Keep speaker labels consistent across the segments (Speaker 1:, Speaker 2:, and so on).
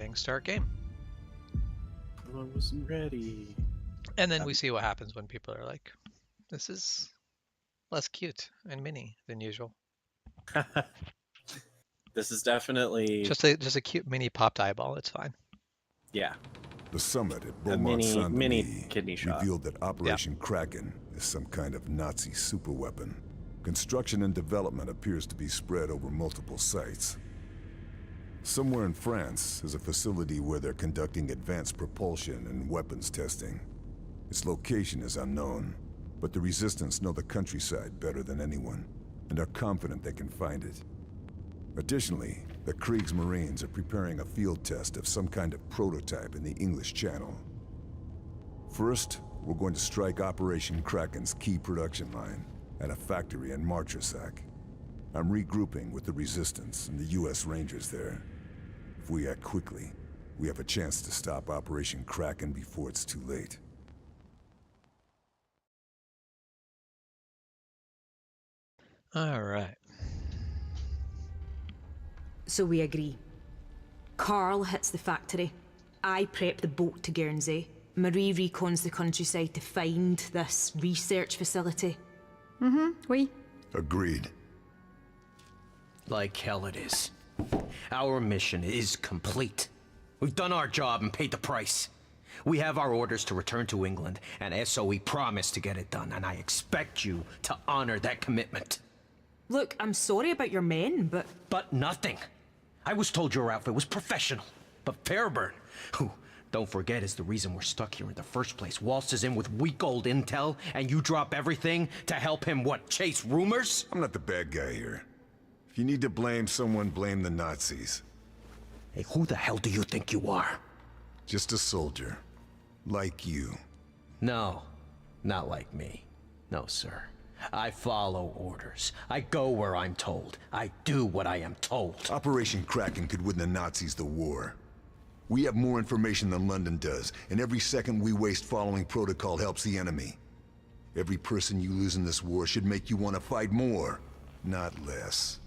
Speaker 1: hitting start game.
Speaker 2: I wasn't ready.
Speaker 1: And then we see what happens when people are like, this is less cute and mini than usual.
Speaker 2: This is definitely
Speaker 1: Just a cute mini popped eyeball. It's fine.
Speaker 2: yeah.
Speaker 3: The summit at
Speaker 2: A
Speaker 3: Beaumont
Speaker 2: mini
Speaker 3: Saint-Denis
Speaker 2: kidney shot.
Speaker 3: revealed that Operation Kraken is some kind of Nazi superweapon. Construction and development appears to be spread over multiple sites. Somewhere in France is a facility where they're conducting advanced propulsion and weapons testing. Its location is unknown, but the Resistance know the countryside better than anyone, and are confident they can find it. Additionally, the Kriegsmarines are preparing a field test of some kind of prototype in the English Channel. First, we're going to strike Operation Kraken's key production line at a factory in Martresac. I'm regrouping with the Resistance and the US Rangers there. If we act quickly, we have a chance to stop Operation Kraken before it's too late.
Speaker 1: All right.
Speaker 4: So we agree. Carl hits the factory. I prep the boat to Guernsey. Marie recons the countryside to find this research facility.
Speaker 5: Oui.
Speaker 3: Agreed.
Speaker 6: Like hell it is. Our mission is complete. We've done our job and paid the price. We have our orders to return to England, and SOE promised to get it done, and I expect you to honor that commitment.
Speaker 4: Look, I'm sorry about your men, but...
Speaker 6: But nothing. I was told your outfit was professional. But Fairburn, who, don't forget, is the reason we're stuck here in the first place, waltzes in with weak old intel, and you drop everything to help him, what, chase rumors?
Speaker 3: I'm not the bad guy here. If you need to blame someone, blame the Nazis.
Speaker 6: Hey, who the hell do you think you are?
Speaker 3: Just a soldier. Like you.
Speaker 6: No, not like me. No, sir. I follow orders. I go where I'm told. I do what I am told.
Speaker 3: Operation Kraken could win the Nazis the war. We have more information than London does, and every second we waste following protocol helps the enemy. Every person you lose in this war should make you want to fight more, not less.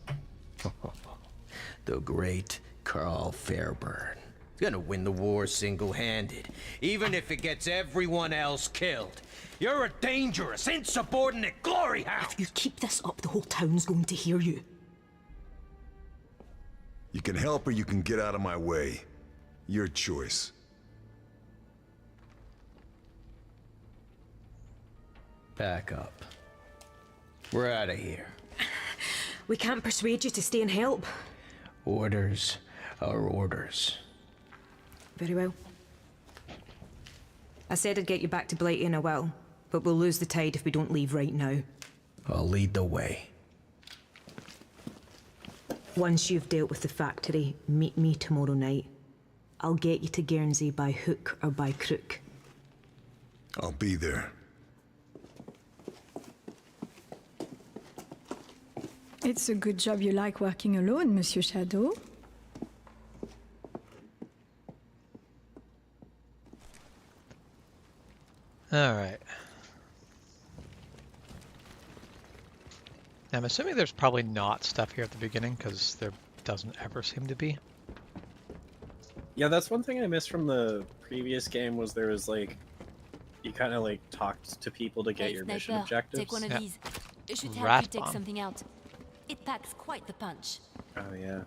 Speaker 6: The great Carl Fairburn. He's gonna win the war single-handed, even if it gets everyone else killed. You're a dangerous, insubordinate glory hound!
Speaker 4: If you keep this up, the whole town's going to hear you.
Speaker 3: You can help or you can get out of my way. Your choice.
Speaker 6: Back up. We're out of here.
Speaker 4: We can't persuade you to stay and help.
Speaker 6: Orders are orders.
Speaker 4: Very well. I said I'd get you back to Blighty and I will, but we'll lose the tide if we don't leave right now.
Speaker 6: I'll lead the way.
Speaker 4: Once you've dealt with the factory, meet me tomorrow night. I'll get you to Guernsey by hook or by crook.
Speaker 3: I'll be there.
Speaker 5: It's a good job you like working alone, Monsieur Shadow.
Speaker 1: All right. I'm assuming there's probably not stuff here at the beginning because there doesn't ever seem to be.
Speaker 2: Yeah, that's one thing I missed from the previous game was there was like you kind of like talked to people to get
Speaker 7: Hey,
Speaker 2: your mission
Speaker 7: Sniper,
Speaker 2: objectives.
Speaker 7: take one of
Speaker 1: Yeah.
Speaker 7: these. It should help
Speaker 1: Rat
Speaker 7: you take
Speaker 1: bomb.
Speaker 7: something out. It packs quite the punch.
Speaker 2: Oh yeah.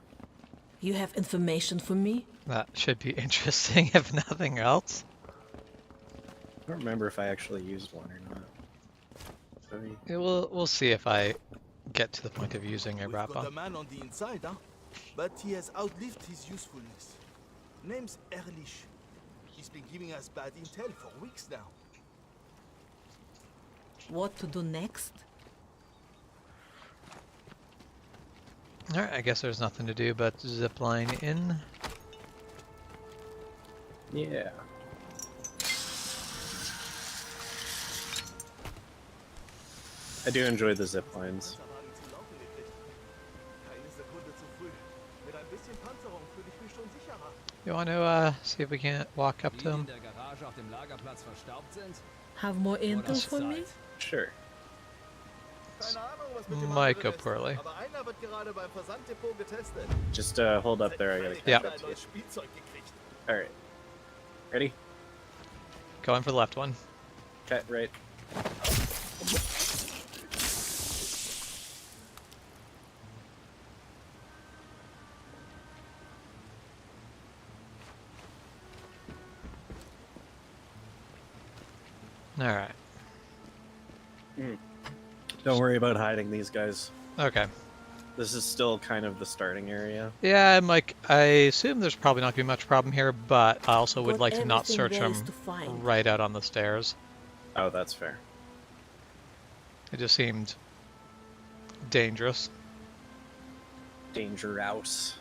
Speaker 8: You have information for me?
Speaker 1: That should be interesting if nothing else.
Speaker 2: I don't remember if I actually used one or not. Sorry.
Speaker 1: Yeah, we'll see if I get to the point of using a
Speaker 9: We've
Speaker 1: rat
Speaker 9: got a
Speaker 1: bomb.
Speaker 9: man on the inside, huh? But he has outlived his usefulness. Name's Ehrlich. He's been giving us bad intel for weeks now.
Speaker 8: What to do next?
Speaker 1: Alright, I guess there's nothing to do but zipline in.
Speaker 2: Yeah. I do enjoy the zip lines.
Speaker 1: You want to see if we can't walk up to him?
Speaker 8: Have more intel for me?
Speaker 2: Sure.
Speaker 1: Might go poorly.
Speaker 2: Just hold up there. I gotta catch up to you. All right. Ready?
Speaker 1: Going for the left one.
Speaker 2: Okay, right.
Speaker 1: All right.
Speaker 2: Don't worry about hiding these guys.
Speaker 1: Okay.
Speaker 2: This is still kind of the starting area.
Speaker 1: Yeah, I'm like, I assume there's probably not gonna be much problem here, but I also would
Speaker 8: Got
Speaker 1: like to not
Speaker 8: everything
Speaker 1: search
Speaker 8: there
Speaker 1: them
Speaker 8: is to find.
Speaker 1: right out on the stairs.
Speaker 2: Oh, that's fair.
Speaker 1: It just seemed dangerous.
Speaker 2: Danger house.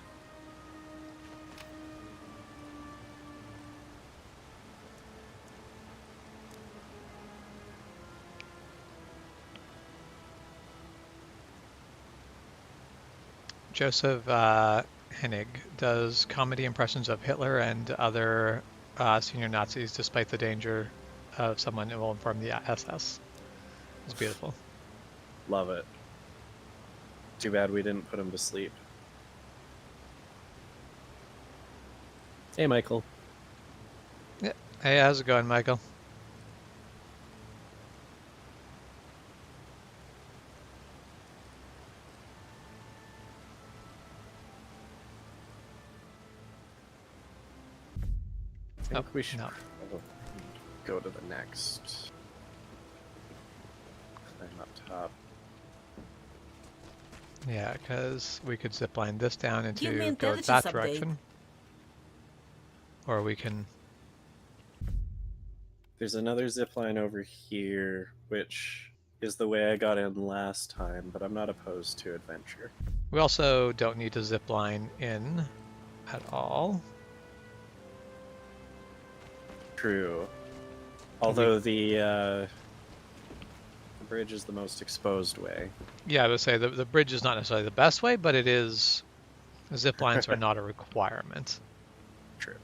Speaker 1: Joseph Hennig does comedy impressions of Hitler and other senior Nazis despite the danger of someone who will inform the SS. It's beautiful.
Speaker 2: Love it. Too bad we didn't put him to sleep. Hey, Michael.
Speaker 1: Yeah. Hey, how's it going, Michael?
Speaker 2: I think we should
Speaker 1: no.
Speaker 2: go to the next. Climb up top.
Speaker 1: Yeah, because we could zipline this down
Speaker 8: Give me
Speaker 1: into go
Speaker 8: intelligence
Speaker 1: that
Speaker 8: update.
Speaker 1: direction. Or we can...
Speaker 2: There's another zip line over here, which is the way I got in last time, but I'm not opposed to adventure.
Speaker 1: We also don't need to zipline in at all.
Speaker 2: True. Although the bridge is the most exposed way.
Speaker 1: Yeah, I would say the bridge is not necessarily the best way, but it is... Zip lines are not a requirement.
Speaker 2: True.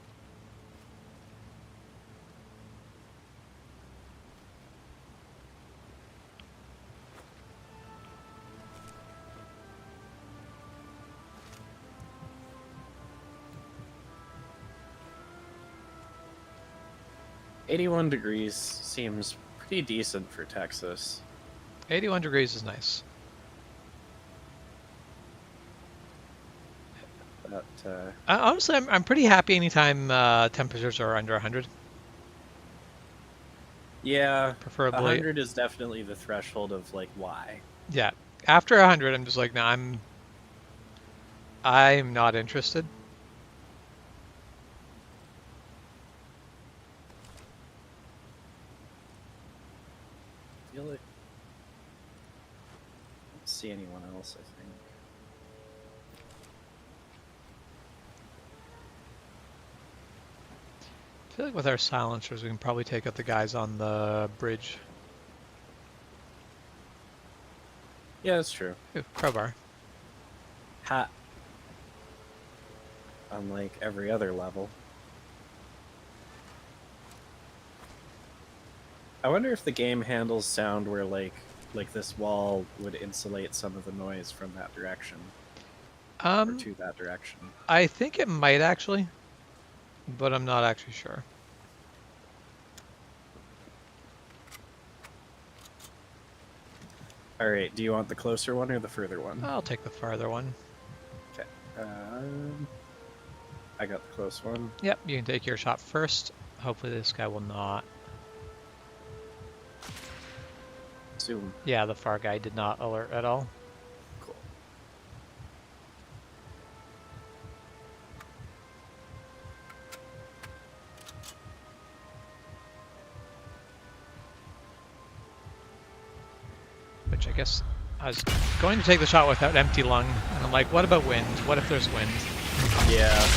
Speaker 2: $81 degrees seems pretty decent for Texas.
Speaker 1: 81 degrees is nice.
Speaker 2: But
Speaker 1: Honestly, I'm pretty happy anytime temperatures are under 100.
Speaker 2: yeah,
Speaker 1: Preferably.
Speaker 2: 100 is definitely the threshold of like why.
Speaker 1: Yeah, after 100, I'm just like, no, I'm not interested.
Speaker 2: I feel like I don't see anyone else, I think.
Speaker 1: I feel like with our silencers, we can probably take out the guys on the bridge.
Speaker 2: Yeah, that's true.
Speaker 1: Ooh, crowbar.
Speaker 2: Ha. Unlike every other level. I wonder if the game handles sound where like this wall would insulate some of the noise from that direction. Or to that direction.
Speaker 1: I think it might actually, but I'm not actually sure.
Speaker 2: Alright, do you want the closer one or the further one?
Speaker 1: I'll take the farther one.
Speaker 2: Okay. I got the close one.
Speaker 1: Yep, you can take your shot first. Hopefully this guy will not.
Speaker 2: Zoom.
Speaker 1: Yeah, the far guy did not alert at all.
Speaker 2: Cool.
Speaker 1: Which I guess I was going to take the shot without empty lung, and I'm like, what about wind? What if there's wind?
Speaker 2: Yeah.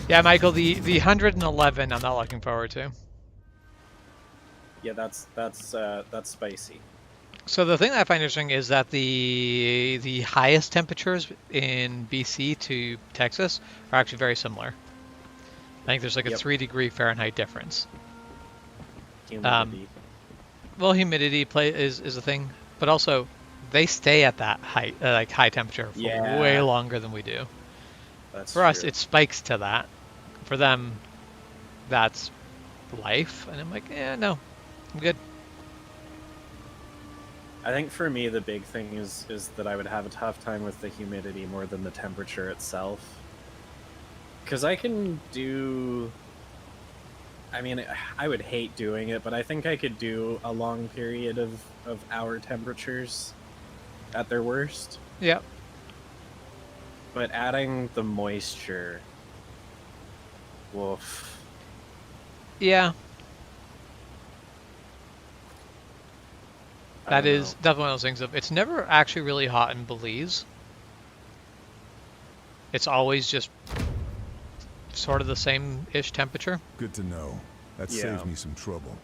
Speaker 1: Yeah, Michael, the 111 I'm not looking forward to.
Speaker 2: Yeah, that's spicy.
Speaker 1: So the thing that I find interesting is that the highest temperatures in BC to Texas are actually very similar. I think there's like a 3-degree Fahrenheit difference.
Speaker 2: Humidity.
Speaker 1: Well, humidity is a thing, but also they stay at that height, like high temperature for way longer than we do.
Speaker 2: That's
Speaker 1: For us,
Speaker 2: true.
Speaker 1: it spikes to that. For them, that's life. And I'm like, no, I'm good.
Speaker 2: I think for me the big thing is that I would have a tough time with the humidity more than the temperature itself. Because I can do... I mean, I would hate doing it, but I think I could do a long period of hour temperatures at their worst.
Speaker 1: Yep.
Speaker 2: But adding the moisture... Woof.
Speaker 1: Yeah.
Speaker 2: I
Speaker 1: That
Speaker 2: don't
Speaker 1: is
Speaker 2: know.
Speaker 1: definitely one of those things of it's never actually really hot in Belize. It's always just sort of the same-ish temperature.
Speaker 3: Good to know. That
Speaker 2: Yeah.
Speaker 3: saves me some trouble.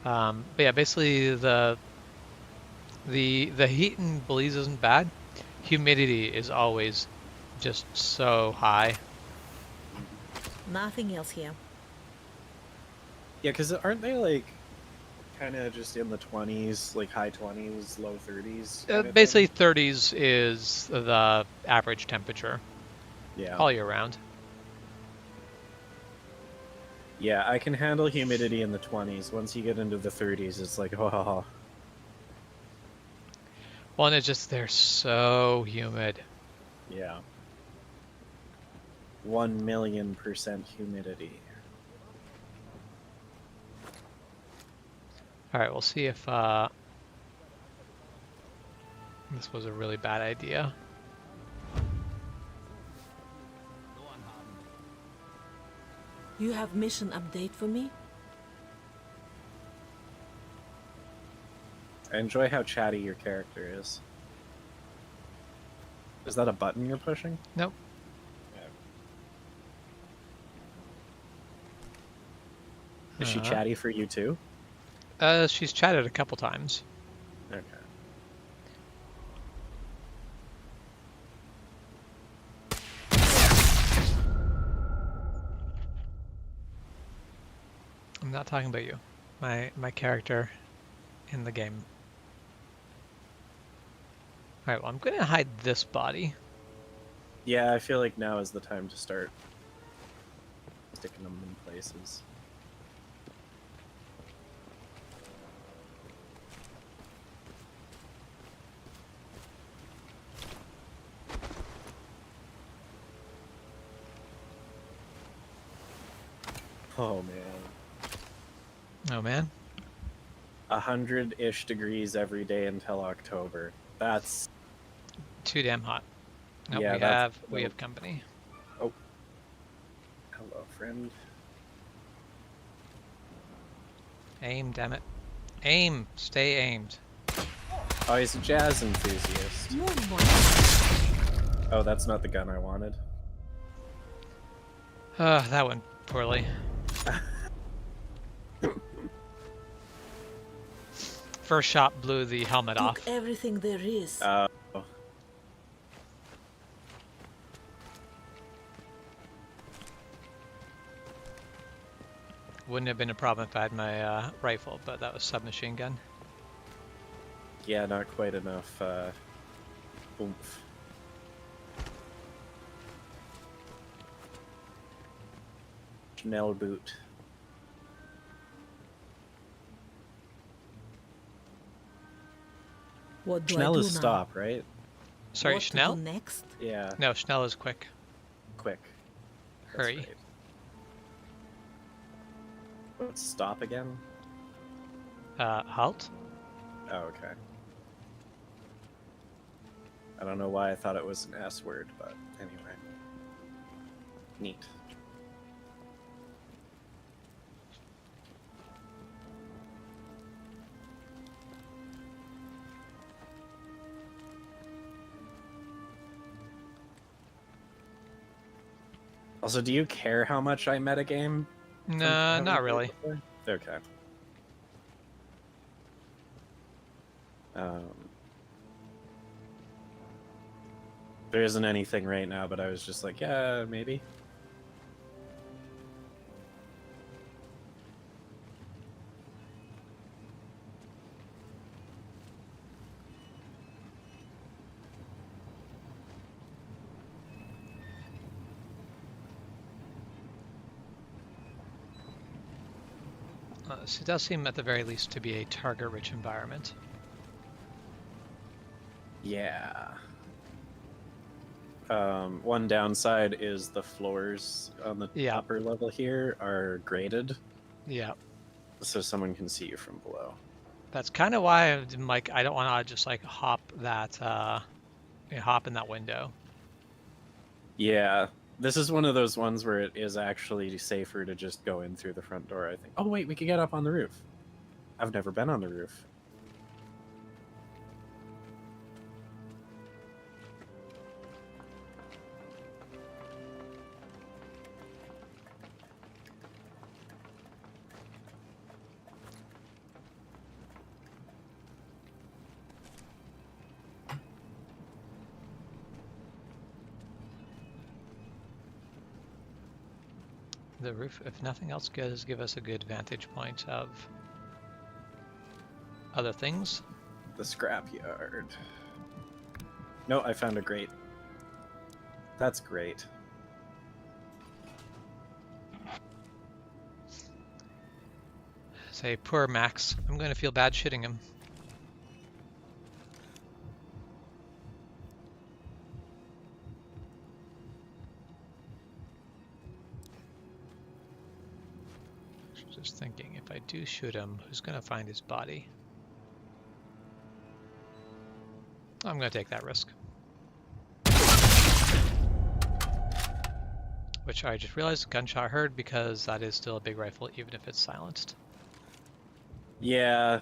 Speaker 1: But yeah, basically the heat in Belize isn't bad. Humidity is always just so high.
Speaker 8: Nothing else here.
Speaker 2: Yeah, because aren't they like kind of just in the 20s, like high 20s, low 30s? kind of
Speaker 1: Basically,
Speaker 2: thing?
Speaker 1: 30s is the average temperature
Speaker 2: Yeah.
Speaker 1: all year round.
Speaker 2: Yeah, I can handle humidity in the 20s. Once you get into the 30s, it's like, oh.
Speaker 1: Well, and it's just they're so humid.
Speaker 2: Yeah. 1,000,000% humidity.
Speaker 1: All right, we'll see if this was a really bad idea.
Speaker 8: You have mission update for me?
Speaker 2: I enjoy how chatty your character is. Is that a button you're pushing?
Speaker 1: Nope.
Speaker 2: Is she chatty for you too?
Speaker 1: She's chatted a couple times.
Speaker 2: Okay.
Speaker 1: I'm not talking about you. My character in the game. All right, well, I'm gonna hide this body.
Speaker 2: Yeah, I feel like now is the time to start sticking them in places. Oh man.
Speaker 1: Oh man.
Speaker 2: 100-ish degrees every day until October. That's
Speaker 1: Too damn hot. No,
Speaker 2: Yeah,
Speaker 1: we have company.
Speaker 2: hello, friend.
Speaker 1: Aim, damn it. Aim. Stay aimed.
Speaker 2: Oh, he's a jazz enthusiast.
Speaker 8: Move one.
Speaker 2: Oh, that's not the gun I wanted.
Speaker 1: That went poorly. First shot blew the helmet
Speaker 8: Took
Speaker 1: off.
Speaker 8: everything there is.
Speaker 1: Wouldn't have been a problem if I had my rifle, but that was submachine gun.
Speaker 2: Yeah, not quite enough oomph. Schnell boot.
Speaker 8: What do
Speaker 2: Schnell
Speaker 8: I do
Speaker 2: is
Speaker 8: now?
Speaker 2: stop, right?
Speaker 1: Sorry,
Speaker 8: What to
Speaker 1: Schnell?
Speaker 8: do next?
Speaker 2: Yeah,
Speaker 1: No, Schnell is quick.
Speaker 2: quick. That's
Speaker 1: Hurry.
Speaker 2: right. What's stop again?
Speaker 1: Halt?
Speaker 2: Oh, okay. I don't know why I thought it was an S word, but anyway. Neat. Also, do you care how much I metagame? from
Speaker 1: No,
Speaker 2: having
Speaker 1: not
Speaker 2: played
Speaker 1: really.
Speaker 2: before? Okay. There isn't anything right now, but I was just like, yeah, maybe.
Speaker 1: So it does seem at the very least to be a target-rich environment.
Speaker 2: Yeah. One downside is the floors on the
Speaker 1: Yeah.
Speaker 2: upper level here are graded,
Speaker 1: Yeah,
Speaker 2: so someone can see you from below.
Speaker 1: that's kind of why I'm like, I don't want to just like hop that, hop in that window.
Speaker 2: Yeah, this is one of those ones where it is actually safer to just go in through the front door, I think. Oh wait, we could get up on the roof. I've never been on the roof.
Speaker 1: The roof, if nothing else, does give us a good vantage point of other things.
Speaker 2: The scrapyard. No, I found a grate. That's great.
Speaker 1: Say, poor Max. I'm going to feel bad shitting him. Just thinking, if I do shoot him, who's going to find his body? I'm going to take that risk. Which I just realized gunshot heard because that is still a big rifle even if it's silenced.
Speaker 2: Yeah,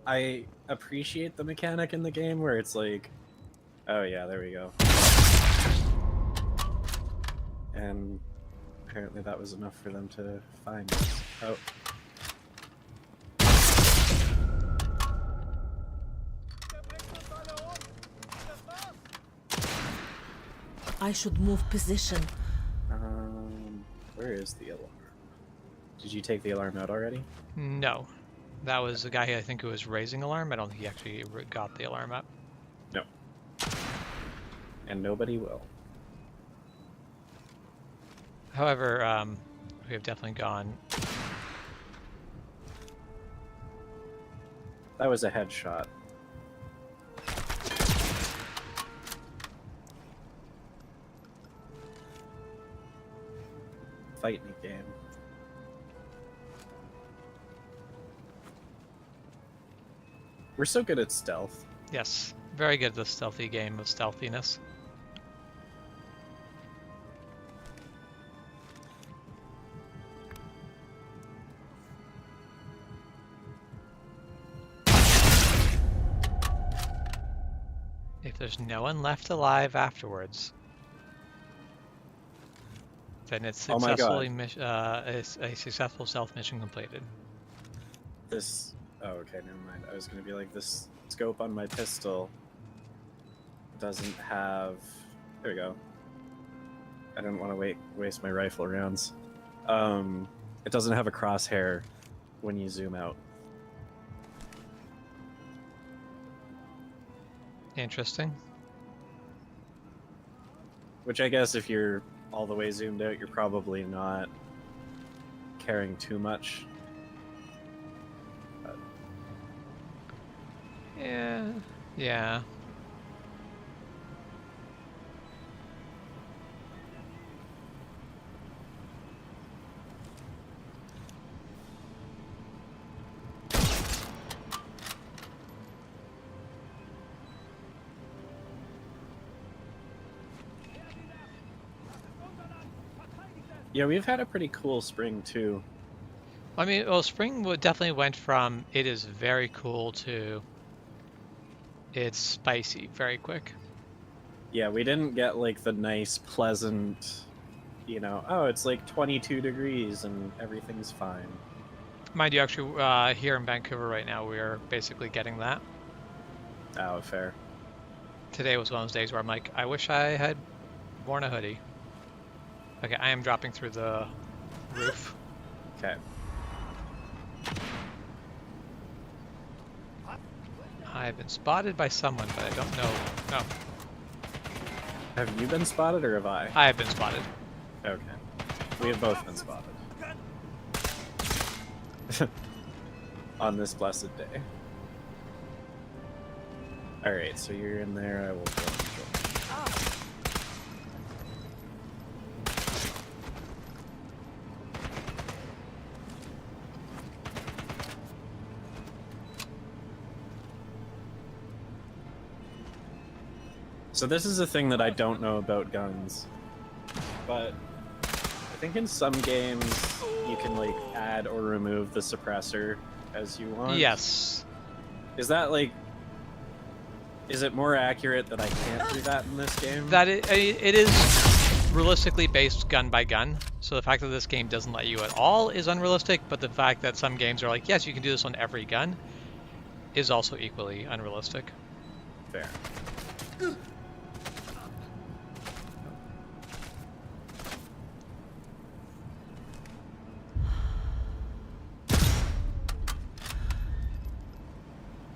Speaker 2: I appreciate the mechanic in the game where it's like, oh yeah, there we go. And apparently that was enough for them to find us. Oh.
Speaker 8: I should move position.
Speaker 2: Where is the alarm? Did you take the alarm out already?
Speaker 1: No. That was the guy I think who was raising alarm. I don't think he actually got the alarm up.
Speaker 2: No. And nobody will.
Speaker 1: However, we have definitely gone.
Speaker 2: That was a headshot. Fight me game. We're so good at stealth.
Speaker 1: Yes, very good at the stealthy game of stealthiness. If there's no one left alive afterwards, then it's
Speaker 2: Oh my God.
Speaker 1: successfully it's a successful stealth mission completed.
Speaker 2: This... Oh, okay, never mind. I was gonna be like, this scope on my pistol doesn't have... There we go. I didn't want to waste my rifle rounds. It doesn't have a crosshair when you zoom out.
Speaker 1: Interesting.
Speaker 2: Which I guess if you're all the way zoomed out, you're probably not caring too much. But...
Speaker 1: Yeah.
Speaker 2: Yeah, we've had a pretty cool spring too.
Speaker 1: I mean, well, spring definitely went from it is very cool to it's spicy very quick.
Speaker 2: Yeah, we didn't get like the nice, pleasant, you know, oh, it's like 22 degrees and everything's fine.
Speaker 1: Mind you, actually, here in Vancouver right now, we are basically getting that.
Speaker 2: Oh, fair.
Speaker 1: Today was one of those days where I'm like, I wish I had worn a hoodie. Okay, I am dropping through the roof.
Speaker 2: Okay.
Speaker 1: I've been spotted by someone, but I don't know. No,
Speaker 2: Have you been spotted or have I?
Speaker 1: I have been spotted.
Speaker 2: Okay. We have both been spotted. on this blessed day. Alright, so you're in there, I will go. So this is a thing that I don't know about guns, but I think in some games you can like add or remove the suppressor as you want.
Speaker 1: Yes.
Speaker 2: Is that like, is it more accurate that I can't do that in this game?
Speaker 1: That it is realistically based gun by gun. So the fact that this game doesn't let you at all is unrealistic, but the fact that some games are like, yes, you can do this on every gun is also equally unrealistic.
Speaker 2: Fair.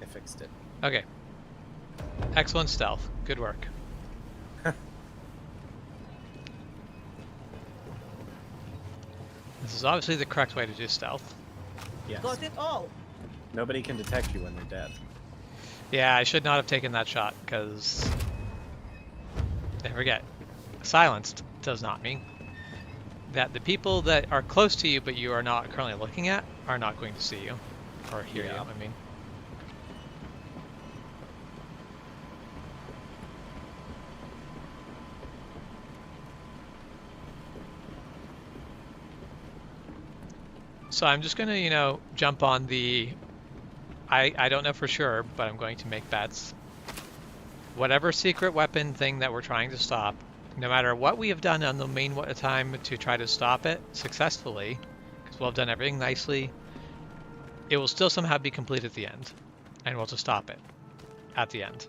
Speaker 2: I fixed it.
Speaker 1: Okay. Excellent stealth. Good work. This is obviously the correct way to do stealth.
Speaker 2: Yes.
Speaker 8: Got it all.
Speaker 2: Nobody can detect you when they're dead.
Speaker 1: Yeah, I should not have taken that shot, because... Don't forget, silenced does not mean that the people that are close to you but you are not currently looking at are not going to see you. Or hear you, I mean. So I'm just gonna, you know, jump on the... I don't know for sure, but I'm going to make bets. Whatever secret weapon thing that we're trying to stop, no matter what we have done on the main time to try to stop it successfully, because we'll have done everything nicely, it will still somehow be complete at the end. And we'll just stop it at the end.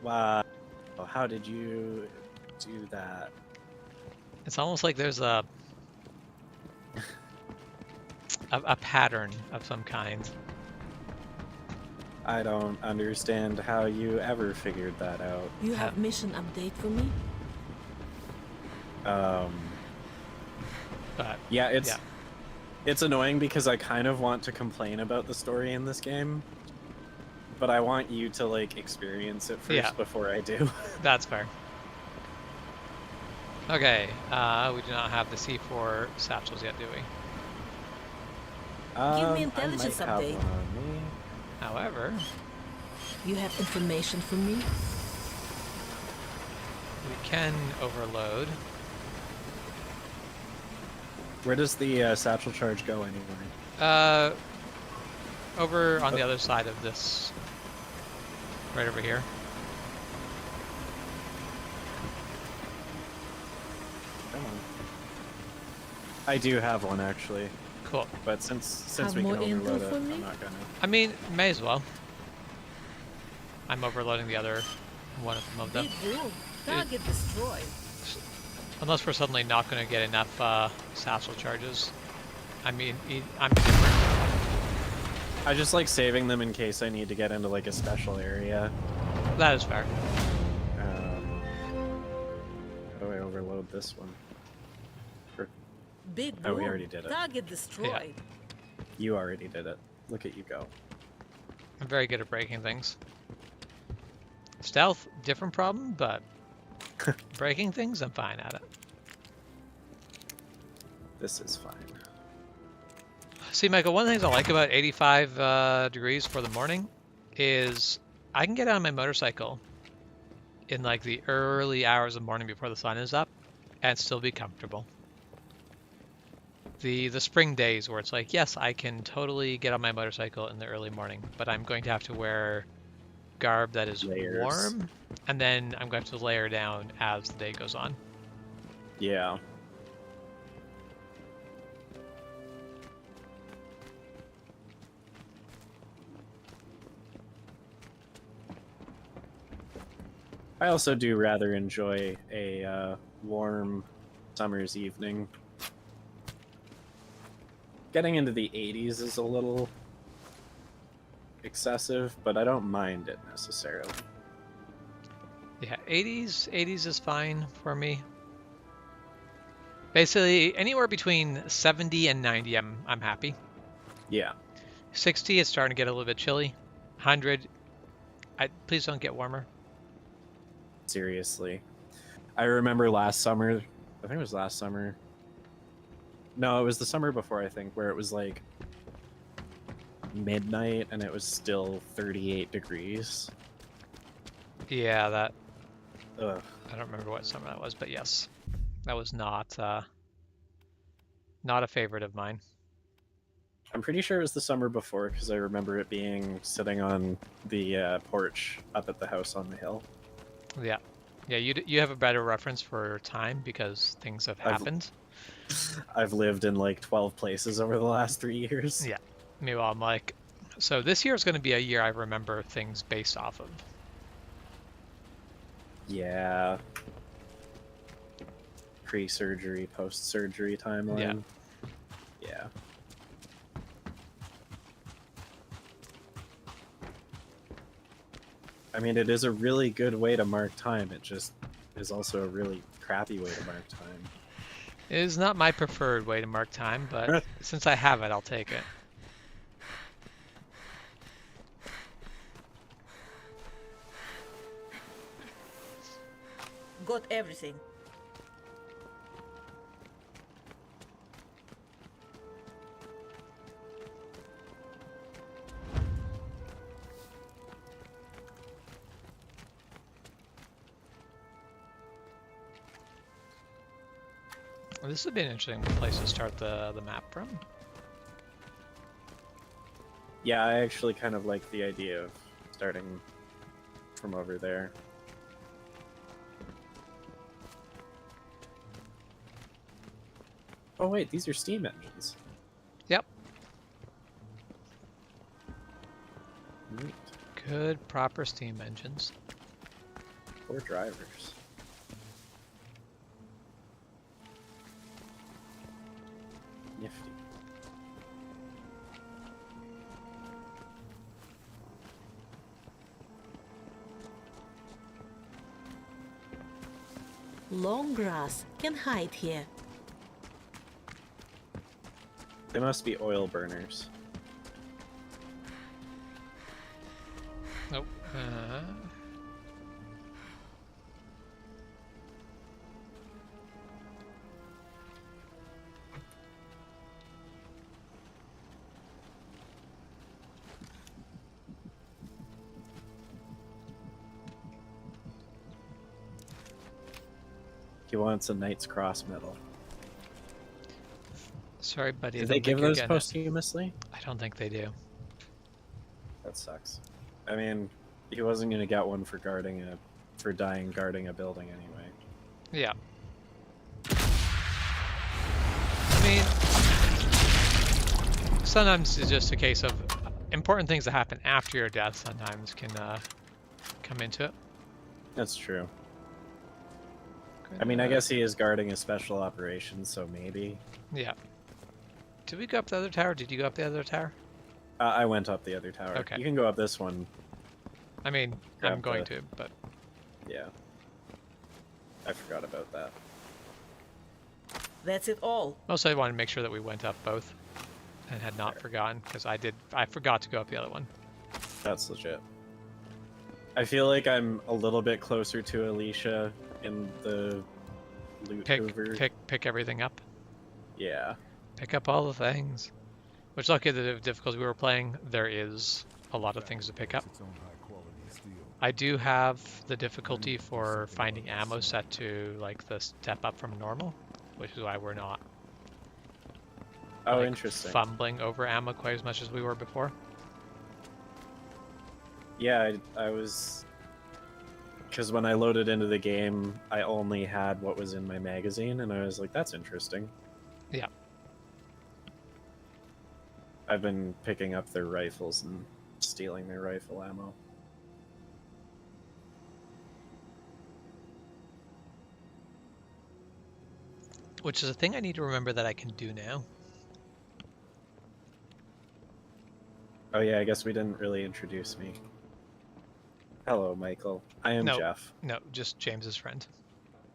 Speaker 2: Wow. How did you do that?
Speaker 1: It's almost like there's a pattern of some kind.
Speaker 2: I don't understand how you ever figured that out.
Speaker 8: You have mission update for me?
Speaker 1: But
Speaker 2: yeah, it's annoying because I kind of want to complain about the story in this game, but I want you to like experience it first before I do.
Speaker 1: That's fair. Okay, we do not have the C4 satchels yet, do we?
Speaker 8: Give me intelligence
Speaker 2: I might
Speaker 8: update.
Speaker 2: have one on me.
Speaker 1: However,
Speaker 8: You have information for me?
Speaker 1: we can overload.
Speaker 2: Where does the satchel charge go anyway?
Speaker 1: Over on the other side of this, right over here.
Speaker 2: Come on. I do have one actually.
Speaker 1: Cool.
Speaker 2: But since
Speaker 8: Have
Speaker 2: we can
Speaker 8: more info
Speaker 2: overload it,
Speaker 8: for me?
Speaker 2: I'm not gonna.
Speaker 1: I mean, may as well. I'm overloading the other one of them.
Speaker 8: Big boom. Target destroyed.
Speaker 1: Unless we're suddenly not going to get enough satchel charges. I mean, I'm different.
Speaker 2: I just like saving them in case I need to get into like a special area.
Speaker 1: That is fair.
Speaker 2: How do I overload this one?
Speaker 8: Big
Speaker 2: Oh,
Speaker 8: boom.
Speaker 2: we already did it.
Speaker 8: Target destroyed.
Speaker 2: You already did it. Look at you go.
Speaker 1: I'm very good at breaking things. Stealth, different problem, but breaking things, I'm fine at it.
Speaker 2: This is fine.
Speaker 1: See, Michael, one of the things I like about 85 degrees for the morning is I can get on my motorcycle in like the early hours of morning before the sun is up and still be comfortable. The spring days where it's like, yes, I can totally get on my motorcycle in the early morning, but I'm going to have to wear garb that is
Speaker 2: Layers.
Speaker 1: warm, and then I'm going to have to layer down as the day goes on.
Speaker 2: Yeah. I also do rather enjoy a warm summer's evening. Getting into the 80s is a little excessive, but I don't mind it necessarily.
Speaker 1: Yeah, 80s is fine for me. Basically, anywhere between 70 and 90, I'm happy.
Speaker 2: Yeah.
Speaker 1: 60, it's starting to get a little bit chilly. 100, please don't get warmer.
Speaker 2: Seriously. I remember last summer, I think it was last summer. No, it was the summer before, I think, where it was like midnight and it was still 38 degrees.
Speaker 1: Yeah, that.
Speaker 2: Ugh.
Speaker 1: I don't remember what summer that was, but yes, that was not a favorite of mine.
Speaker 2: I'm pretty sure it was the summer before because I remember it being sitting on the porch up at the house on the hill.
Speaker 1: Yeah, yeah. You have a better reference for time because things have happened.
Speaker 2: I've lived in like 12 places over the last 3 years.
Speaker 1: Yeah. Meanwhile, I'm like, so this year is going to be a year I remember things based off of.
Speaker 2: Yeah. Pre-surgery, post-surgery timeline. Yeah. I mean, it is a really good way to mark time. It just is also a really crappy way to mark time.
Speaker 1: It is not my preferred way to mark time, but since I have it, I'll take it.
Speaker 8: Got everything.
Speaker 1: Well, this would be an interesting place to start the map from.
Speaker 2: Yeah, I actually kind of like the idea of starting from over there. Oh wait, these are steam engines.
Speaker 1: Yep.
Speaker 2: Neat.
Speaker 1: Good, proper steam engines.
Speaker 2: Poor drivers. Nifty.
Speaker 8: Long grass can hide here.
Speaker 2: They must be oil burners.
Speaker 1: Nope.
Speaker 2: He wants a Knight's Cross medal.
Speaker 1: Sorry, buddy.
Speaker 2: Did they give those posthumously?
Speaker 1: I don't think they do.
Speaker 2: That sucks. I mean, he wasn't gonna get one for dying guarding a building anyway.
Speaker 1: Yeah. I mean, sometimes it's just a case of important things that happen after your death sometimes can come into it.
Speaker 2: That's true. I mean, I guess he is guarding a special operation, so maybe.
Speaker 1: Yeah. Did we go up the other tower? Did you go up the other tower?
Speaker 2: I went up the other tower.
Speaker 1: Okay.
Speaker 2: You can go up this one.
Speaker 1: I mean, I'm going to, but...
Speaker 2: Yeah. I forgot about that.
Speaker 8: That's it all.
Speaker 1: Mostly I wanted to make sure that we went up both and had not forgotten, because I forgot to go up the other one.
Speaker 2: That's legit. I feel like I'm a little bit closer to Alicia in the loot hoover.
Speaker 1: Pick everything up.
Speaker 2: Yeah.
Speaker 1: Pick up all the things. Which, lucky the difficulty we were playing, there is a lot of things to pick up. I do have the difficulty for finding ammo set to like the step up from normal, which is why we're not
Speaker 2: interesting.
Speaker 1: Fumbling over ammo quite as much as we were before.
Speaker 2: Yeah, I was... Because when I loaded into the game, I only had what was in my magazine, and I was like, that's interesting.
Speaker 1: Yeah.
Speaker 2: I've been picking up their rifles and stealing their rifle ammo.
Speaker 1: Which is a thing I need to remember that I can do now.
Speaker 2: Oh yeah, I guess we didn't really introduce me. Hello, Michael. I am Jeff.
Speaker 1: No, just James's friend.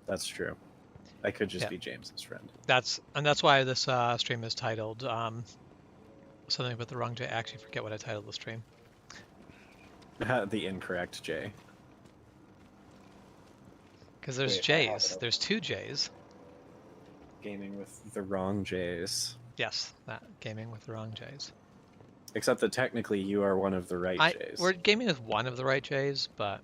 Speaker 2: That's true. I could just be James's friend.
Speaker 1: That's why this stream is titled something about the wrong J. I actually forget what I titled the stream.
Speaker 2: The incorrect J.
Speaker 1: Because there's
Speaker 2: Wait, I have
Speaker 1: J's.
Speaker 2: it up.
Speaker 1: There's 2 J's.
Speaker 2: Gaming with the wrong J's.
Speaker 1: Yes, that gaming with the wrong J's.
Speaker 2: Except that technically you are one of the right J's.
Speaker 1: We're gaming with one of the right J's, but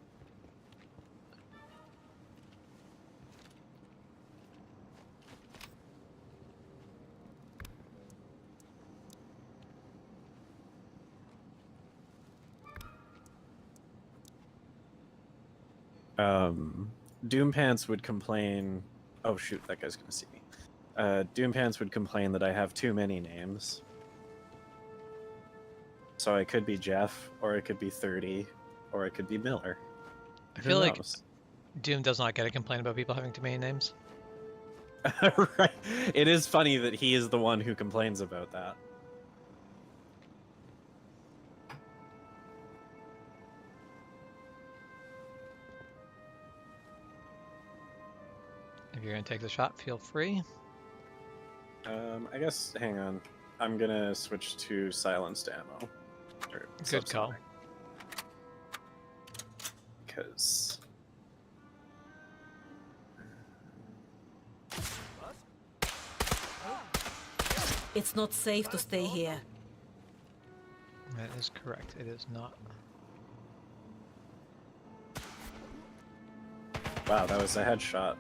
Speaker 2: Doompants would complain. Oh shoot, that guy's gonna see me. Doompants would complain that I have too many names. So I could be Jeff, or it could be 30, or it could be Miller.
Speaker 1: I
Speaker 2: Who
Speaker 1: feel like
Speaker 2: knows?
Speaker 1: Doom does not get a complaint about people having too many names.
Speaker 2: Right. It is funny that he is the one who complains about that.
Speaker 1: If you're gonna take the shot, feel free.
Speaker 2: I guess, hang on. I'm gonna switch to silenced ammo.
Speaker 1: Good call.
Speaker 2: Because...
Speaker 8: It's not safe to stay here.
Speaker 1: That is correct. It is not.
Speaker 2: Wow, that was a headshot.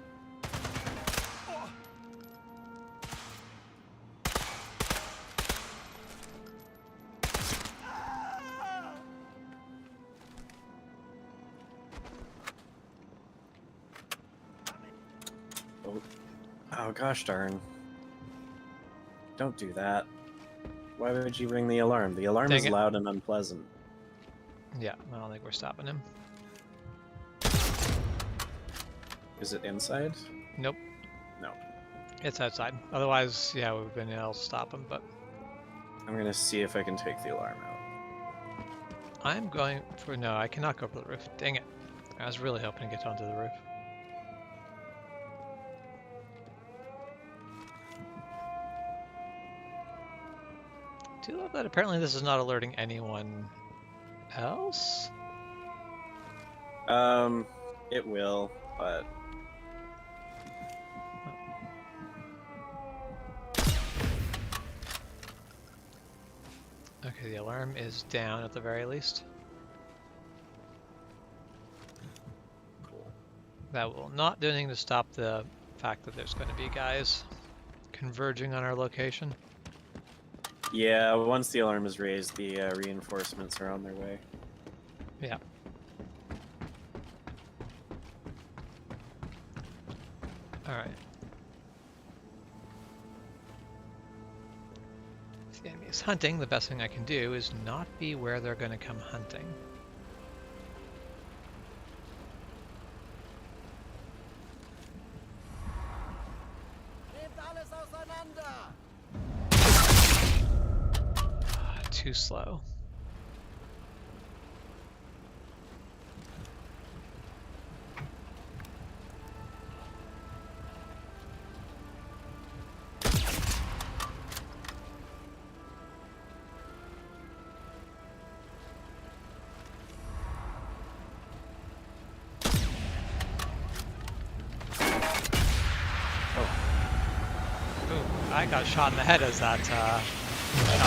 Speaker 2: Oh gosh darn. Don't do that. Why would you ring the alarm? The alarm
Speaker 1: Dang
Speaker 2: is
Speaker 1: it.
Speaker 2: loud and unpleasant.
Speaker 1: Yeah, I don't think we're stopping him.
Speaker 2: Is it inside?
Speaker 1: Nope,
Speaker 2: No.
Speaker 1: it's outside. Otherwise, yeah, we've been able to stop him, but
Speaker 2: I'm gonna see if I can take the alarm out.
Speaker 1: I'm going for... No, I cannot go over the roof. Dang it. I was really hoping to get onto the roof. I do love that apparently this is not alerting anyone else.
Speaker 2: It will, but...
Speaker 1: Okay, the alarm is down at the very least.
Speaker 2: Cool.
Speaker 1: That will not do anything to stop the fact that there's going to be guys converging on our location.
Speaker 2: Yeah, once the alarm is raised, the reinforcements are on their way.
Speaker 1: Yeah. Alright. If the enemy is hunting, the best thing I can do is not be where they're going to come hunting. Too slow. Ooh, I got shot in the head as that shot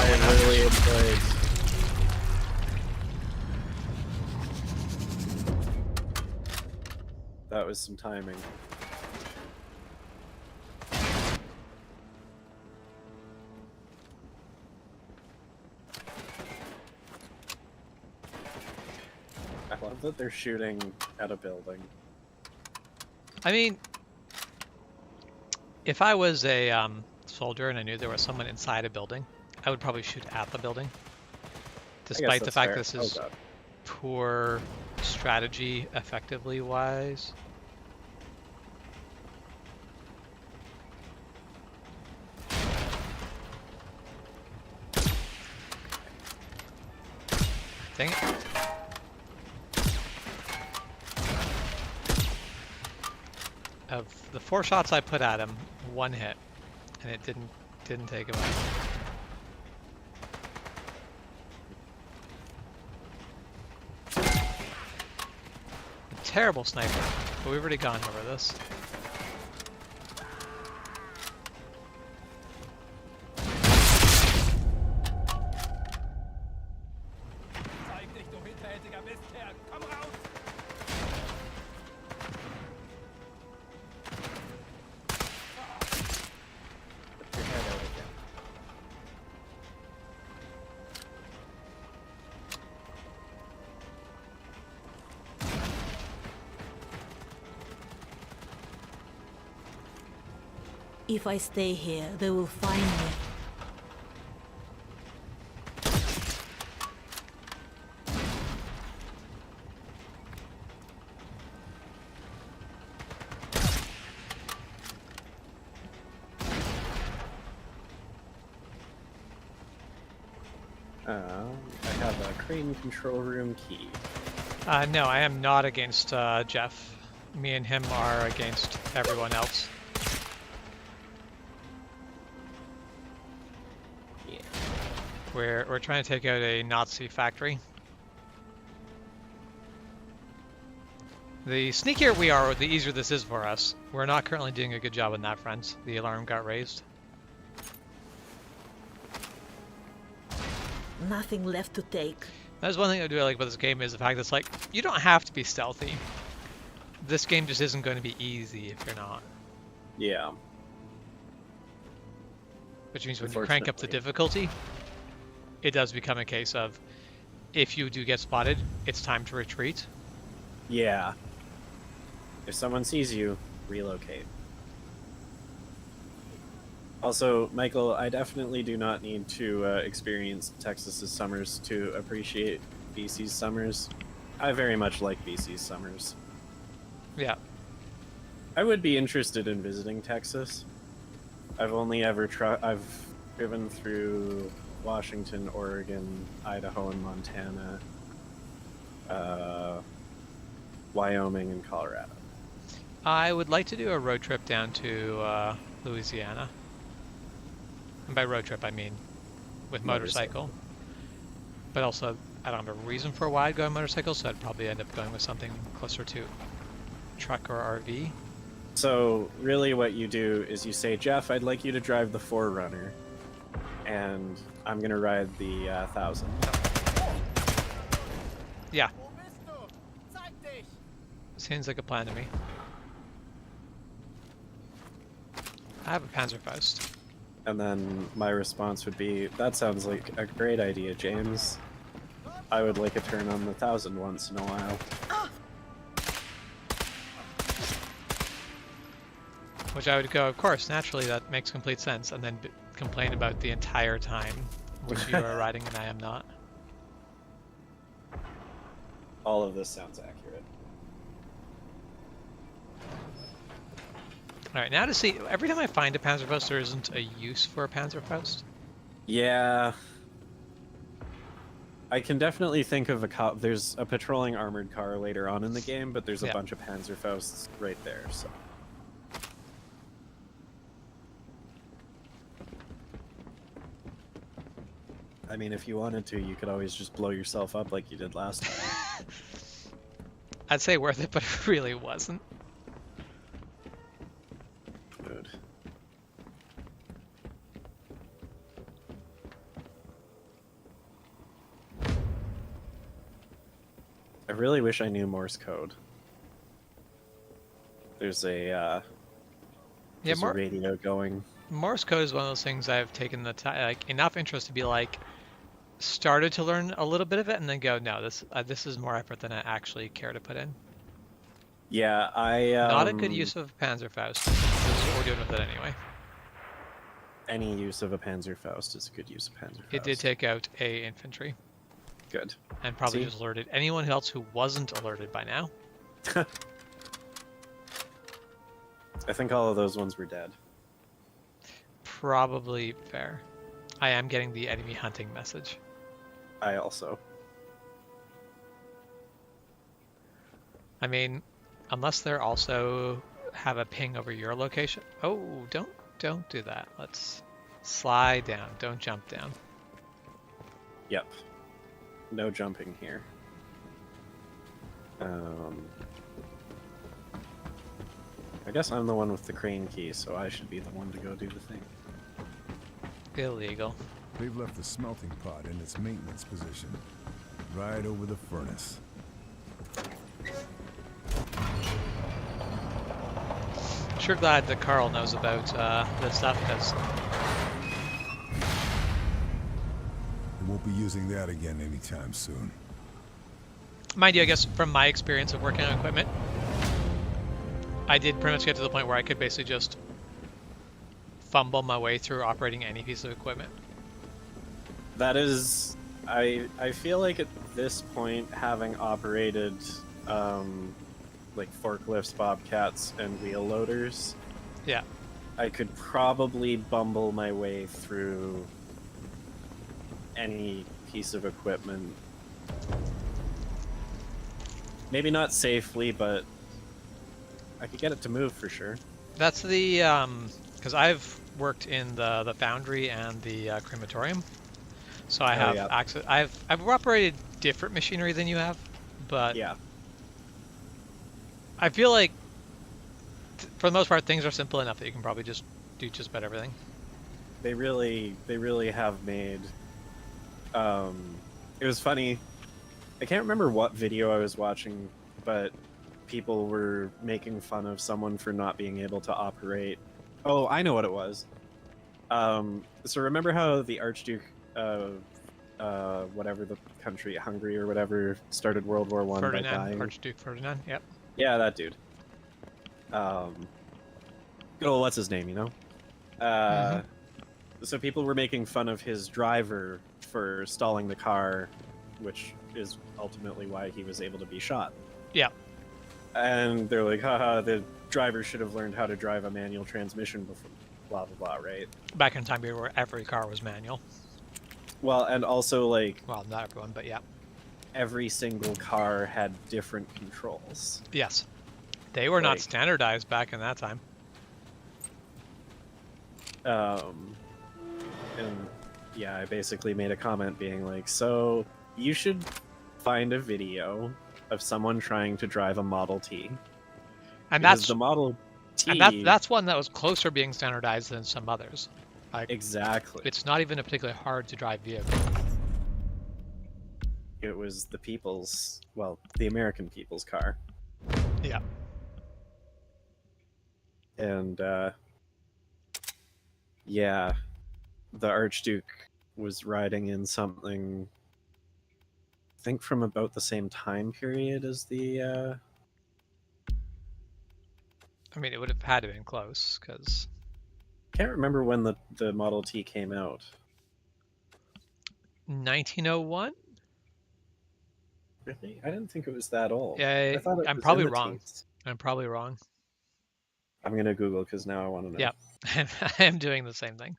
Speaker 1: went up.
Speaker 2: really enjoyed. That was some timing. I love that they're shooting at a building.
Speaker 1: I mean, if I was a soldier and I knew there was someone inside a building, I would probably shoot at the building. Despite the
Speaker 2: that's
Speaker 1: fact
Speaker 2: fair.
Speaker 1: this
Speaker 2: Oh,
Speaker 1: is
Speaker 2: God.
Speaker 1: poor strategy effectively wise. Dang it. Of the 4 shots I put at him, 1 hit, and it didn't take him out. terrible sniper, but we've already gone over this.
Speaker 2: Put your head out again.
Speaker 8: If I stay here, they will find me.
Speaker 2: I have a crane control room key.
Speaker 1: No, I am not against Jeff. Me and him are against everyone else.
Speaker 2: Yeah.
Speaker 1: We're trying to take out a Nazi factory. The sneakier we are, the easier this is for us. We're not currently doing a good job on that front. The alarm got raised.
Speaker 8: Nothing left to take.
Speaker 1: That's one thing I do like about this game is the fact that it's like, you don't have to be stealthy. This game just isn't going to be easy if you're not.
Speaker 2: Yeah.
Speaker 1: Which means when you crank up the difficulty, it does become a case of, if you do get spotted, it's time to retreat.
Speaker 2: Yeah. If someone sees you, relocate. Also, Michael, I definitely do not need to experience Texas's summers to appreciate BC's summers. I very much like BC's summers.
Speaker 1: Yeah.
Speaker 2: I would be interested in visiting Texas. I've only ever I've driven through Washington, Oregon, Idaho, and Montana, Wyoming, and Colorado.
Speaker 1: I would like to do a road trip down to Louisiana. And by road trip, I mean with motorcycle. But also, I don't have a reason for why I'd go on motorcycle, so I'd probably end up going with something closer to truck or RV.
Speaker 2: So, really what you do is you say, Jeff, I'd like you to drive the 4Runner, and I'm going to ride the 1000.
Speaker 1: Yeah. Seems like a plan to me. I have a Panzerfaust.
Speaker 2: And then my response would be, that sounds like a great idea, James. I would like a turn on the 1000 once in a while.
Speaker 1: Which I would go, of course, naturally that makes complete sense, and then complain about the entire time which you are riding and I am not.
Speaker 2: All of this sounds accurate.
Speaker 1: Alright, now to see, every time I find a Panzerfaust, there isn't a use for a Panzerfaust.
Speaker 2: Yeah. I can definitely think of there's a patrolling armored car later on in the game, but there's a bunch of Panzerfausts right there, so. I mean, if you wanted to, you could always just blow yourself up like you did last time.
Speaker 1: I'd say worth it, but it really wasn't.
Speaker 2: Good. I really wish I knew Morse code. There's a radio going.
Speaker 1: Morse code is one of those things I've taken the enough interest to be like, started to learn a little bit of it, and then go, no, this is more effort than I actually care to put in.
Speaker 2: Yeah,
Speaker 1: Not a good use of Panzerfaust. This is what we're doing with it anyway.
Speaker 2: Any use of a Panzerfaust is a good use of Panzerfaust.
Speaker 1: It did take out a infantry.
Speaker 2: Good.
Speaker 1: And probably just alerted anyone else who wasn't alerted by now.
Speaker 2: I think all of those ones were dead.
Speaker 1: Probably fair. I am getting the enemy hunting message.
Speaker 2: I also.
Speaker 1: I mean, unless they're also have a ping over your location. Oh, don't do that. Let's slide down. Don't jump down.
Speaker 2: Yep. No jumping here. I guess I'm the one with the crane key, so I should be the one to go do the thing.
Speaker 1: Illegal.
Speaker 3: They've left the smelting pot in its maintenance position, right over the furnace.
Speaker 1: Sure glad that Carl knows about this stuff, because
Speaker 3: We won't be using that again anytime soon.
Speaker 1: mind you, I guess from my experience of working on equipment, I did pretty much get to the point where I could basically just fumble my way through operating any piece of equipment.
Speaker 2: That is, I feel like at this point, having operated like forklifts, bobcats, and wheel loaders,
Speaker 1: Yeah.
Speaker 2: I could probably bumble my way through any piece of equipment. Maybe not safely, but I could get it to move for sure.
Speaker 1: That's the because I've worked in the foundry and the crematorium, so I have
Speaker 2: yeah.
Speaker 1: access. I've operated different machinery than you have, but
Speaker 2: Yeah.
Speaker 1: I feel like for the most part things are simple enough that you can probably just do just about everything.
Speaker 2: They really have made. It was funny. I can't remember what video I was watching, but people were making fun of someone for not being able to operate. Oh, I know what it was. So remember how the Archduke of whatever the country, Hungary or whatever, started World War One by dying?
Speaker 1: Ferdinand, Archduke Ferdinand. Yep.
Speaker 2: Yeah, that dude. Good old what's his name, you know? So people were making fun of his driver for stalling the car, which is ultimately why he was able to be shot.
Speaker 1: Yeah.
Speaker 2: And they're like, haha, the driver should have learned how to drive a manual transmission before, blah, blah, blah, right?
Speaker 1: Back in a time period where every car was manual.
Speaker 2: Well, and also, like,
Speaker 1: Well, not everyone, but yeah.
Speaker 2: every single car had different controls.
Speaker 1: Yes. They were not
Speaker 2: Like-
Speaker 1: standardized back in that time.
Speaker 2: And yeah, I basically made a comment being like, so you should find a video of someone trying to drive a Model T.
Speaker 1: And
Speaker 2: Because
Speaker 1: that's
Speaker 2: the Model T.
Speaker 1: and that's one that was closer being standardized than some others. Like,
Speaker 2: Exactly.
Speaker 1: it's not even a particularly hard to drive vehicle.
Speaker 2: It was the people's, well, the American people's car.
Speaker 1: Yeah.
Speaker 2: And yeah, the Archduke was riding in something, I think from about the same time period as the
Speaker 1: I mean, it would have had to have been close, because
Speaker 2: can't remember when the Model T came out.
Speaker 1: 1901?
Speaker 2: Really? I didn't think it was that old.
Speaker 1: Yeah,
Speaker 2: I thought it
Speaker 1: I'm
Speaker 2: was
Speaker 1: probably
Speaker 2: in the
Speaker 1: wrong.
Speaker 2: teens.
Speaker 1: I'm probably wrong.
Speaker 2: I'm gonna Google because now I want to know.
Speaker 1: Yep. I am doing the same thing.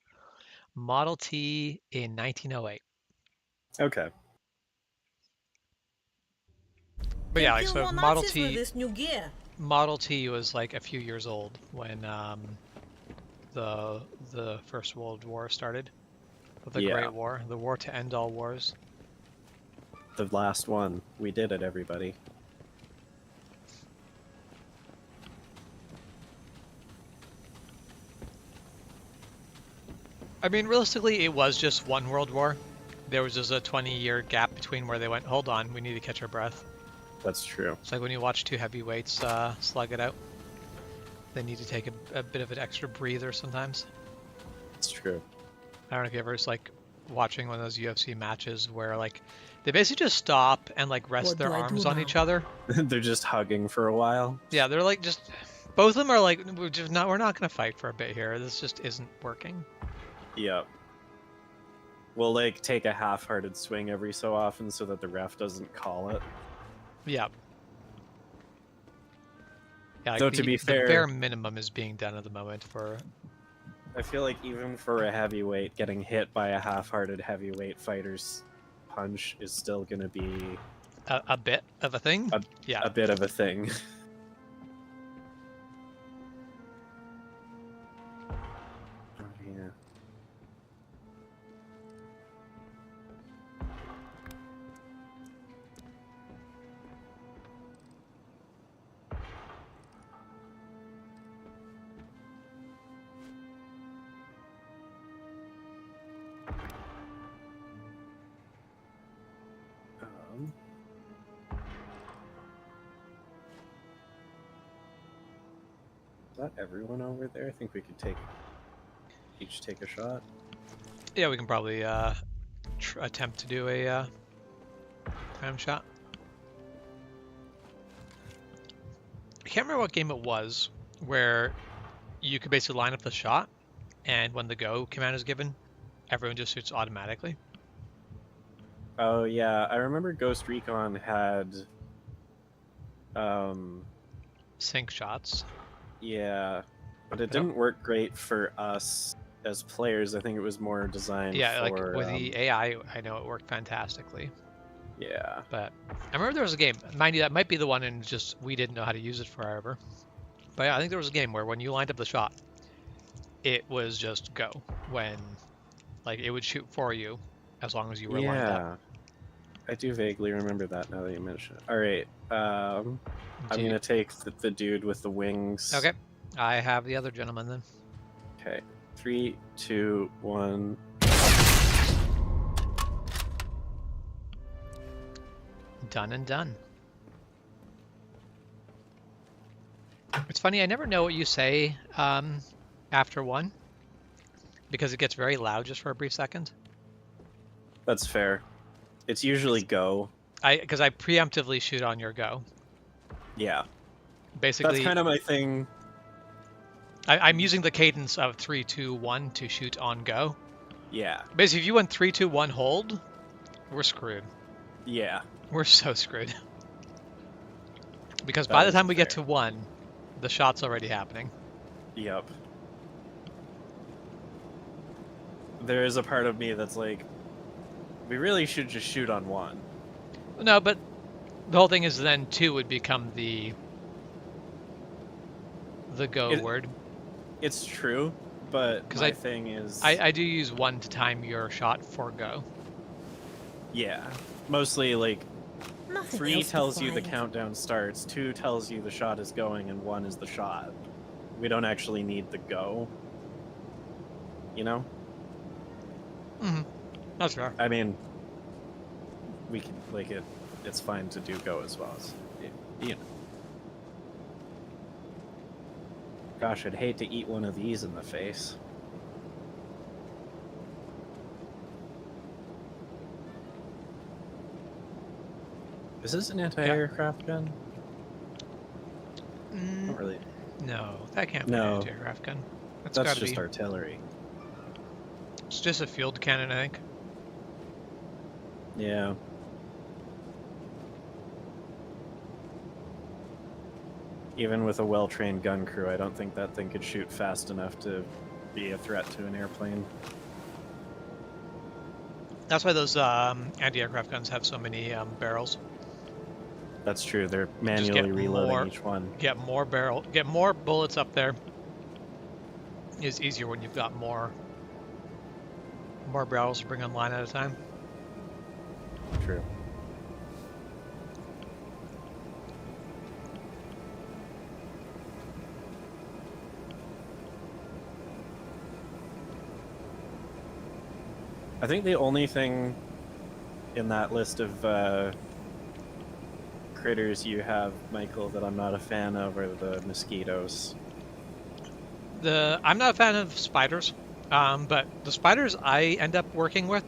Speaker 1: Model T in 1908.
Speaker 2: Okay.
Speaker 1: But yeah, like,
Speaker 8: Thank
Speaker 1: so
Speaker 8: you, War
Speaker 1: Model
Speaker 8: Nazis, for this new gear.
Speaker 1: Model T was like a few years old when the First World War started. The
Speaker 2: Yeah.
Speaker 1: Great War, the war to end all wars.
Speaker 2: The last one. We did it, everybody.
Speaker 1: I mean, realistically, it was just one world war. There was just a 20-year gap between where they went, hold on, we need to catch our breath.
Speaker 2: That's true.
Speaker 1: It's like when you watch two heavyweights slug it out. They need to take a bit of an extra breather sometimes.
Speaker 2: It's true.
Speaker 1: I don't know if you ever just like watching one of those UFC matches where like they basically just stop and like rest
Speaker 8: What
Speaker 1: their
Speaker 8: do I do
Speaker 1: arms on
Speaker 8: now?
Speaker 1: each other.
Speaker 2: They're just hugging for a while.
Speaker 1: Yeah, they're like just both of them are like we're not gonna fight for a bit here. This just isn't working.
Speaker 2: Yep. We'll like take a half-hearted swing every so often so that the ref doesn't call it.
Speaker 1: Yeah. Yeah,
Speaker 2: Though, to be
Speaker 1: the
Speaker 2: fair-
Speaker 1: bare minimum is being done at the moment for.
Speaker 2: I feel like even for a heavyweight, getting hit by a half-hearted heavyweight fighter's punch is still gonna be
Speaker 1: A bit of a thing? Yeah.
Speaker 2: a bit of a thing. Oh, yeah. that everyone over there? I think we could each take a shot.
Speaker 1: Yeah, we can probably attempt to do a time shot. I can't remember what game it was where you could basically line up the shot, and when the go command is given, everyone just shoots automatically.
Speaker 2: Oh yeah, I remember Ghost Recon had
Speaker 1: Sync shots.
Speaker 2: yeah, but it didn't work great for us as players. I think it was more designed
Speaker 1: Yeah,
Speaker 2: for
Speaker 1: like with the AI, I know it worked fantastically.
Speaker 2: yeah.
Speaker 1: But I remember there was a game, mind you, that might be the one, and just we didn't know how to use it forever. But yeah, I think there was a game where when you lined up the shot, it was just go. When, like, it would shoot for you as long as you were lined up.
Speaker 2: I do vaguely remember that now that you mention it. All right, I'm gonna take the dude with the wings.
Speaker 1: Okay, I have the other gentleman then.
Speaker 2: Okay, 3, 2, 1.
Speaker 1: Done and done. It's funny, I never know what you say after one, because it gets very loud just for a brief second.
Speaker 2: That's fair. It's usually go.
Speaker 1: Because I preemptively shoot on your go.
Speaker 2: Yeah.
Speaker 1: Basically,
Speaker 2: That's kind of my thing.
Speaker 1: I'm using the cadence of 3, 2, 1 to shoot on go.
Speaker 2: Yeah.
Speaker 1: Basically, if you went 3, 2, 1 hold, we're screwed.
Speaker 2: Yeah.
Speaker 1: We're so screwed. Because by the time we get to 1, the shot's already happening.
Speaker 2: Yep. There is a part of me that's like, we really should just shoot on 1.
Speaker 1: No, but the whole thing is then 2 would become the go word.
Speaker 2: It's true, but my thing is...
Speaker 1: I do use 1 to time your shot for go.
Speaker 2: Yeah. Mostly, like,
Speaker 8: Nothing
Speaker 2: 3
Speaker 8: else to
Speaker 2: tells you the
Speaker 8: find.
Speaker 2: countdown starts, 2 tells you the shot is going, and 1 is the shot. We don't actually need the go. You know?
Speaker 1: Mm-hmm. That's fair.
Speaker 2: I mean, we can, like, it's fine to do go as well. You know. Gosh, I'd hate to eat one of these in the face. Is this an anti-aircraft gun? Not really.
Speaker 1: No, that can't be an anti-aircraft gun.
Speaker 2: That's
Speaker 1: gotta
Speaker 2: just
Speaker 1: be.
Speaker 2: artillery.
Speaker 1: It's just a field cannon, I think.
Speaker 2: Yeah. Even with a well-trained gun crew, I don't think that thing could shoot fast enough to be a threat to an airplane.
Speaker 1: That's why those anti-aircraft guns have so many barrels.
Speaker 2: That's true. They're
Speaker 1: Just
Speaker 2: manually
Speaker 1: get
Speaker 2: reloading
Speaker 1: more-
Speaker 2: each one.
Speaker 1: Get more bullets up there. Is easier when you've got more barrels to bring online at a time.
Speaker 2: True. I think the only thing in that list of critters you have, Michael, that I'm not a fan of are the mosquitoes.
Speaker 1: I'm not a fan of spiders, but the spiders I end up working with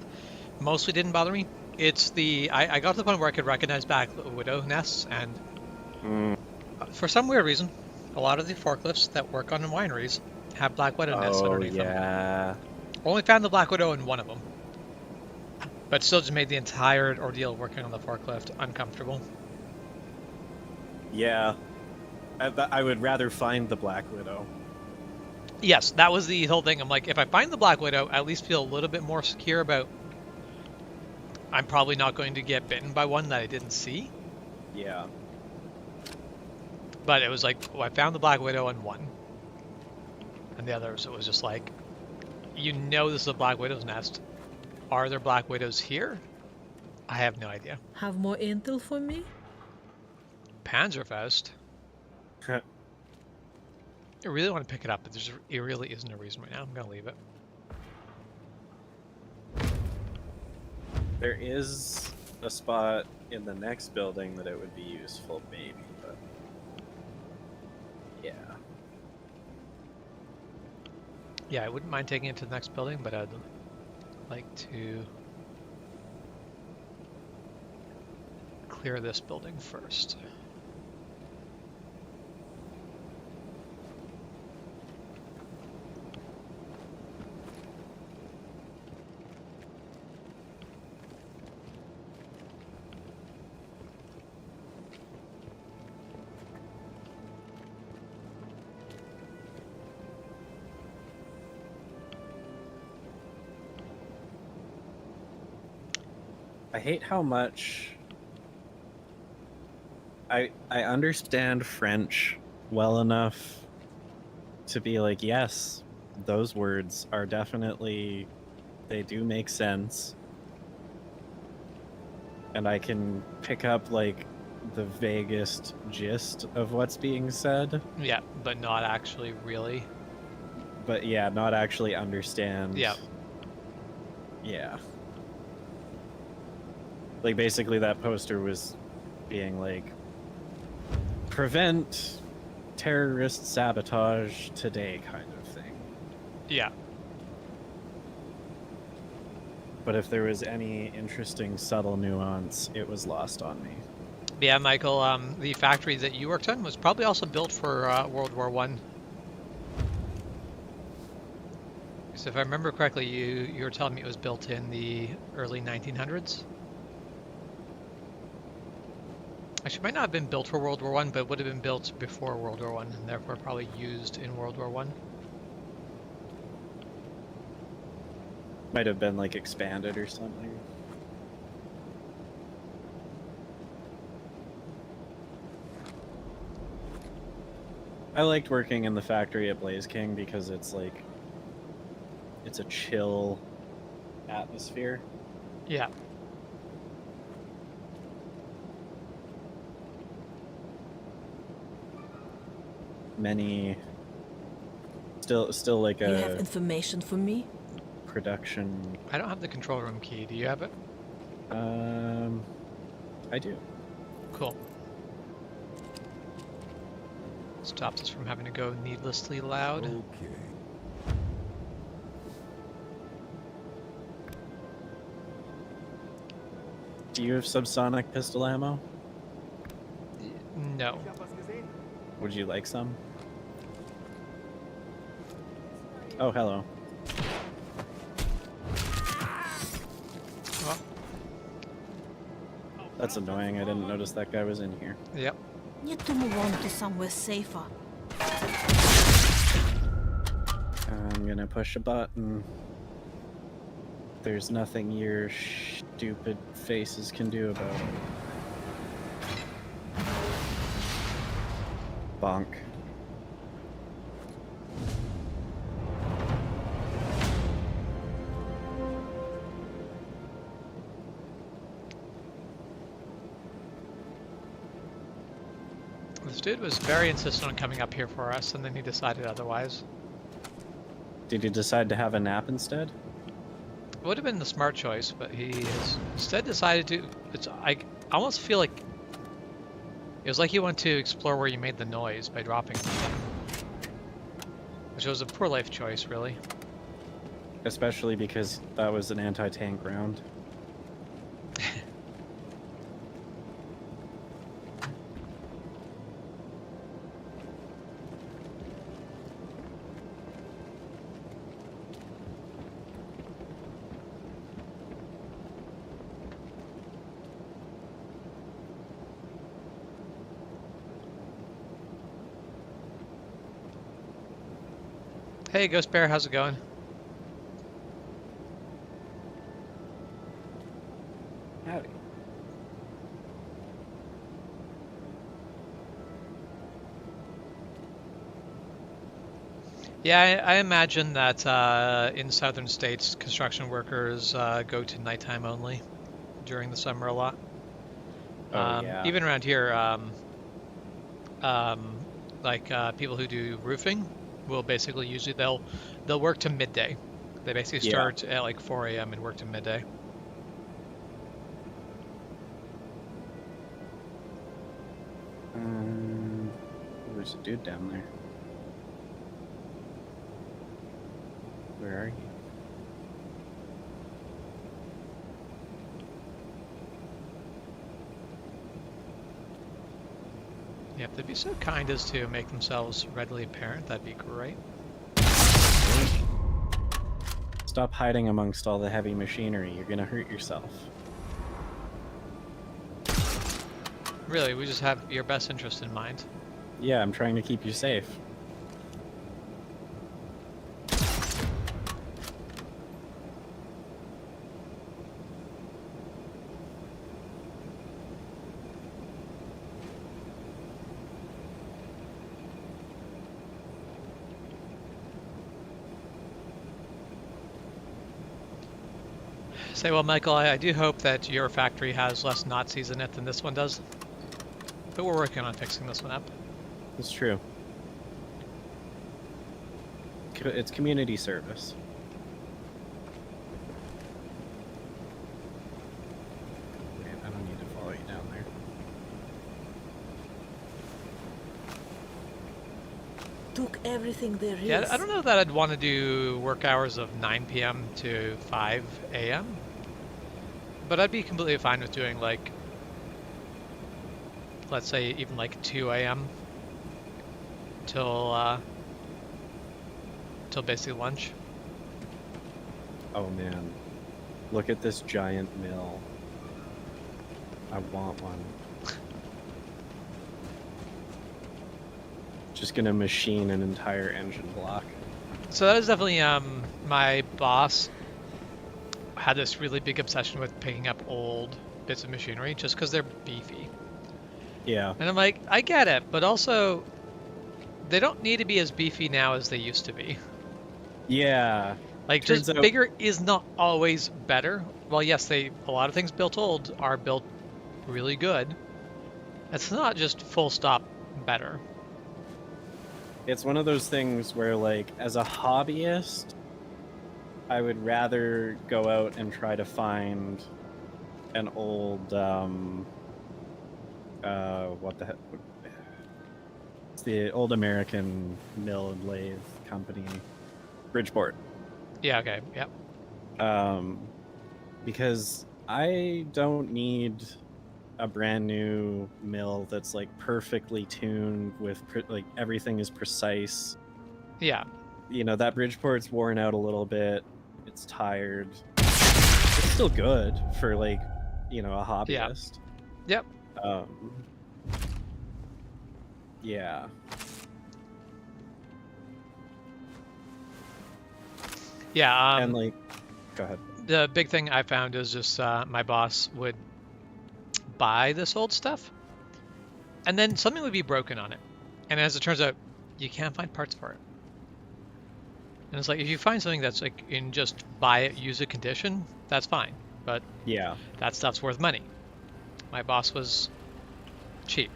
Speaker 1: mostly didn't bother me. It's I got to the point where I could recognize Black Widow nests, and for some weird reason, a lot of the forklifts that work on wineries have Black Widow nests underneath them. Only found the Black Widow in one of them, but still just made the entire ordeal working on the forklift uncomfortable.
Speaker 2: Yeah. I would rather find the Black Widow.
Speaker 1: Yes, that was the whole thing. I'm like, if I find the Black Widow, I at least feel a little bit more secure about I'm probably not going to get bitten by one that I didn't see.
Speaker 2: Yeah.
Speaker 1: But it was like, I found the Black Widow in one. And the others, it was just like, you know this is a Black Widow's nest. Are there Black Widows here? I have no idea.
Speaker 8: Have more intel for me?
Speaker 1: Panzerfaust. I really want to pick it up, but it really isn't a reason right now. I'm going to leave it.
Speaker 2: There is a spot in the next building that it would be useful, maybe, but... Yeah.
Speaker 1: Yeah, I wouldn't mind taking it to the next building, but I'd like to clear this building first.
Speaker 2: I hate how much I understand French well enough to be like, yes, those words are definitely, they do make sense. And I can pick up like the vaguest gist of what's being said.
Speaker 1: Yeah, but not actually really.
Speaker 2: But yeah, not actually understand.
Speaker 1: Yeah.
Speaker 2: Yeah. Like basically that poster was being like, prevent terrorist sabotage today kind of thing.
Speaker 1: Yeah.
Speaker 2: But if there was any interesting subtle nuance, it was lost on me.
Speaker 1: Yeah, Michael, the factory that you worked on was probably also built for World War One. Because if I remember correctly, you were telling me it was built in the early 1900s. Actually, it might not have been built for World War One, but would have been built before World War One, and therefore probably used in World War One.
Speaker 2: Might have been like expanded or something. I liked working in the factory at Blaze King because it's like, it's a chill atmosphere.
Speaker 1: Yeah.
Speaker 2: Many still like
Speaker 8: You have
Speaker 2: a
Speaker 8: information for me?
Speaker 2: production.
Speaker 1: I don't have the control room key. Do you have it?
Speaker 2: I do.
Speaker 1: Cool. Stops us from having to go needlessly loud.
Speaker 3: Okay.
Speaker 2: Do you have subsonic pistol ammo?
Speaker 1: No.
Speaker 2: Would you like some? Oh, hello.
Speaker 1: Well,
Speaker 2: That's annoying. I didn't notice that guy was in here.
Speaker 1: yep.
Speaker 8: Need to move on to somewhere safer.
Speaker 2: I'm gonna push a button. There's nothing your stupid faces can do about it. Bonk.
Speaker 1: This dude was very insistent on coming up here for us, and then he decided otherwise.
Speaker 2: Did you decide to have a nap instead?
Speaker 1: It would have been the smart choice, but he has instead decided to. I almost feel like it was like he wanted to explore where you made the noise by dropping something, which was a poor life choice, really.
Speaker 2: Especially because that was an anti-tank round.
Speaker 1: Hey, Ghost Bear, how's it going?
Speaker 2: Howdy.
Speaker 1: Yeah, I imagine that in southern states, construction workers go to nighttime only during the summer a lot.
Speaker 2: Oh, yeah.
Speaker 1: Even around here, like people who do roofing will basically usually they'll work to midday. They basically
Speaker 2: Yeah.
Speaker 1: start at like 4 a.m. and work to midday.
Speaker 2: There's a dude down there. Where are you?
Speaker 1: Yeah, if they'd be so kind as to make themselves readily apparent, that'd be great.
Speaker 2: Stop hiding amongst all the heavy machinery. You're gonna hurt yourself.
Speaker 1: Really, we just have your best interest in mind.
Speaker 2: Yeah, I'm trying to keep you safe.
Speaker 1: Say, well, Michael, I do hope that your factory has less Nazis in it than this one does. But we're working on fixing this one up.
Speaker 2: It's true. It's community service. Wait, I don't need to follow you down there.
Speaker 8: Took everything there is.
Speaker 1: Yeah, I don't know that I'd want to do work hours of 9 p.m. to 5 a.m. But I'd be completely fine with doing, like, let's say even like 2 a.m. till basically lunch.
Speaker 2: Oh man, look at this giant mill. I want one. Just gonna machine an entire engine block.
Speaker 1: So that is definitely my boss had this really big obsession with picking up old bits of machinery just because they're beefy.
Speaker 2: Yeah.
Speaker 1: And I'm like, I get it, but also they don't need to be as beefy now as they used to be.
Speaker 2: Yeah.
Speaker 1: Like,
Speaker 2: Turns
Speaker 1: just
Speaker 2: out-
Speaker 1: bigger is not always better. Well, yes, a lot of things built old are built really good. It's not just full stop better.
Speaker 2: It's one of those things where, like, as a hobbyist, I would rather go out and try to find an old, what the heck? It's the old American mill and lathe company, Bridgeport.
Speaker 1: Yeah, okay, yep.
Speaker 2: Because I don't need a brand new mill that's like perfectly tuned with like everything is precise.
Speaker 1: Yeah.
Speaker 2: You know, that Bridgeport's worn out a little bit. It's tired. It's still good for, like, you know, a hobbyist.
Speaker 1: Yep.
Speaker 2: Yeah.
Speaker 1: Yeah,
Speaker 2: And like, go ahead.
Speaker 1: the big thing I found is just my boss would buy this old stuff, and then something would be broken on it. And as it turns out, you can't find parts for it. And it's like, if you find something that's like in just buy it, use it condition, that's fine. But
Speaker 2: Yeah.
Speaker 1: that stuff's worth money. My boss was cheap.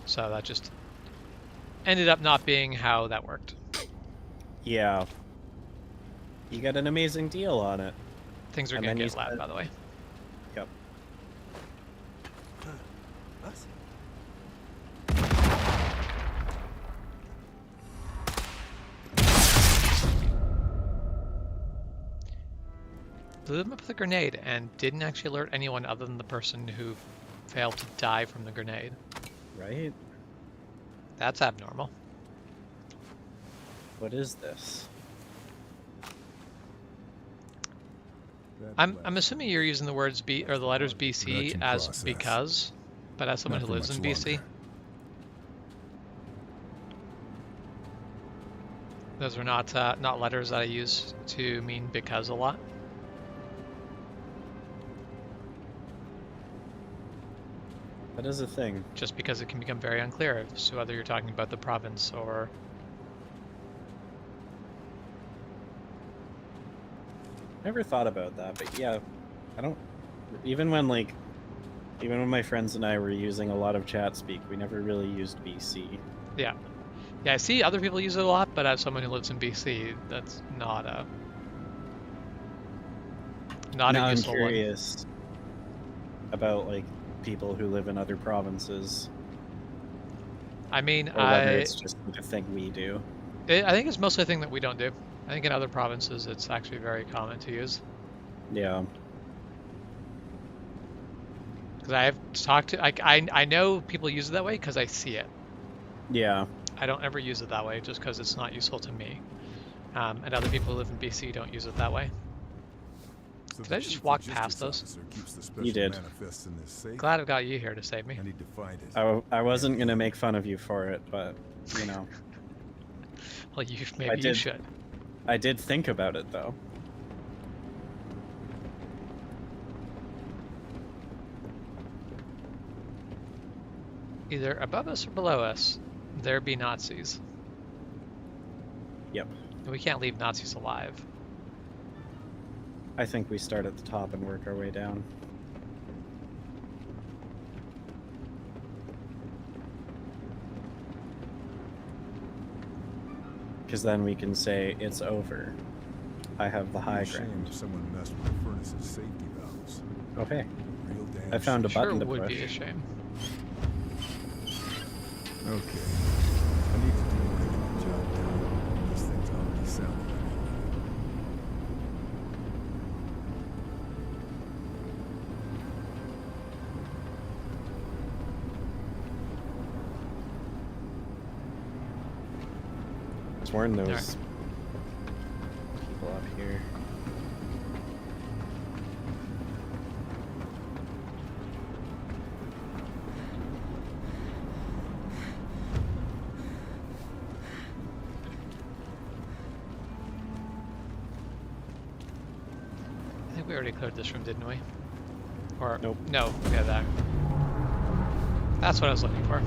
Speaker 1: So that just ended up not being how that worked.
Speaker 2: Yeah. You got an amazing deal on it.
Speaker 1: Things are
Speaker 2: And
Speaker 1: gonna
Speaker 2: then you
Speaker 1: get loud,
Speaker 2: said-
Speaker 1: by the way.
Speaker 2: Yep.
Speaker 9: Was?
Speaker 1: Blew them up with a grenade and didn't actually alert anyone other than the person who failed to die from the grenade.
Speaker 2: Right?
Speaker 1: That's abnormal.
Speaker 2: What is this?
Speaker 1: I'm assuming you're using the words B or the letters BC
Speaker 3: Production
Speaker 1: as
Speaker 3: process.
Speaker 1: because, but as someone
Speaker 3: Not
Speaker 1: who
Speaker 3: for
Speaker 1: lives in
Speaker 3: much
Speaker 1: BC,
Speaker 3: longer.
Speaker 1: those are not letters that I use to mean because a lot.
Speaker 2: That is a thing.
Speaker 1: Just because it can become very unclear as to whether you're talking about the province or.
Speaker 2: Never thought about that, but yeah, I don't. Even when my friends and I were using a lot of chat speak, we never really used BC.
Speaker 1: Yeah. Yeah, I see other people use it a lot, but as someone who lives in BC, that's not a
Speaker 2: Now
Speaker 1: a
Speaker 2: I'm
Speaker 1: useful one.
Speaker 2: curious about like people who live in other provinces,
Speaker 1: I mean,
Speaker 2: or whether
Speaker 1: I
Speaker 2: it's just like a thing we do.
Speaker 1: I think it's mostly a thing that we don't do. I think in other provinces it's actually very common to use.
Speaker 2: Yeah.
Speaker 1: Because I have talked to, I know people use it that way because I see it.
Speaker 2: Yeah.
Speaker 1: I don't ever use it that way just because it's not useful to me. And other people who live in BC don't use it that way.
Speaker 3: So
Speaker 1: Did
Speaker 3: the
Speaker 1: I just
Speaker 3: chief
Speaker 1: walk
Speaker 3: logistics
Speaker 1: past those?
Speaker 3: officer keeps the special
Speaker 2: You did.
Speaker 3: manifests in this safe.
Speaker 1: Glad I've got you here to save me.
Speaker 3: I need to find it.
Speaker 2: I wasn't gonna make fun of you for it, but you know,
Speaker 1: Well, maybe you
Speaker 2: did.
Speaker 1: should.
Speaker 2: I did think about it though.
Speaker 1: Either above us or below us, there be Nazis.
Speaker 2: Yep.
Speaker 1: And we can't leave Nazis alive.
Speaker 2: I think we start at the top and work our way down. Because then we can say it's over. I have the high
Speaker 3: Shame
Speaker 2: ground.
Speaker 3: if someone messed with the furnace's safety valves.
Speaker 2: Okay.
Speaker 3: Real damn
Speaker 2: I found a
Speaker 3: shame.
Speaker 2: button
Speaker 1: Sure
Speaker 2: to
Speaker 1: would
Speaker 2: push.
Speaker 1: be a shame.
Speaker 3: Okay. I need to do more to get the job done. This thing's already sounding.
Speaker 2: Let's warn those
Speaker 1: Alright.
Speaker 2: people up here.
Speaker 1: I think we already cleared this room, didn't we? Or
Speaker 2: Nope.
Speaker 1: No, yeah, that. That's what I was looking for.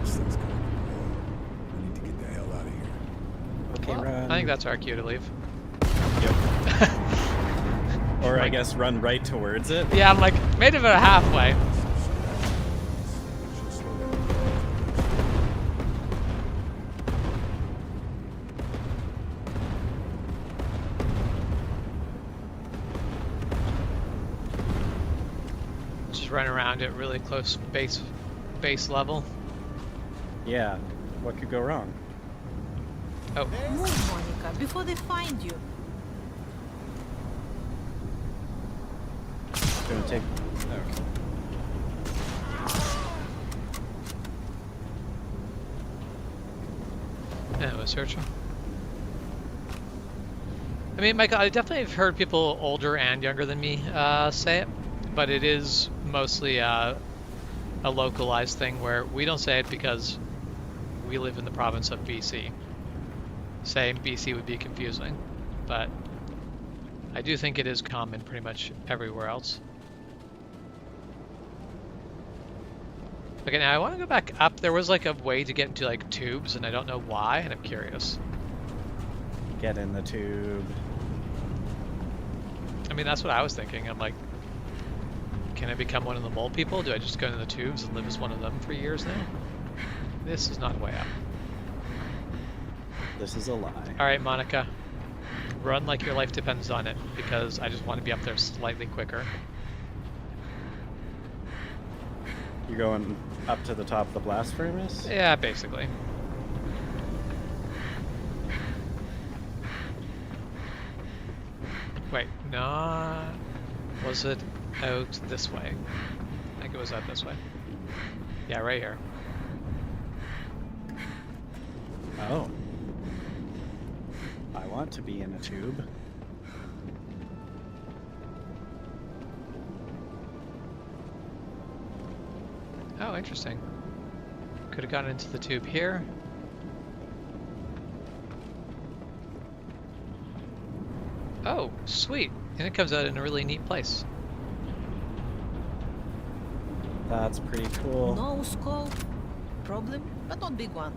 Speaker 3: This thing's gonna blow. I need to get the hell out of here.
Speaker 2: Okay,
Speaker 1: Well,
Speaker 2: run.
Speaker 1: I think that's our cue to leave.
Speaker 2: Yep. Or I guess run right towards it.
Speaker 1: Yeah, I'm like, made it about halfway.
Speaker 3: Should slow down.
Speaker 1: Just run around at really close base level.
Speaker 2: Yeah. What could go wrong?
Speaker 1: Oh,
Speaker 8: Move, Monica, before they find you.
Speaker 2: It's gonna take. Okay.
Speaker 1: yeah, it was searching. I mean, Michael, I definitely have heard people older and younger than me say it, but it is mostly a localized thing where we don't say it because we live in the province of BC. Saying BC would be confusing, but I do think it is common pretty much everywhere else. Okay, now I want to go back up. There was like a way to get into like tubes, and I don't know why, and I'm curious.
Speaker 2: Get in the tube.
Speaker 1: I mean, that's what I was thinking. I'm like, can I become one of the mole people? Do I just go into the tubes and live as one of them for years now? This is not a way up.
Speaker 2: This is a lie.
Speaker 1: Alright, Monica. Run like your life depends on it, because I just want to be up there slightly quicker.
Speaker 2: You're going up to the top of the blast furnace?
Speaker 1: Yeah, basically. Wait, no. Was it out this way? I think it was out this way. Yeah, right here.
Speaker 2: Oh. I want to be in a tube.
Speaker 1: Oh, interesting. Could have gotten into the tube here. Oh, sweet. And it comes out in a really neat place.
Speaker 2: That's pretty cool.
Speaker 8: No scope. Problem, but not big one.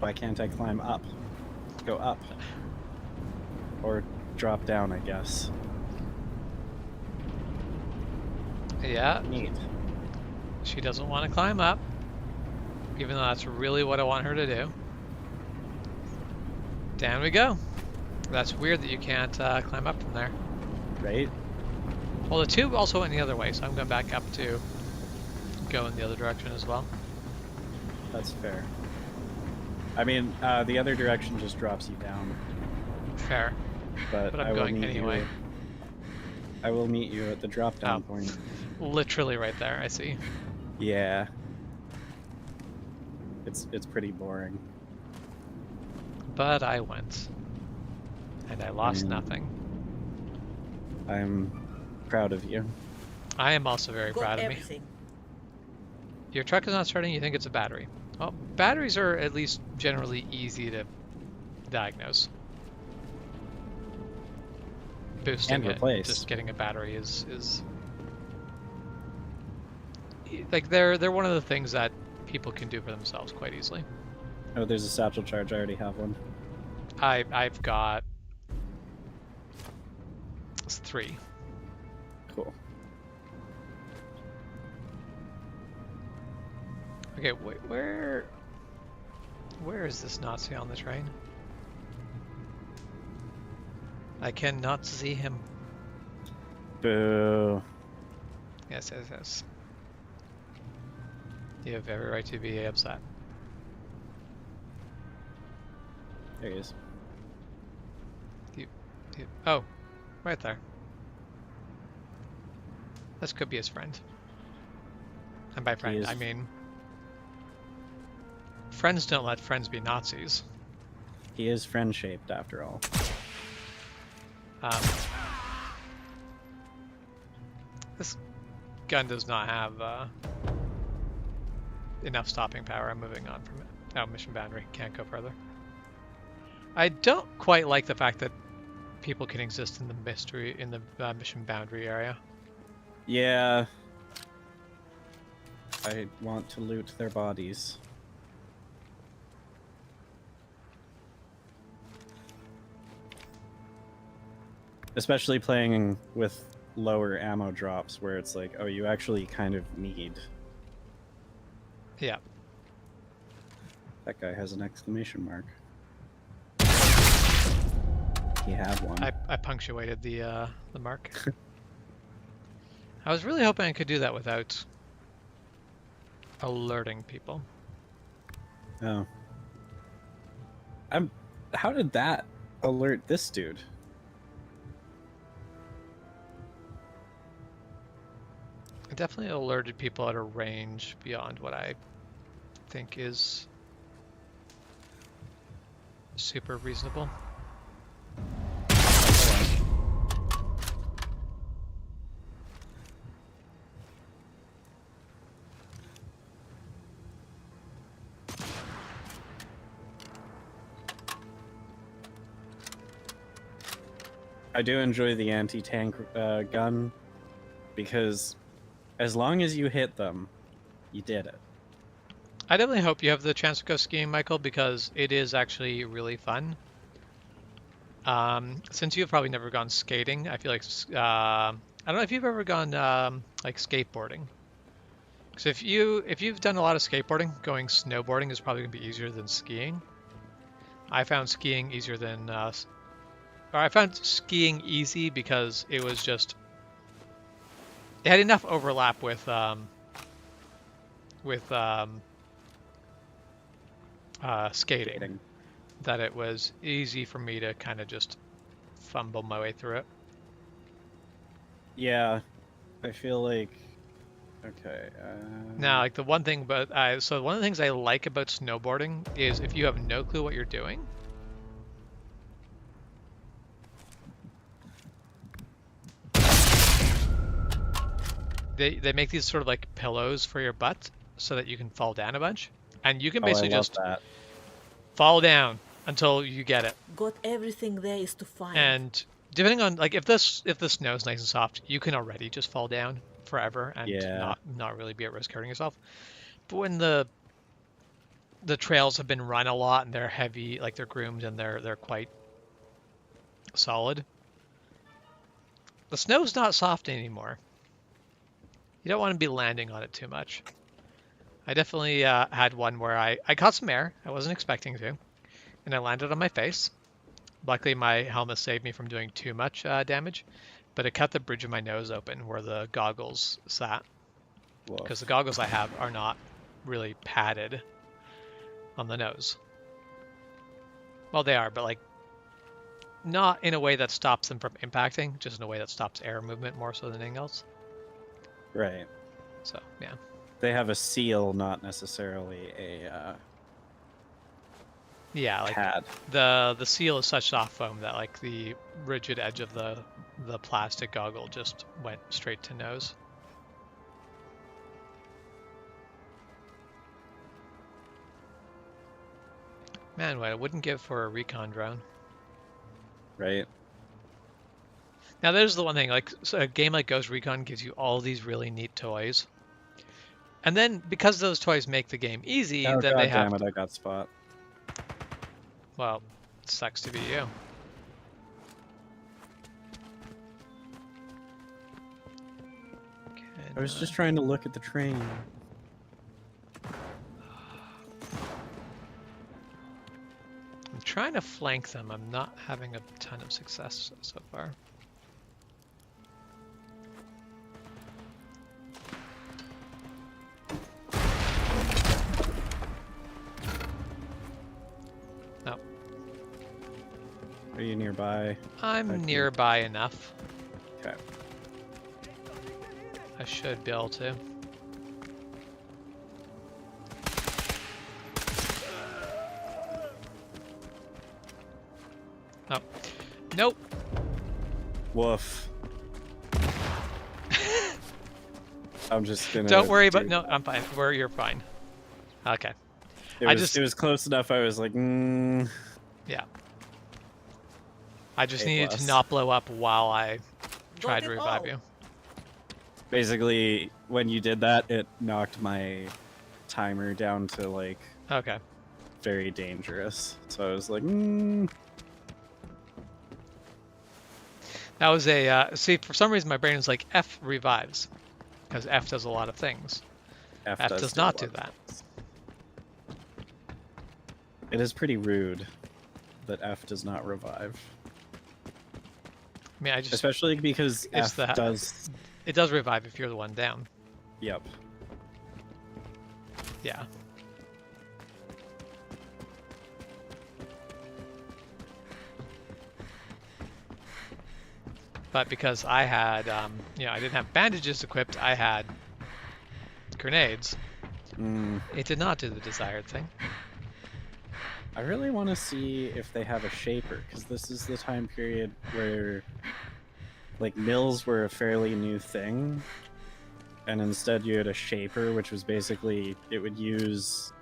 Speaker 2: Why can't I climb up? Go up. Or drop down, I guess.
Speaker 1: Yeah,
Speaker 2: Neat.
Speaker 1: she doesn't want to climb up, even though that's really what I want her to do. Down we go. That's weird that you can't climb up from there.
Speaker 2: Right?
Speaker 1: Well, the tube also went the other way, so I'm going back up to go in the other direction as well.
Speaker 2: That's fair. I mean, the other direction just drops you down.
Speaker 1: Fair.
Speaker 2: But
Speaker 1: I'm
Speaker 2: I will
Speaker 1: going
Speaker 2: meet
Speaker 1: anyway.
Speaker 2: you. I will meet you at the drop down
Speaker 1: Oh.
Speaker 2: point.
Speaker 1: Literally right there, I see.
Speaker 2: Yeah. It's pretty boring.
Speaker 1: But I went. And I lost nothing.
Speaker 2: I'm proud of you.
Speaker 1: I am also very
Speaker 8: Got
Speaker 1: proud of me.
Speaker 8: everything.
Speaker 1: Your truck is not starting, you think it's a battery. Well, batteries are at least generally easy to diagnose. Boosting
Speaker 2: And
Speaker 1: it,
Speaker 2: replace.
Speaker 1: just getting a battery is like they're one of the things that people can do for themselves quite easily.
Speaker 2: Oh, there's a satchel charge. I already have one.
Speaker 1: I've got 3.
Speaker 2: Cool.
Speaker 1: Okay, where is this Nazi on the train? I cannot see him.
Speaker 2: Boo.
Speaker 1: Yes. You have every right to be upset.
Speaker 2: There he is.
Speaker 1: Oh, right there. This could be his friend. And by friend,
Speaker 2: is-
Speaker 1: I mean friends don't let friends be Nazis.
Speaker 2: He is friend-shaped after all.
Speaker 1: This gun does not have enough stopping power. I'm moving on from it. Oh, mission boundary. Can't go further. I don't quite like the fact that people can exist in the mission boundary area.
Speaker 2: Yeah. I want to loot their bodies. Especially playing with lower ammo drops where it's like, oh, you actually kind of need.
Speaker 1: Yeah.
Speaker 2: That guy has an exclamation mark. He had one.
Speaker 1: I punctuated the mark. I was really hoping I could do that without alerting people.
Speaker 2: Oh. How did that alert this dude?
Speaker 1: I definitely alerted people at a range beyond what I think is super reasonable.
Speaker 2: I do enjoy the anti-tank gun because as long as you hit them, you did it.
Speaker 1: I definitely hope you have the chance to go skiing, Michael, because it is actually really fun. Since you've probably never gone skating, I feel like I don't know if you've ever gone like skateboarding. Because if you've done a lot of skateboarding, going snowboarding is probably gonna be easier than skiing. I found skiing easier than, or I found skiing easy because it was just it had enough overlap with skating that it was easy for me to kind of just fumble my way through it.
Speaker 2: Yeah, I feel like. Okay.
Speaker 1: Now, like the one thing about so one of the things I like about snowboarding is if you have no clue what you're doing, they make these sort of like pillows for your butt so that you can fall down a bunch, and you can basically just fall down until you get it.
Speaker 8: Got everything there is to find.
Speaker 1: And depending on like if the snow's nice and soft, you can already just fall down forever and not really be at risk hurting yourself. But when the trails have been run a lot and they're heavy, like they're groomed and they're quite solid, the snow's not soft anymore. You don't want to be landing on it too much. I definitely had one where I caught some air. I wasn't expecting to, and I landed on my face. Luckily, my helmet saved me from doing too much damage, but it cut the bridge of my nose open where the goggles sat. Because the goggles I have are not really padded. on the nose. Well, they are, but like not in a way that stops them from impacting, just in a way that stops air movement more so than anything else.
Speaker 2: Right.
Speaker 1: So yeah.
Speaker 2: They have a seal, not necessarily a
Speaker 1: Yeah, like
Speaker 2: pad.
Speaker 1: the seal is such soft foam that like the rigid edge of the plastic goggle just went straight to nose. Man, what I wouldn't give for a recon drone.
Speaker 2: Right.
Speaker 1: Now there's the one thing, like so a game like Ghost Recon gives you all these really neat toys. And then because those toys make the game easy,
Speaker 2: Oh,
Speaker 1: then
Speaker 2: God
Speaker 1: they have
Speaker 2: damn it, I got spot.
Speaker 1: well, sucks to be you.
Speaker 2: I was just trying to look at the train.
Speaker 1: I'm trying to flank them. I'm not having a ton of success so far. No.
Speaker 2: Are you nearby?
Speaker 1: I'm
Speaker 2: Okay.
Speaker 1: nearby enough.
Speaker 2: Okay.
Speaker 1: I should be able to. Oh. Nope.
Speaker 2: Woof. I'm just gonna.
Speaker 1: Don't worry about. No, I'm fine. You're fine. Okay.
Speaker 2: It was, it was close enough. I was like,
Speaker 1: Yeah. I just
Speaker 2: A
Speaker 1: needed
Speaker 2: plus.
Speaker 1: to not blow up while I tried to
Speaker 8: Don't
Speaker 1: revive
Speaker 8: get
Speaker 1: you.
Speaker 2: Basically, when you did that, it knocked my timer down to like
Speaker 1: Okay.
Speaker 2: very dangerous. So I was like,
Speaker 1: That was a see. For some reason, my brain was like F revives, because F does a lot of things. F does not do that.
Speaker 2: It is pretty rude that F does not revive.
Speaker 1: I mean, I just
Speaker 2: Especially because
Speaker 1: it's
Speaker 2: F
Speaker 1: that-
Speaker 2: does.
Speaker 1: it does revive if you're the one down.
Speaker 2: Yep.
Speaker 1: Yeah. But because I had, you know, I didn't have bandages equipped, I had grenades. It did not do the desired thing.
Speaker 2: I really want to see if they have a shaper, because this is the time period where, like, mills were a fairly new thing, and instead you had a shaper, which was basically, it would use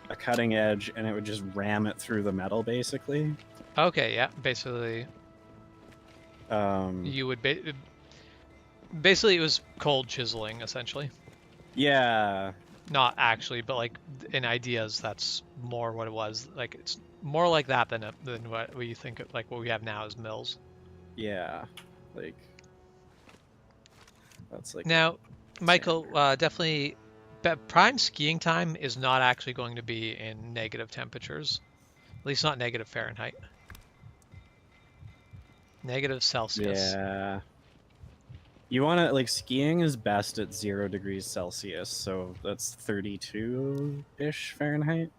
Speaker 2: a cutting edge, and it would just ram it through the metal, basically.
Speaker 1: Okay, yeah, basically, you would basically it was cold chiseling, essentially.
Speaker 2: Yeah.
Speaker 1: Not actually, but like in ideas, that's more what it was. Like it's more like that than what you think of, like what we have now as mills.
Speaker 2: Yeah. Like, that's like.
Speaker 1: Now, Michael, definitely, prime skiing time is not actually going to be in negative temperatures, at least not negative Fahrenheit. Negative Celsius.
Speaker 2: Yeah. You want to, like, skiing is best at 0 degrees Celsius, so that's 32-ish Fahrenheit.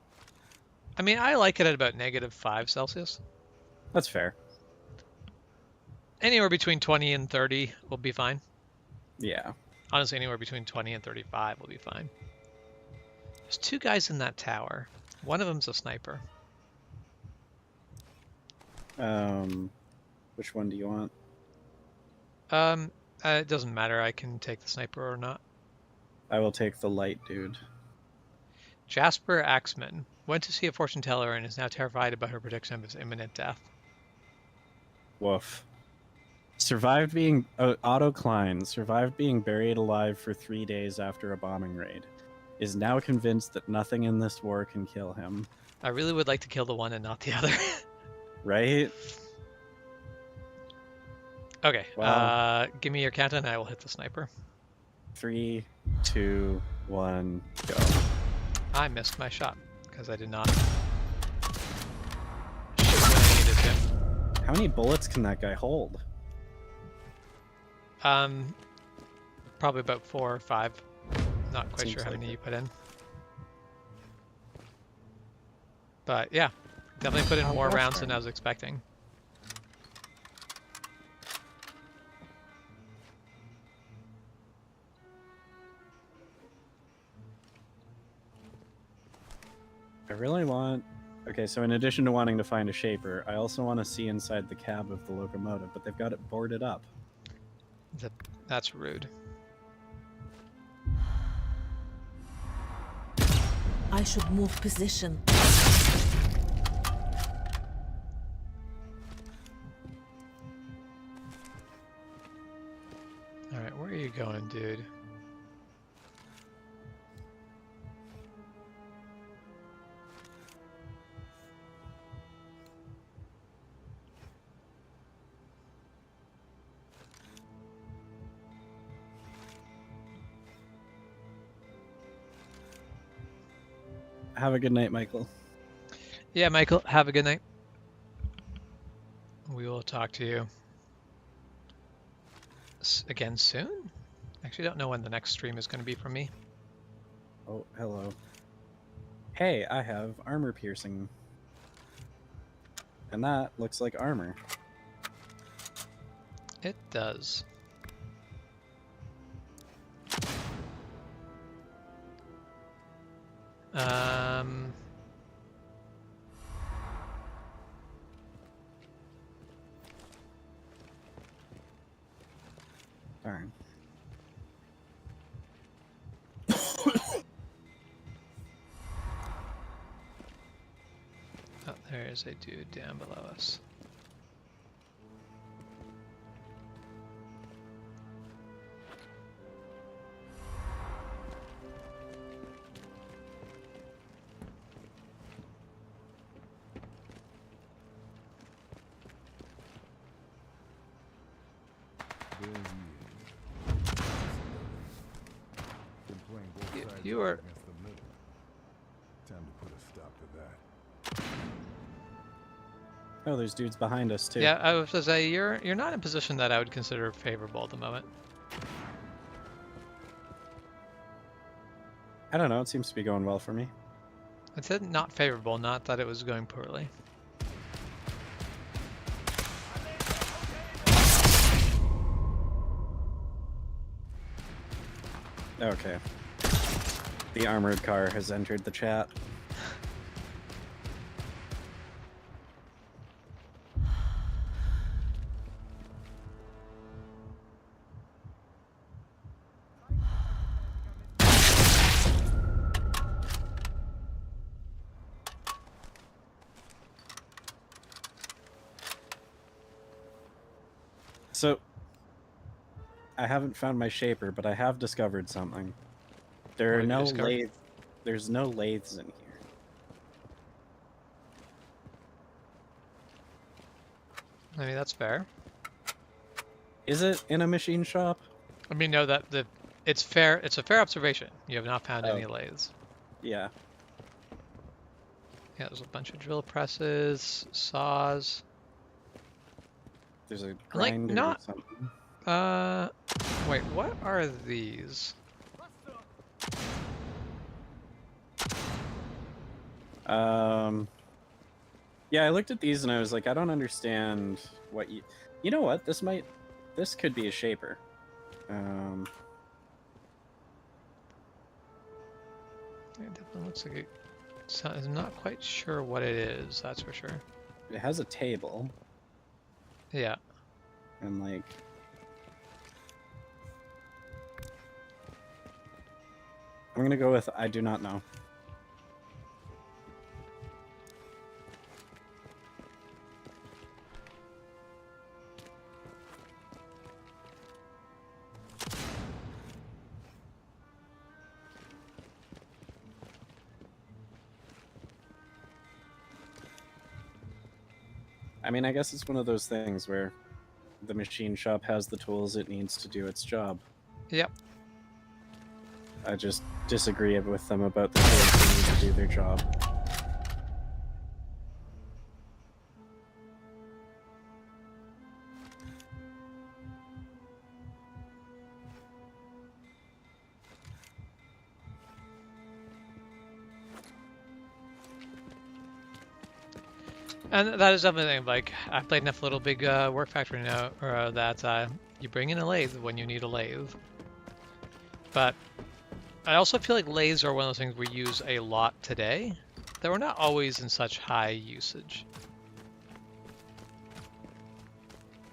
Speaker 1: I mean, I like it at about -5 Celsius.
Speaker 2: That's fair.
Speaker 1: Anywhere between 20 and 30 will be fine.
Speaker 2: Yeah.
Speaker 1: Honestly, anywhere between 20 and 35 will be fine. There's two guys in that tower. One of them's a sniper.
Speaker 2: Which one do you want?
Speaker 1: It doesn't matter. I can take the sniper or not.
Speaker 2: I will take the light dude.
Speaker 1: Jasper Axman went to see a fortune teller and is now terrified about her prediction of his imminent death.
Speaker 2: Woof. Survived being... Otto Klein survived being buried alive for 3 days after a bombing raid. Is now convinced that nothing in this war can kill him.
Speaker 1: I really would like to kill the one and not the other.
Speaker 2: Right?
Speaker 1: Okay,
Speaker 2: Wow.
Speaker 1: give me your countdown and I will hit the sniper.
Speaker 2: 3, 2, 1, go.
Speaker 1: I missed my shot because I did not shoot when I needed to.
Speaker 2: How many bullets can that guy hold?
Speaker 1: Probably about 4 or 5. Not quite
Speaker 2: Seems
Speaker 1: sure how
Speaker 2: like
Speaker 1: many
Speaker 2: it.
Speaker 1: you put in. But yeah, definitely put in
Speaker 2: Oh,
Speaker 1: more
Speaker 2: gosh
Speaker 1: rounds than
Speaker 2: darn.
Speaker 1: I was expecting.
Speaker 2: I really want. Okay, so in addition to wanting to find a shaper, I also want to see inside the cab of the locomotive, but they've got it boarded up.
Speaker 1: That's rude.
Speaker 8: I should move position.
Speaker 1: Alright, where are you going, dude?
Speaker 2: Have a good night, Michael.
Speaker 1: Yeah, Michael, have a good night. We will talk to you again soon? Actually, don't know when the next stream is going to be from me.
Speaker 2: Oh, hello. Hey, I have armor piercing. And that looks like armor.
Speaker 1: It does. Um...
Speaker 2: Darn.
Speaker 1: Oh, there is a dude down below us.
Speaker 3: There he is. Been playing both
Speaker 1: You-
Speaker 3: sides
Speaker 1: you
Speaker 3: up
Speaker 1: are-
Speaker 3: against the middle. Time to put a stop to that.
Speaker 2: Oh, there's dudes behind us too.
Speaker 1: Yeah, I was to say you're not in a position that I would consider favorable at the moment.
Speaker 2: I don't know, it seems to be going well for me.
Speaker 1: I said not favorable, not that it was going poorly.
Speaker 2: Okay. The armored car has entered the chat. So, I haven't found my shaper, but I have discovered something. There
Speaker 1: What
Speaker 2: are
Speaker 1: have you
Speaker 2: no
Speaker 1: discovered?
Speaker 2: lathes. There's no lathes in here.
Speaker 1: I mean, that's fair.
Speaker 2: Is it in a machine shop?
Speaker 1: I mean, no, that it's fair. It's a fair observation. You have not found
Speaker 2: Oh.
Speaker 1: any lathes.
Speaker 2: Yeah.
Speaker 1: Yeah, there's a bunch of drill presses, saws.
Speaker 2: There's a
Speaker 1: Like,
Speaker 2: grinder
Speaker 1: not-
Speaker 2: or something.
Speaker 1: Wait, what are these?
Speaker 2: Yeah, I looked at these and I was like, I don't understand what you. You know what? This could be a shaper.
Speaker 1: It definitely looks like it. So I'm not quite sure what it is. That's for sure.
Speaker 2: It has a table
Speaker 1: Yeah.
Speaker 2: and like. I'm gonna go with I do not know. I mean, I guess it's one of those things where the machine shop has the tools it needs to do its job.
Speaker 1: Yep.
Speaker 2: I just disagree with them about the tools they need to do their job.
Speaker 1: And that is something like I've played enough Little Big Work Factory now that you bring in a lathe when you need a lathe. But I also feel like lathes are one of those things we use a lot today, that we're not always in such high usage.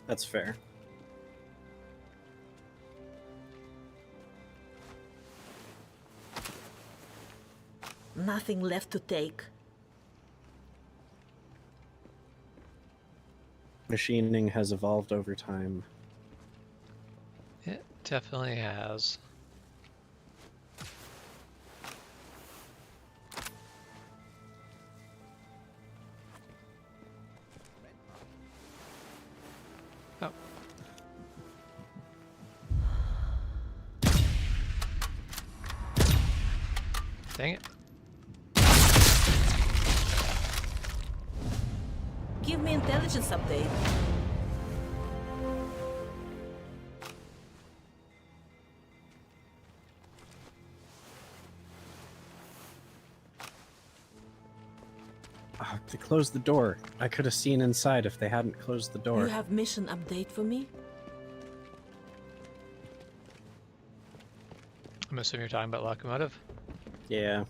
Speaker 2: That's fair.
Speaker 8: Nothing left to take.
Speaker 2: Machining has evolved over time.
Speaker 1: It definitely has. Oh. Dang it.
Speaker 8: Give me intelligence update.
Speaker 2: Oh, they closed the door. I could have seen inside if they hadn't closed the door.
Speaker 8: You have mission update for me?
Speaker 1: I'm assuming you're talking about locomotive.
Speaker 2: Yeah.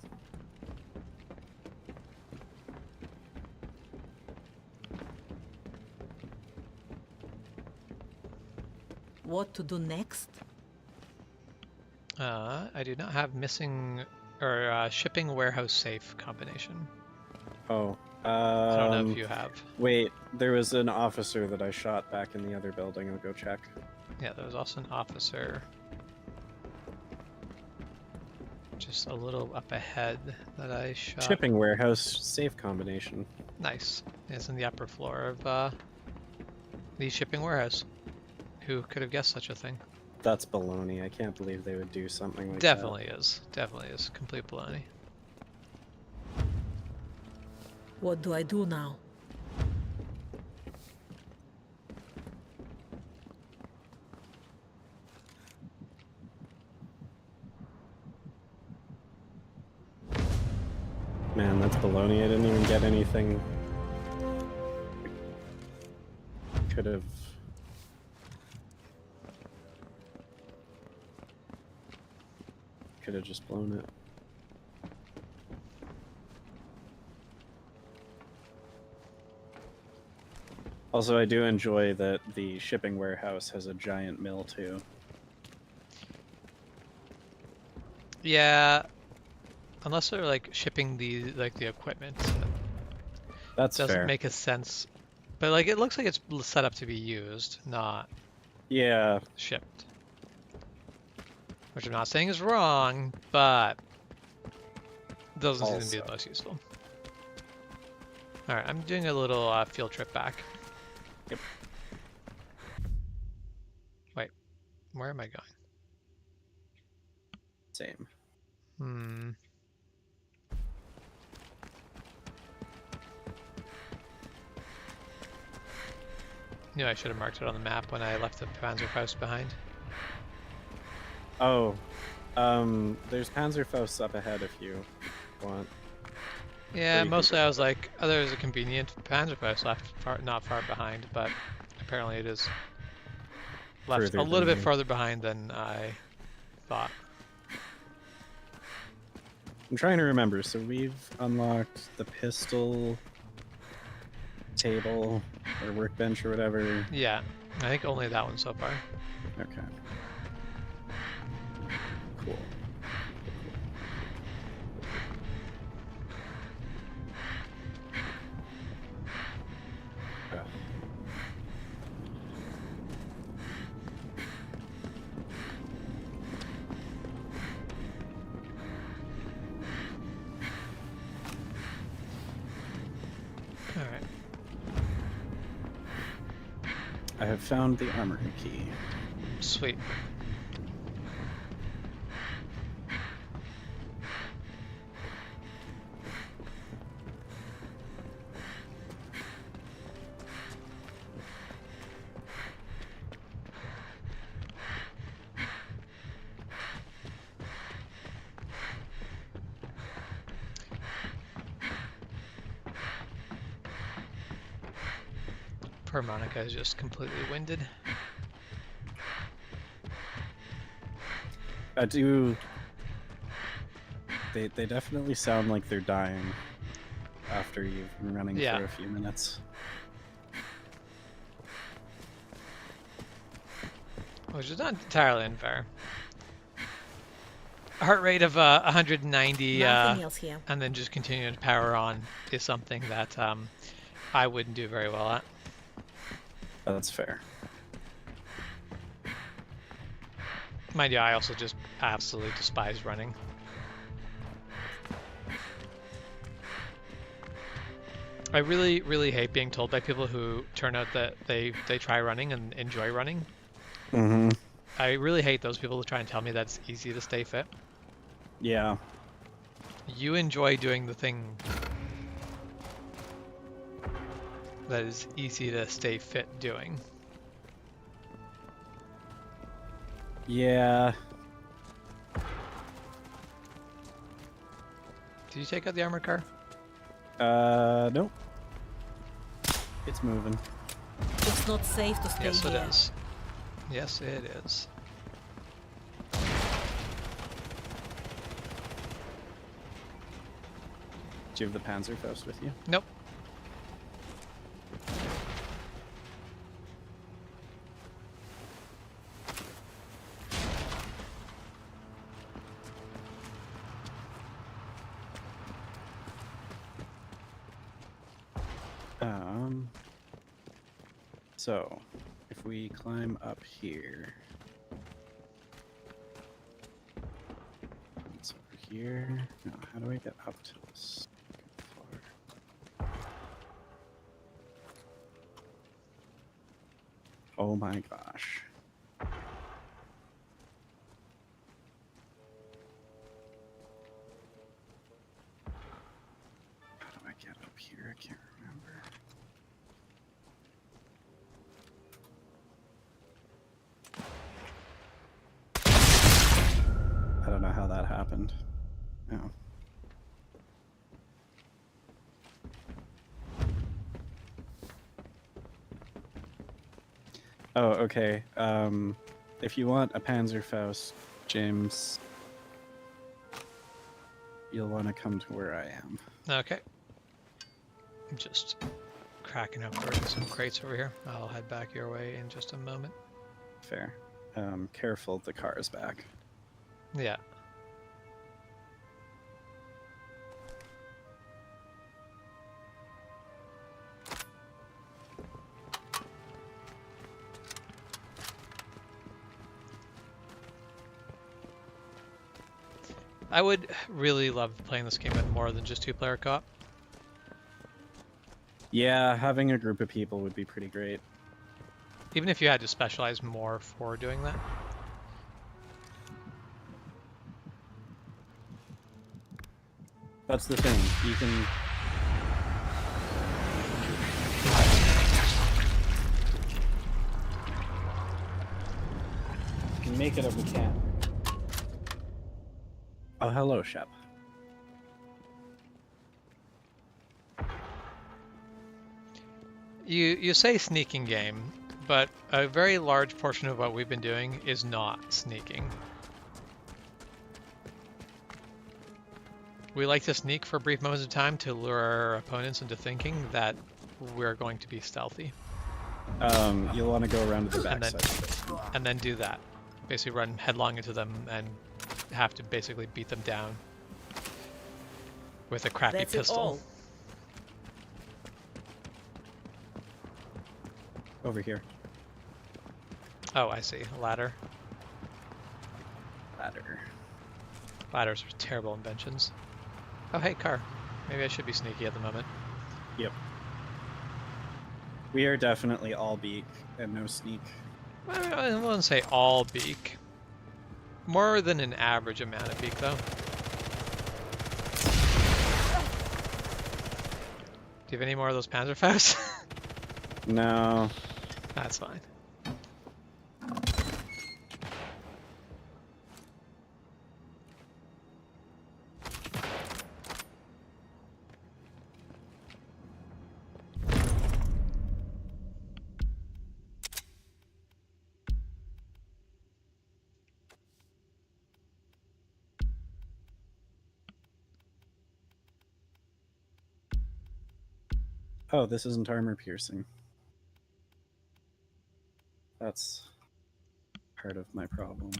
Speaker 8: What to do next?
Speaker 1: I do not have missing or shipping warehouse safe combination.
Speaker 2: Oh.
Speaker 1: I don't know if you have.
Speaker 2: Wait, there was an officer that I shot back in the other building. I'll go check.
Speaker 1: Yeah, there was also an officer just a little up ahead that I shot.
Speaker 2: Shipping warehouse safe combination.
Speaker 1: Nice. It's in the upper floor of the shipping warehouse. Who could have guessed such a thing?
Speaker 2: That's baloney. I can't believe they would do something like
Speaker 1: Definitely is. Definitely is. Complete baloney.
Speaker 8: What do I do now?
Speaker 2: that. Man, that's baloney. I didn't even get anything. Could have. Could have just blown it. Also, I do enjoy that the shipping warehouse has a giant mill too.
Speaker 1: Yeah, unless they're like shipping the equipment,
Speaker 2: That's
Speaker 1: doesn't
Speaker 2: fair.
Speaker 1: make a sense. But like it looks like it's set up to be used, not
Speaker 2: Yeah,
Speaker 1: shipped. Which I'm not saying is wrong, but doesn't seem to be the
Speaker 2: Also.
Speaker 1: most useful. All right, I'm doing a little field trip back.
Speaker 2: Yep.
Speaker 1: Wait, where am I going?
Speaker 2: same.
Speaker 1: Hmm. Knew I should have marked it on the map when I left the Panzerfaust behind.
Speaker 2: Oh, there's Panzerfaust up ahead if you want.
Speaker 1: Yeah,
Speaker 2: you can
Speaker 1: mostly
Speaker 2: go
Speaker 1: I was like, oh, there's a convenient Panzerfaust left not far behind, but apparently it is left
Speaker 2: Further
Speaker 1: a little
Speaker 2: than
Speaker 1: bit
Speaker 2: you.
Speaker 1: farther behind than I thought.
Speaker 2: I'm trying to remember. So we've unlocked the pistol table or workbench or whatever.
Speaker 1: Yeah, I think only that one so far.
Speaker 2: Okay. Cool. Yeah.
Speaker 1: All right.
Speaker 2: I have found the armory key.
Speaker 1: Sweet. Poor Monica is just completely winded.
Speaker 2: I do. They definitely sound like they're dying after you've been running for a few minutes.
Speaker 1: Which is not entirely unfair. Heart rate of 190
Speaker 8: Nothing else here.
Speaker 1: and then just continuing to power on is something that I wouldn't do very well at.
Speaker 2: That's fair.
Speaker 1: Mind you, I also just absolutely despise running. I really, really hate being told by people who turn out that they try running and enjoy running.
Speaker 2: Mm-hmm.
Speaker 1: I really hate those people who try and tell me that it's easy to stay fit.
Speaker 2: Yeah.
Speaker 1: You enjoy doing the thing that is easy to stay fit doing.
Speaker 2: Yeah.
Speaker 1: Did you take out the armored car?
Speaker 2: Nope. It's moving.
Speaker 8: It's not safe to stay
Speaker 1: Yes,
Speaker 8: here.
Speaker 1: it is. Yes, it is.
Speaker 2: Do you have the Panzerfaust with you?
Speaker 1: Nope.
Speaker 2: So, if we climb up here, it's over here. No, how do I get up to this floor? Oh my gosh. How do I get up here? I can't remember. I don't know how that happened. No. Oh, okay. If you want a Panzerfaust, James, you'll want to come to where I am.
Speaker 1: Okay. I'm just cracking up some crates over here. I'll head back your way in just a moment.
Speaker 2: Fair. Careful, the car is back.
Speaker 1: Yeah. I would really love playing this game with more than just two-player co-op.
Speaker 2: Yeah, having a group of people would be pretty great.
Speaker 1: Even if you had to specialize more for doing that.
Speaker 2: That's the thing. You can... You can make it a mechanic. Oh, hello, Shep.
Speaker 1: You say sneaking game, but a very large portion of what we've been doing is not sneaking. We like to sneak for brief moments of time to lure our opponents into thinking that we're going to be stealthy.
Speaker 2: You'll want to go around to the backside.
Speaker 1: And then do that. Basically run headlong into them and have to basically beat them down with a crappy
Speaker 8: That's
Speaker 1: pistol.
Speaker 8: It all.
Speaker 2: Over here.
Speaker 1: Oh, I see. A ladder.
Speaker 2: Ladder.
Speaker 1: Ladders are terrible inventions. Oh, hey, car. Maybe I should be sneaky at the moment.
Speaker 2: Yep. We are definitely all beak and no sneak.
Speaker 1: I wouldn't say all beak. More than an average amount of beak, though. Do you have any more of those Panzerfausts?
Speaker 2: No.
Speaker 1: That's fine.
Speaker 2: Oh, this isn't armor piercing. That's part of my problem.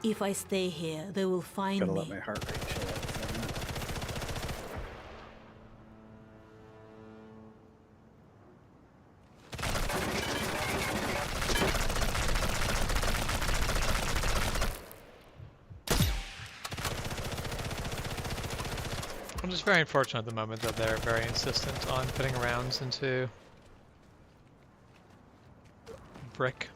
Speaker 8: If I stay here, they will find
Speaker 2: Gotta
Speaker 8: me.
Speaker 2: let my heart rate chill out for a minute.
Speaker 1: I'm just very unfortunate at the moment that they're very insistent on putting rounds into brick.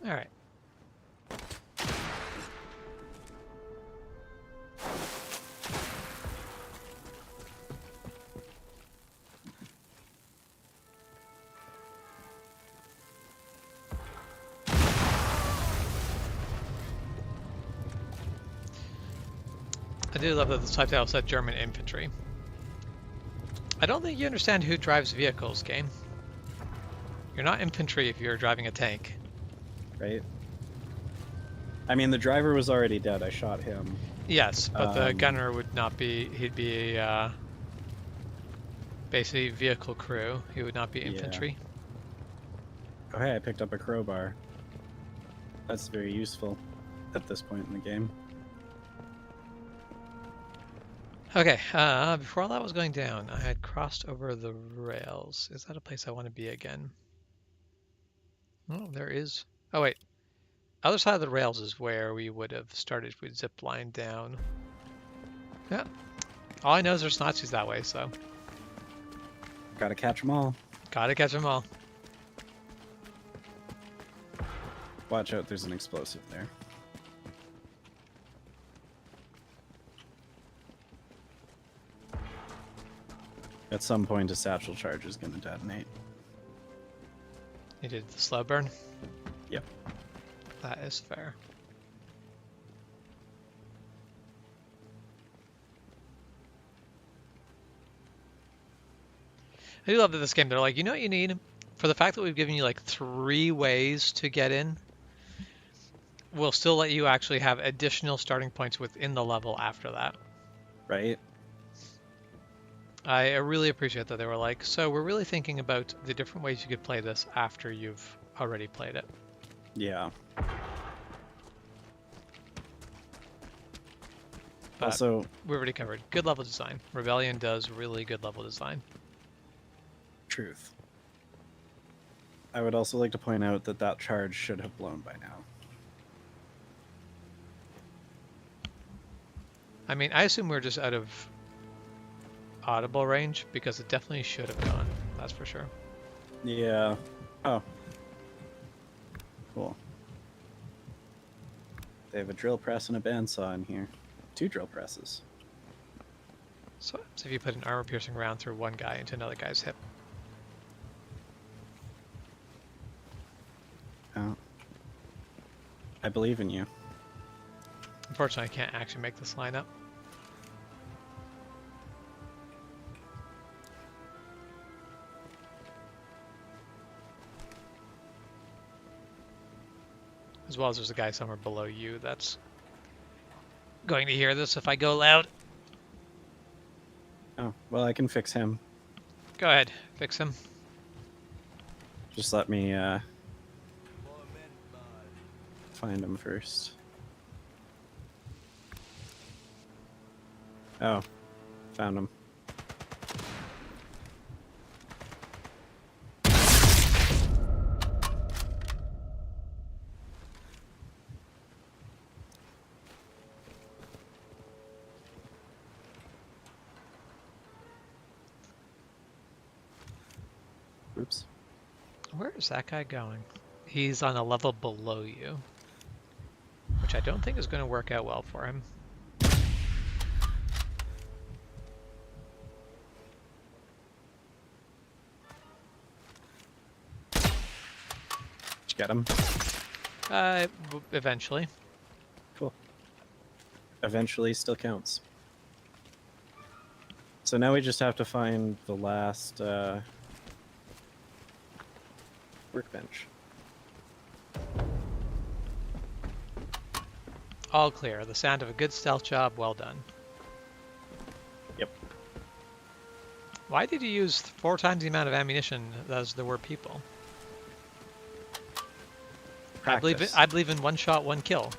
Speaker 1: All right. I do love that the subtitle said German infantry. I don't think you understand who drives vehicles, game. You're not infantry if you're driving a tank.
Speaker 2: Right? I mean, the driver was already dead. I shot him.
Speaker 1: Yes, but the gunner would not be. He'd be basically vehicle crew. He would not be infantry.
Speaker 2: Oh, hey, I picked up a crowbar. That's very useful at this point in the game.
Speaker 1: Okay, before all that was going down, I had crossed over the rails. Is that a place I want to be again? Oh, there is. Oh, wait. Other side of the rails is where we would have started if we'd zip line down. Yeah. All I know is there's Nazis that way, so.
Speaker 2: Gotta catch them all.
Speaker 1: Gotta catch them all.
Speaker 2: Watch out, there's an explosive there. At some point, a satchel charge is going to detonate.
Speaker 1: You did the slow burn?
Speaker 2: Yep.
Speaker 1: That is fair. I do love that this game, they're like, you know what you need? For the fact that we've given you like 3 ways to get in, we'll still let you actually have additional starting points within the level after that.
Speaker 2: Right?
Speaker 1: I really appreciate that they were like, so we're really thinking about the different ways you could play this after you've already played it.
Speaker 2: Yeah.
Speaker 1: But
Speaker 2: also,
Speaker 1: we already covered. Good level design. Rebellion does really good level design.
Speaker 2: truth. I would also like to point out that that charge should have blown by now.
Speaker 1: I mean, I assume we're just out of audible range because it definitely should have gone. That's for sure.
Speaker 2: Yeah. Oh. Cool. They have a drill press and a bandsaw in here. 2 drill presses.
Speaker 1: So if you put an armor-piercing round through one guy into another guy's hip.
Speaker 2: Oh. I believe in you.
Speaker 1: Unfortunately, I can't actually make this line up. As well as there's a guy somewhere below you that's going to hear this if I go loud.
Speaker 2: Oh, well, I can fix him.
Speaker 1: Go ahead, fix him.
Speaker 2: Just let me find him first. Oh, found him. Oops.
Speaker 1: Where is that guy going? He's on a level below you, which I don't think is going to work out well for him.
Speaker 2: Did you get him?
Speaker 1: Eventually.
Speaker 2: Cool. Eventually still counts. So now we just have to find the last workbench.
Speaker 1: All clear. The sound of a good stealth job. Well done.
Speaker 2: Yep.
Speaker 1: Why did you use 4 times the amount of ammunition as there were people?
Speaker 2: Practice.
Speaker 1: I believe in 1 shot, 1 kill,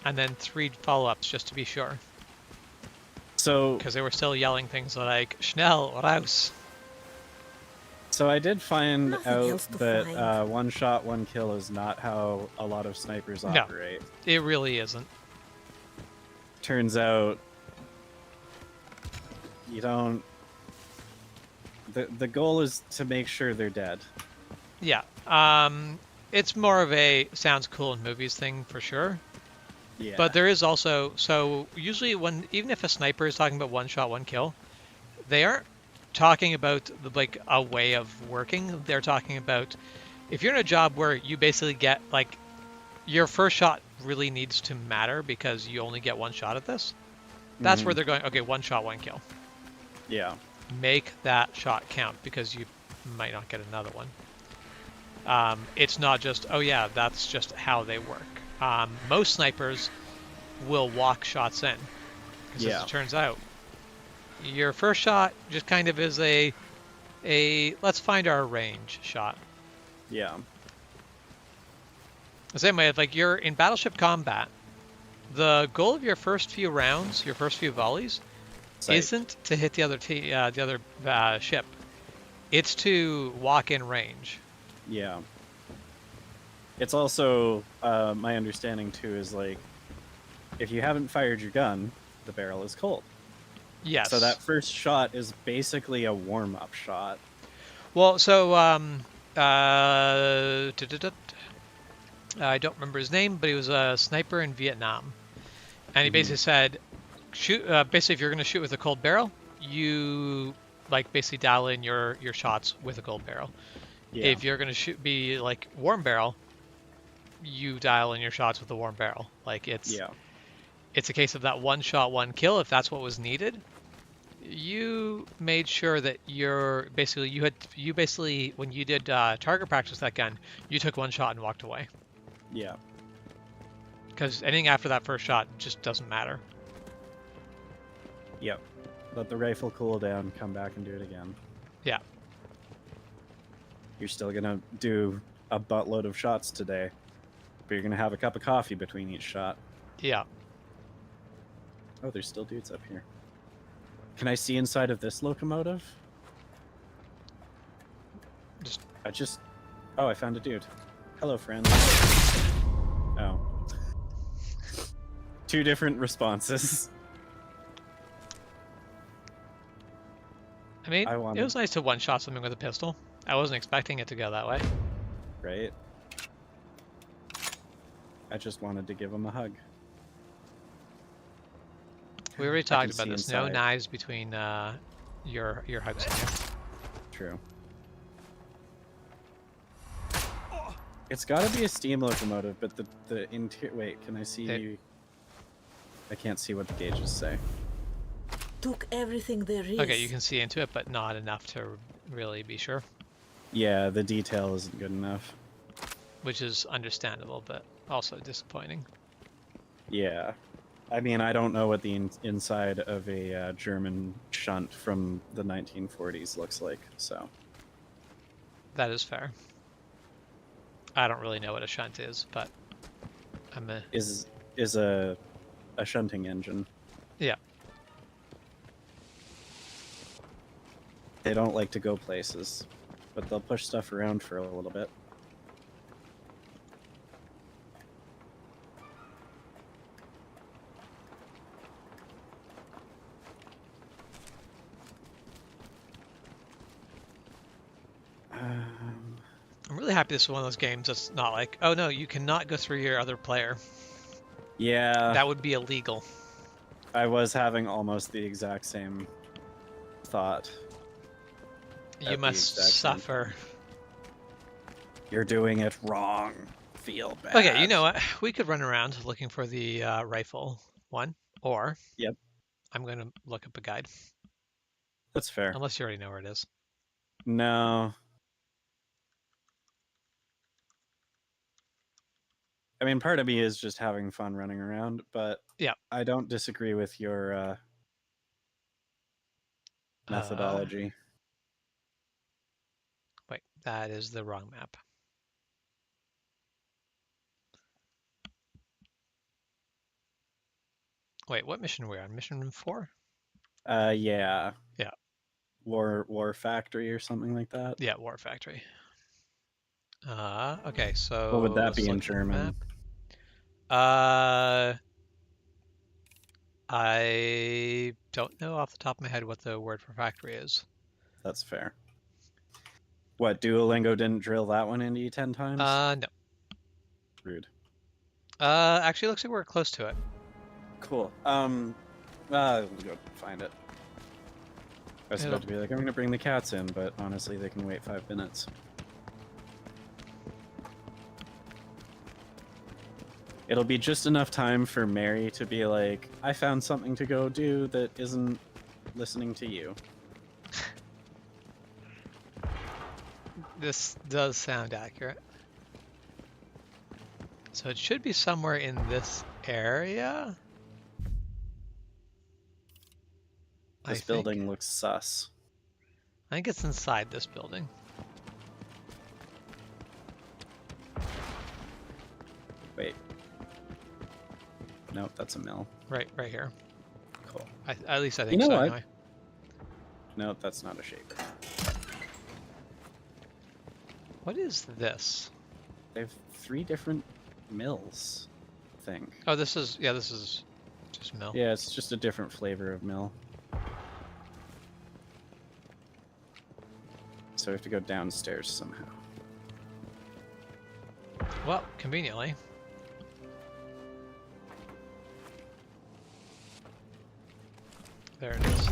Speaker 1: and then 3 follow-ups just to be sure.
Speaker 2: So,
Speaker 1: Because they were still yelling things like "Schnell, raus."
Speaker 2: so I did find
Speaker 8: Nothing
Speaker 2: out
Speaker 8: else to
Speaker 2: that
Speaker 8: find.
Speaker 2: 1 shot, 1 kill is not how a lot of snipers
Speaker 1: No.
Speaker 2: operate.
Speaker 1: It really isn't.
Speaker 2: Turns out you don't. The goal is to make sure they're dead.
Speaker 1: Yeah. It's more of a sounds cool in movies thing for sure.
Speaker 2: Yeah.
Speaker 1: But there is also, so usually even if a sniper is talking about 1 shot, 1 kill, they aren't talking about like a way of working. They're talking about if you're in a job where you basically get like your first shot really needs to matter because you only get 1 shot at this. That's where they're going, okay, 1 shot, 1 kill.
Speaker 2: Yeah.
Speaker 1: Make that shot count because you might not get another one. It's not just, oh yeah, that's just how they work. Most snipers will walk shots in. Because as it turns out, your first shot just kind of is a let's find our range shot.
Speaker 2: Yeah.
Speaker 1: The same way, like you're in battleship combat, the goal of your first few rounds, your first few volleys, isn't to hit the other ship. It's to walk in range.
Speaker 2: Yeah. It's also my understanding too is like if you haven't fired your gun, the barrel is cold.
Speaker 1: Yes.
Speaker 2: So that first shot is basically a warm-up shot.
Speaker 1: Well, so I don't remember his name, but he was a sniper in Vietnam, and he basically said, shoot. Basically, if you're going to shoot with a cold barrel, you like basically dial in your shots with a cold barrel.
Speaker 2: Yeah.
Speaker 1: If you're going to be like warm barrel, you dial in your shots with a warm barrel. Like it's a case of that 1 shot, 1 kill. If that's what was needed, you made sure that you basically when you did target practice with that gun, you took 1 shot and walked away.
Speaker 2: Yeah.
Speaker 1: Because anything after that first shot just doesn't matter.
Speaker 2: Yep. Let the rifle cool down, come back and do it again.
Speaker 1: Yeah.
Speaker 2: You're still gonna do a buttload of shots today, but you're gonna have a cup of coffee between each shot.
Speaker 1: Yeah.
Speaker 2: Oh, there's still dudes up here. Can I see inside of this locomotive? Oh, I found a dude. Hello, friend. Oh. 2 different responses.
Speaker 1: I mean, it was nice to 1-shot something with a pistol. I wasn't expecting it to go that way.
Speaker 2: Right? I just wanted to give him a hug.
Speaker 1: We already talked
Speaker 2: can
Speaker 1: about
Speaker 2: see
Speaker 1: this. No
Speaker 2: inside.
Speaker 1: knives between your hugs.
Speaker 2: True. It's got to be a steam locomotive, but the interior. Wait, can I see? I can't see what the gauges say.
Speaker 8: Took everything there is.
Speaker 1: Okay, you can see into it, but not enough to really be sure.
Speaker 2: Yeah, the detail isn't good enough.
Speaker 1: Which is understandable, but also disappointing.
Speaker 2: Yeah. I mean, I don't know what the inside of a German shunt from the 1940s looks like, so.
Speaker 1: That is fair. I don't really know what a shunt is, but I'm a...
Speaker 2: Is a shunting engine.
Speaker 1: Yeah.
Speaker 2: They don't like to go places, but they'll push stuff around for a little bit.
Speaker 1: I'm really happy this is one of those games that's not like, oh no, you cannot go through your other player.
Speaker 2: Yeah,
Speaker 1: That would be illegal.
Speaker 2: I was having almost the exact same thought.
Speaker 1: You
Speaker 2: At the
Speaker 1: must
Speaker 2: exact same
Speaker 1: suffer.
Speaker 2: You're doing it wrong. Feel bad.
Speaker 1: Okay, you know what? We could run around looking for the rifle one, or
Speaker 2: Yep.
Speaker 1: I'm going to look up a guide,
Speaker 2: That's fair.
Speaker 1: unless you already know where it is.
Speaker 2: No. I mean, part of me is just having fun running around, but
Speaker 1: Yeah.
Speaker 2: I don't disagree with your methodology.
Speaker 1: Wait, that is the wrong map. Wait, what mission are we on? Mission 4?
Speaker 2: Yeah.
Speaker 1: Yeah.
Speaker 2: War Factory or something like that.
Speaker 1: Yeah, War Factory. Okay, so
Speaker 2: What would that
Speaker 1: let's
Speaker 2: be in
Speaker 1: look at the
Speaker 2: German?
Speaker 1: map. I don't know off the top of my head what the word for factory is.
Speaker 2: That's fair. What, Duolingo didn't drill that one into you 10 times?
Speaker 1: No.
Speaker 2: Rude.
Speaker 1: Actually, it looks like we're close to it.
Speaker 2: Cool. We'll go find it. I was about to be like, I'm gonna bring the cats in, but honestly, they can wait 5 minutes. It'll be just enough time for Mary to be like, I found something to go do that isn't listening to you.
Speaker 1: This does sound accurate. So it should be somewhere in this area.
Speaker 2: This building looks sus.
Speaker 1: I think it's inside this building.
Speaker 2: Wait. Nope, that's a mill.
Speaker 1: Right here.
Speaker 2: Cool.
Speaker 1: At least I think
Speaker 2: You know
Speaker 1: so.
Speaker 2: what?
Speaker 1: Anyway.
Speaker 2: Nope, that's not a shaper.
Speaker 1: What is this?
Speaker 2: They have 3 different mills, I think.
Speaker 1: Oh, this is just mill.
Speaker 2: Yeah, it's just a different flavor of mill. So we have to go downstairs somehow.
Speaker 1: Well, conveniently. There it is.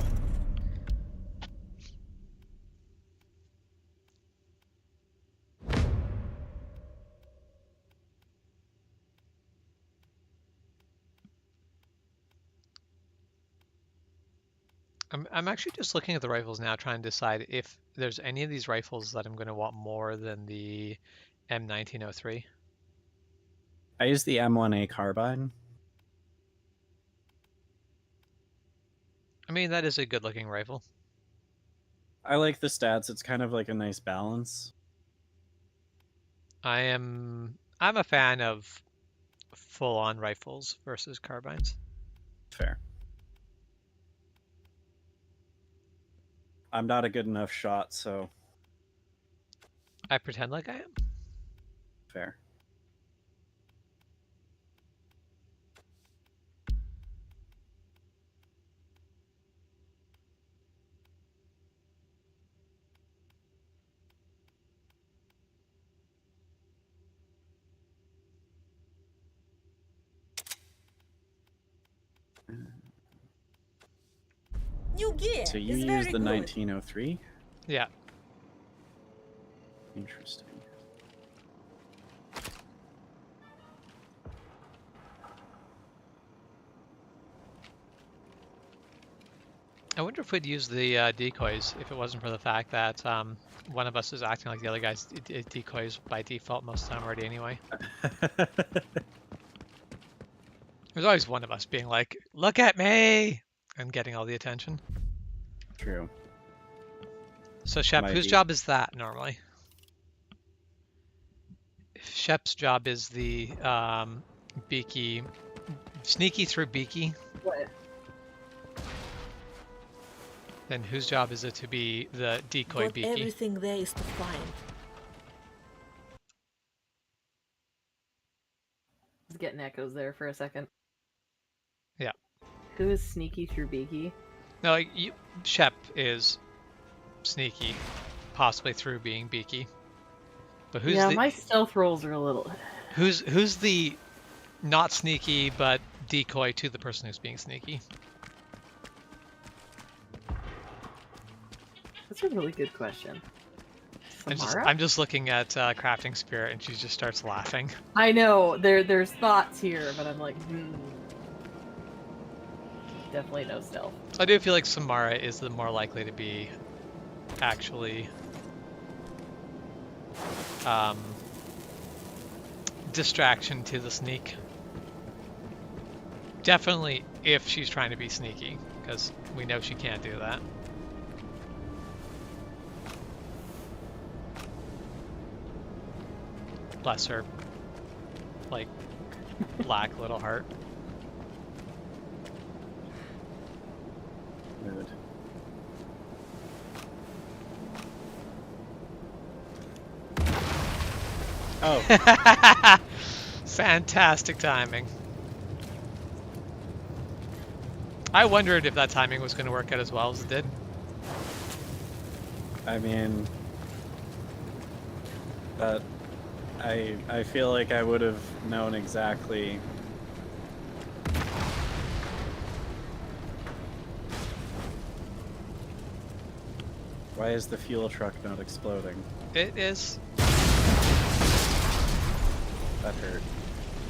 Speaker 1: I'm actually just looking at the rifles now, trying to decide if there's any of these rifles that I'm going to want more than the M1903.
Speaker 2: I use the M1A carbine.
Speaker 1: I mean, that is a good-looking rifle.
Speaker 2: I like the stats. It's kind of like a nice balance.
Speaker 1: I'm a fan of full-on rifles versus carbines.
Speaker 2: Fair. I'm not a good enough shot, so
Speaker 1: I pretend like I am.
Speaker 2: fair.
Speaker 8: New gear.
Speaker 2: So you
Speaker 8: is
Speaker 2: use
Speaker 8: very
Speaker 2: the
Speaker 8: good.
Speaker 2: 1903?
Speaker 1: Yeah.
Speaker 2: Interesting.
Speaker 1: I wonder if we'd use the decoys if it wasn't for the fact that one of us is acting like the other guy's decoys by default most of the time already anyway. There's always one of us being like, "Look at me," and getting all the attention.
Speaker 2: True.
Speaker 1: So Shep,
Speaker 2: Might
Speaker 1: whose
Speaker 2: be.
Speaker 1: job is that normally? If Shep's job is the beaky, sneaky through beaky,
Speaker 10: What?
Speaker 1: then whose job is it to be the decoy
Speaker 8: But
Speaker 1: beaky?
Speaker 8: everything there is to find.
Speaker 10: I was getting echoes there for a second.
Speaker 1: Yeah.
Speaker 10: Who is sneaky through beaky?
Speaker 1: No, Shep is sneaky, possibly through being beaky. But who's
Speaker 10: Yeah,
Speaker 1: the
Speaker 10: my stealth rolls are a little.
Speaker 1: who's the not sneaky but decoy to the person who's being sneaky?
Speaker 10: That's a really good question. Samara?
Speaker 1: I'm just looking at crafting spirit, and she just starts laughing.
Speaker 10: I know there's thoughts here, but I'm like, definitely no stealth.
Speaker 1: I do feel like Samara is the more likely to be actually distraction to the sneak. Definitely if she's trying to be sneaky, because we know she can't do that. Bless her, like, black little heart.
Speaker 2: Mood. Oh,
Speaker 1: Fantastic timing. I wondered if that timing was going to work out as well as it did.
Speaker 2: I mean, that I feel like I would have known exactly. Why is the fuel truck not exploding?
Speaker 1: It is.
Speaker 2: That hurt.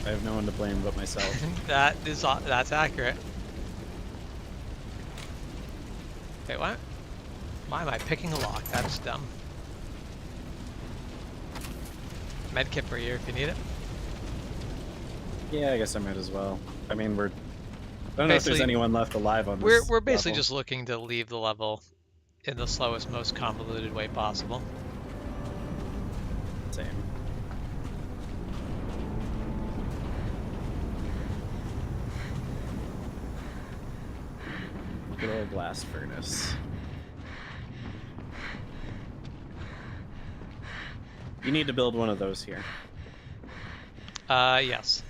Speaker 2: I have no one to blame but myself.
Speaker 1: That's accurate. Wait, what? Why am I picking a lock? That's dumb. Medkit for you if you need it.
Speaker 2: Yeah, I guess I might as well. I mean, I don't know if there's anyone left alive on this.
Speaker 1: We're basically
Speaker 2: level.
Speaker 1: just looking to leave the level in the slowest, most convoluted way possible.
Speaker 2: Same. Good old blast furnace. You need to build one of those here.
Speaker 1: Yes.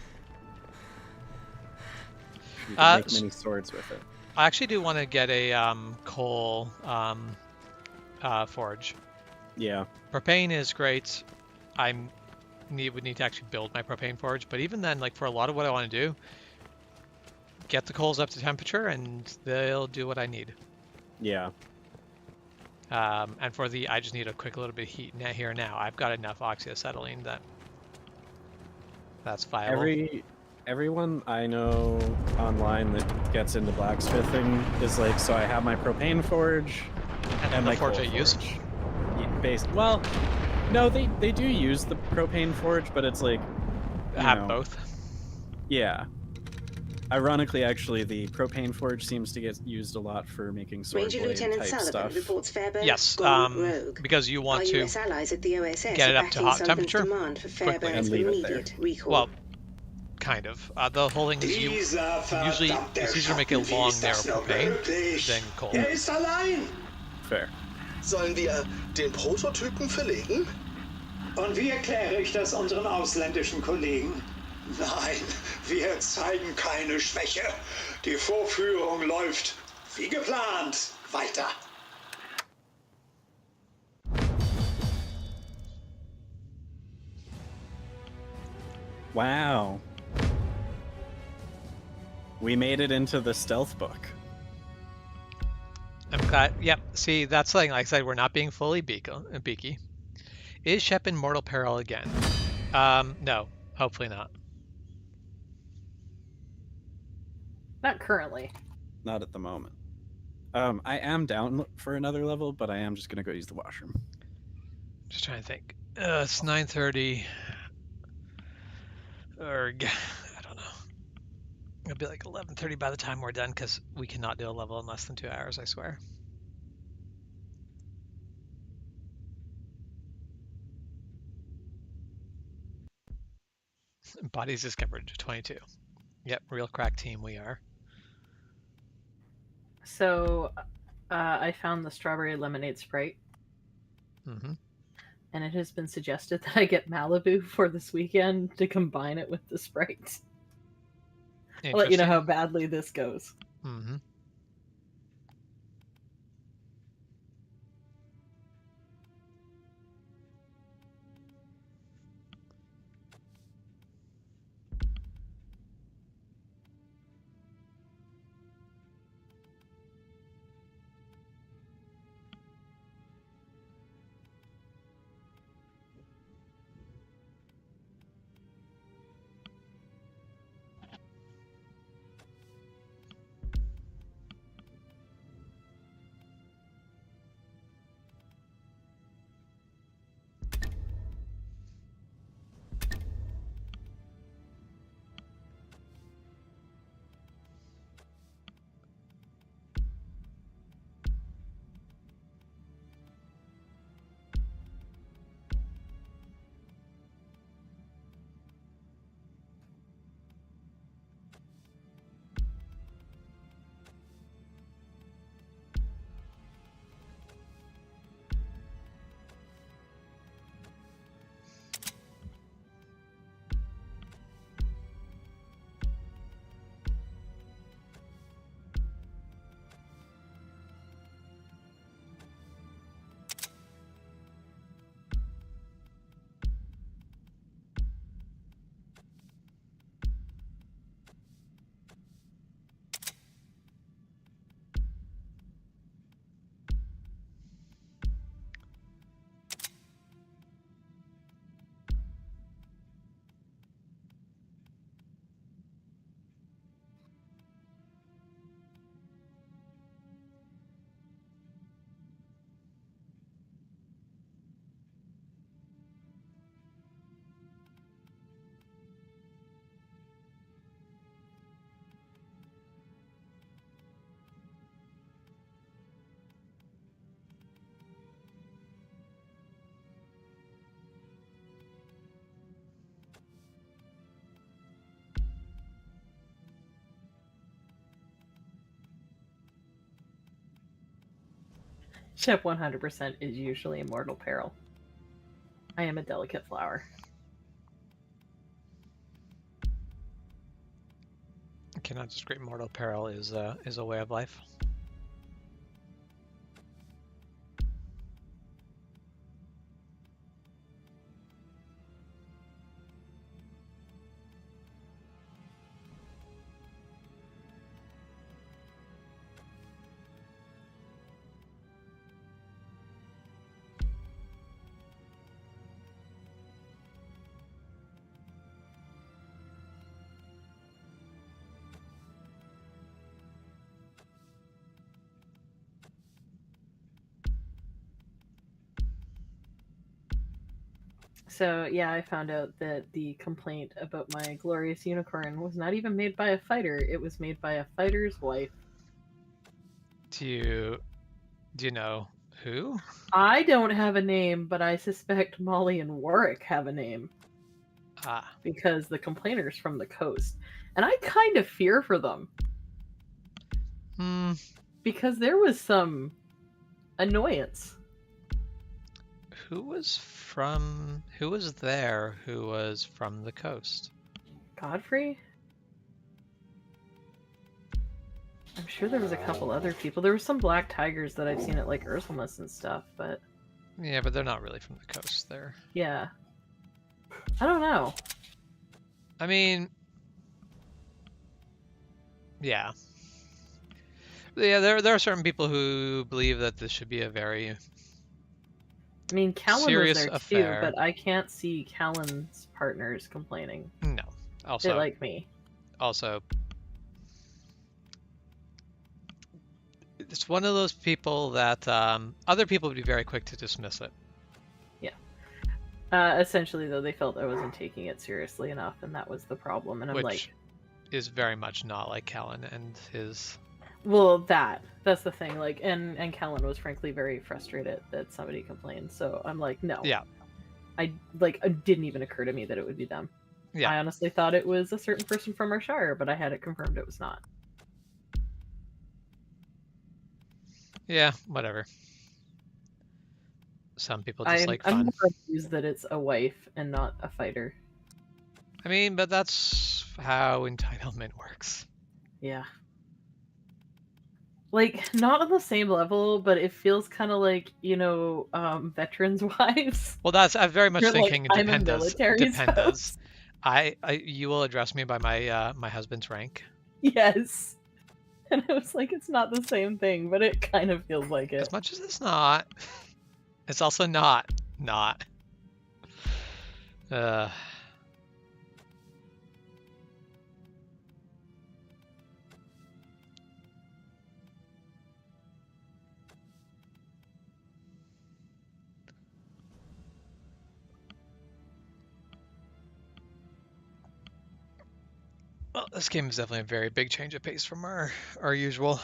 Speaker 2: You can make many swords with it.
Speaker 1: I actually do want to get a coal forge.
Speaker 2: Yeah.
Speaker 1: Propane is great. Would need to actually build my propane forge, but even then, like for a lot of what I want to do, get the coals up to temperature and they'll do what I need.
Speaker 2: Yeah.
Speaker 1: And for I just need a quick little bit of heat here and now. I've got enough oxyacetylene that's viable.
Speaker 2: Everyone I know online that gets into blacksmithing is like, so I have my propane forge and
Speaker 1: the
Speaker 2: my
Speaker 1: forge
Speaker 2: coal
Speaker 1: I use.
Speaker 2: Well, no, they do use the propane forge, but it's like
Speaker 1: Have both.
Speaker 2: Yeah. Ironically, actually, the propane forge seems to get used a lot for making sword
Speaker 11: Ranger
Speaker 2: blade
Speaker 11: Lieutenant
Speaker 2: type
Speaker 11: Sullivan
Speaker 2: stuff.
Speaker 11: reports Fairburn
Speaker 1: Yes,
Speaker 11: gone rogue.
Speaker 1: because you want
Speaker 11: Our
Speaker 1: to
Speaker 11: US allies at the OSS
Speaker 1: get it
Speaker 11: are
Speaker 1: up to
Speaker 11: backing
Speaker 1: hot
Speaker 11: Sullivan's
Speaker 1: temperature
Speaker 11: demand for
Speaker 1: quickly.
Speaker 11: Fairbairn's
Speaker 2: And leave it
Speaker 11: immediate recall.
Speaker 1: Well, kind of. The whole thing is usually it's easier to make a long, narrow propane than coal.
Speaker 12: Ist allein.
Speaker 2: Fair.
Speaker 9: Sollen wir den Prototypen verlegen?
Speaker 12: Und wie erkläre ich das unseren ausländischen Kollegen? Nein, wir zeigen keine Schwäche. Die Vorführung läuft wie geplant weiter.
Speaker 2: Wow. We made it into the stealth book.
Speaker 1: I'm glad. Yep. See, that's something. Like I said, we're not being fully beaky. Is Shep in mortal peril again? No. Hopefully not.
Speaker 10: Not currently.
Speaker 2: Not at the moment. I am down for another level, but I am just gonna go use the washroom.
Speaker 1: Just trying to think. It's 9:30. Erg. I don't know. It'll be like 11:30 by the time we're done, because we cannot do a level in less than 2 hours, I swear. Bodies discovered 22. Yep, real crack team we are.
Speaker 10: So, I found the strawberry lemonade Sprite.
Speaker 1: Mm-hmm.
Speaker 10: And it has been suggested that I get Malibu for this weekend to combine it with the Sprite. I'll let you know how badly this goes.
Speaker 1: Mm-hmm.
Speaker 10: Shep 100% is usually in mortal peril. I am a delicate flower.
Speaker 1: I cannot disagree. Mortal peril is a way of life.
Speaker 10: So, yeah, I found out that the complaint about my glorious unicorn was not even made by a fighter. It was made by a fighter's wife.
Speaker 1: Do you know who?
Speaker 10: I don't have a name, but I suspect Molly and Warwick have a name.
Speaker 1: Ah.
Speaker 10: Because the complainers from the coast. And I kind of fear for them. Because there was some annoyance.
Speaker 1: Who was there who was from the coast?
Speaker 10: Godfrey? I'm sure there was a couple other people. There were some black tigers that I've seen at like Ursula's and stuff, but...
Speaker 1: Yeah, but they're not really from the coast. They're...
Speaker 10: Yeah. I don't know.
Speaker 1: I mean... Yeah. Yeah, there are certain people who believe that this should be a very...
Speaker 10: I mean, Callan
Speaker 1: serious
Speaker 10: was there
Speaker 1: affair.
Speaker 10: too, but I can't see Callan's partners complaining.
Speaker 1: No. Also...
Speaker 10: They like me.
Speaker 1: Also... It's one of those people that other people would be very quick to dismiss it.
Speaker 10: Yeah. Essentially, though, they felt I wasn't taking it seriously enough, and that was the problem. And I'm like...
Speaker 1: is very much not like Callan and his.
Speaker 10: Well, that's the thing. Like, and Callan was frankly very frustrated that somebody complained. So I'm like, no.
Speaker 1: Yeah.
Speaker 10: It didn't even occur to me that it would be them.
Speaker 1: Yeah.
Speaker 10: I honestly thought it was a certain person from our shire, but I had it confirmed it was not.
Speaker 1: Yeah, whatever. Some people just like fun.
Speaker 10: I'm more amused that it's a wife and not a fighter.
Speaker 1: I mean, but that's how entitlement works.
Speaker 10: Yeah. Like, not on the same level, but it feels kind of like, veterans' wives.
Speaker 1: Well, that's I'm very much
Speaker 10: You're
Speaker 1: thinking
Speaker 10: like, I'm a military spouse.
Speaker 1: You will address me by my my husband's rank.
Speaker 10: Yes. And I was like, it's not the same thing, but it kind of feels like it.
Speaker 1: As much as it's not, it's also not. Well, this game is definitely a very big change of pace from our usual.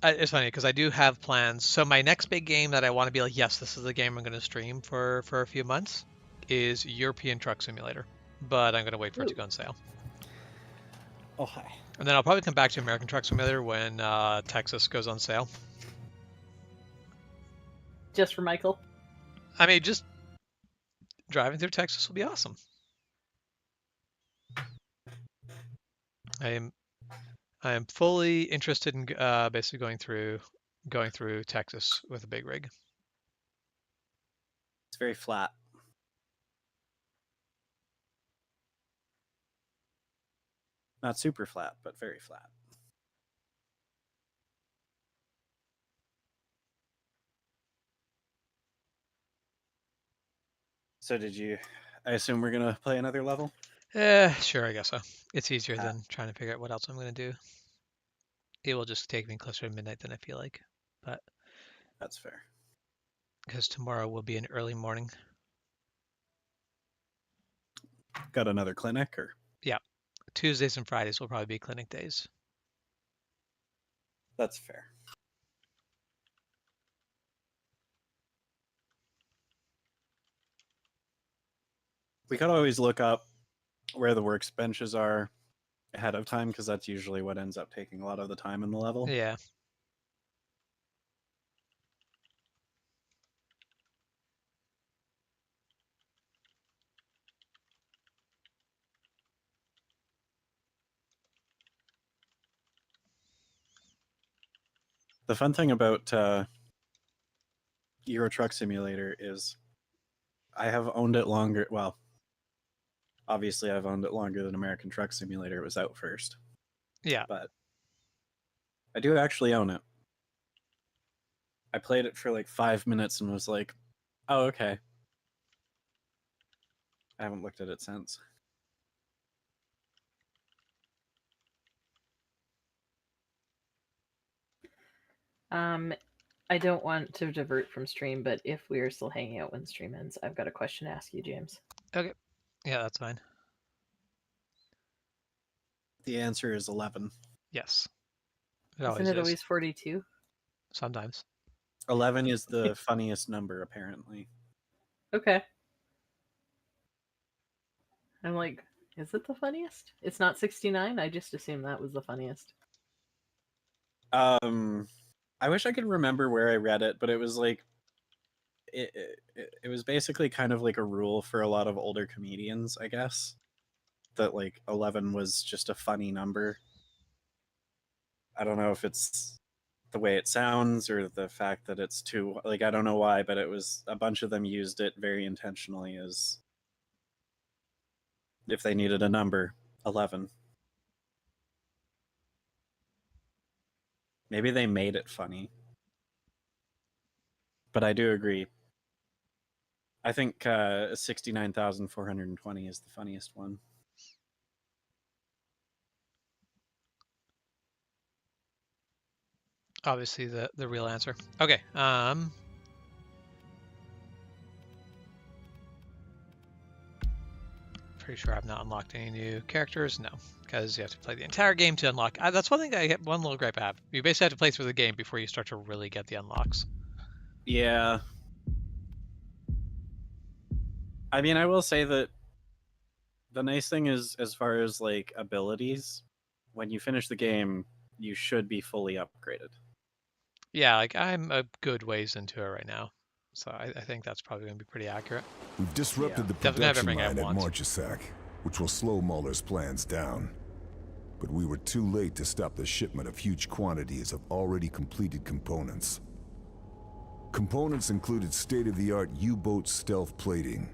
Speaker 1: It's funny because I do have plans. So my next big game that I want to be like, yes, this is the game I'm going to stream for a few months, is European Truck Simulator. But I'm going to wait for it to go on sale.
Speaker 2: Oh, hi.
Speaker 1: And then I'll probably come back to American Truck Simulator when Texas goes on sale.
Speaker 10: Just for Michael?
Speaker 1: I mean, just driving through Texas will be awesome. I am fully interested in basically going through Texas with a big rig.
Speaker 2: It's very flat. Not super flat, but very flat. So I assume we're going to play another level?
Speaker 1: Sure, I guess so. It's easier than trying to figure out what else I'm going to do. It will just take me closer to midnight than I feel like, but
Speaker 2: that's fair.
Speaker 1: Because tomorrow will be an early morning.
Speaker 2: Got another clinic, or?
Speaker 1: Yeah. Tuesdays and Fridays will probably be clinic days.
Speaker 2: That's fair. We could always look up where the workbenches are ahead of time, because that's usually what ends up taking a lot of the time in the level.
Speaker 1: Yeah.
Speaker 2: The fun thing about Euro Truck Simulator is I have owned it longer. Well, obviously I've owned it longer than American Truck Simulator. It was out first.
Speaker 1: Yeah.
Speaker 2: But I do actually own it. I played it for like 5 minutes and was like, oh, okay. I haven't looked at it since.
Speaker 10: I don't want to divert from stream, but if we are still hanging out when stream ends, I've got a question to ask you, James.
Speaker 1: Okay. Yeah, that's fine.
Speaker 2: The answer is 11.
Speaker 1: Yes.
Speaker 10: Isn't it always 42?
Speaker 1: Sometimes.
Speaker 2: 11 is the funniest number, apparently.
Speaker 10: Okay. I'm like, is it the funniest? It's not 69? I just assumed that was the funniest.
Speaker 2: I wish I could remember where I read it, but it was like it was basically kind of like a rule for a lot of older comedians, I guess, that like 11 was just a funny number. I don't know if it's the way it sounds or the fact that it's too, like, I don't know why, but it was a bunch of them used it very intentionally as if they needed a number, 11. Maybe they made it funny. But I do agree. I think 69,420 is the funniest one.
Speaker 1: Obviously the real answer. Okay. Pretty sure I've not unlocked any new characters. No, because you have to play the entire game to unlock. That's one thing I get. One little gripe I have. You basically have to play through the game before you start to really get the unlocks.
Speaker 2: Yeah. I mean, I will say that the nice thing is, as far as like abilities, when you finish the game, you should be fully upgraded.
Speaker 1: Yeah, like I'm a good ways into it right now, so I think that's probably going to be pretty accurate.
Speaker 3: We've disrupted the
Speaker 1: Definitely have
Speaker 3: production
Speaker 1: everything I
Speaker 3: line at
Speaker 1: want.
Speaker 3: Marchesac, which will slow Mahler's plans down. But we were too late to stop the shipment of huge quantities of already completed components. Components included state-of-the-art U-boat stealth plating.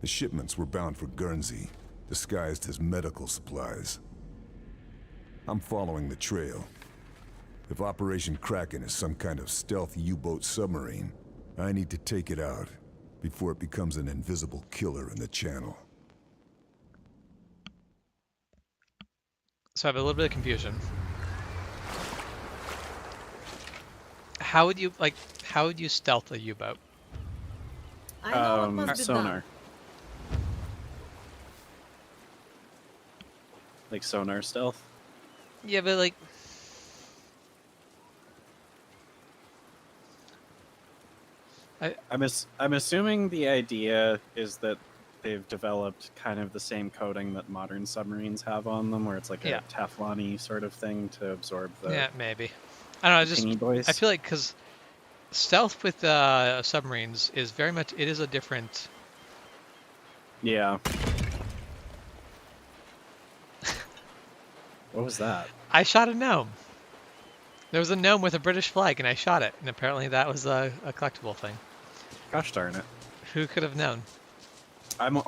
Speaker 3: The shipments were bound for Guernsey, disguised as medical supplies. I'm following the trail. If Operation Kraken is some kind of stealth U-boat submarine, I need to take it out before it becomes an invisible killer in the channel.
Speaker 1: So I have a little bit of confusion. How would you stealth a U-boat?
Speaker 8: I know what must be
Speaker 2: sonar.
Speaker 8: done.
Speaker 2: Like sonar stealth?
Speaker 1: Yeah, but like...
Speaker 2: I'm assuming the idea is that they've developed kind of the same coating that modern submarines have on them, where it's like a Teflon-y sort of thing to absorb the...
Speaker 1: Yeah, maybe. I don't know,
Speaker 2: boys.
Speaker 1: I feel like, because stealth with submarines is very much... It is a different...
Speaker 2: Yeah. What was that?
Speaker 1: I shot a gnome. There was a gnome with a British flag, and I shot it, and apparently that was a collectible thing.
Speaker 2: Gosh darn it.
Speaker 1: Who could have known?
Speaker 2: I'm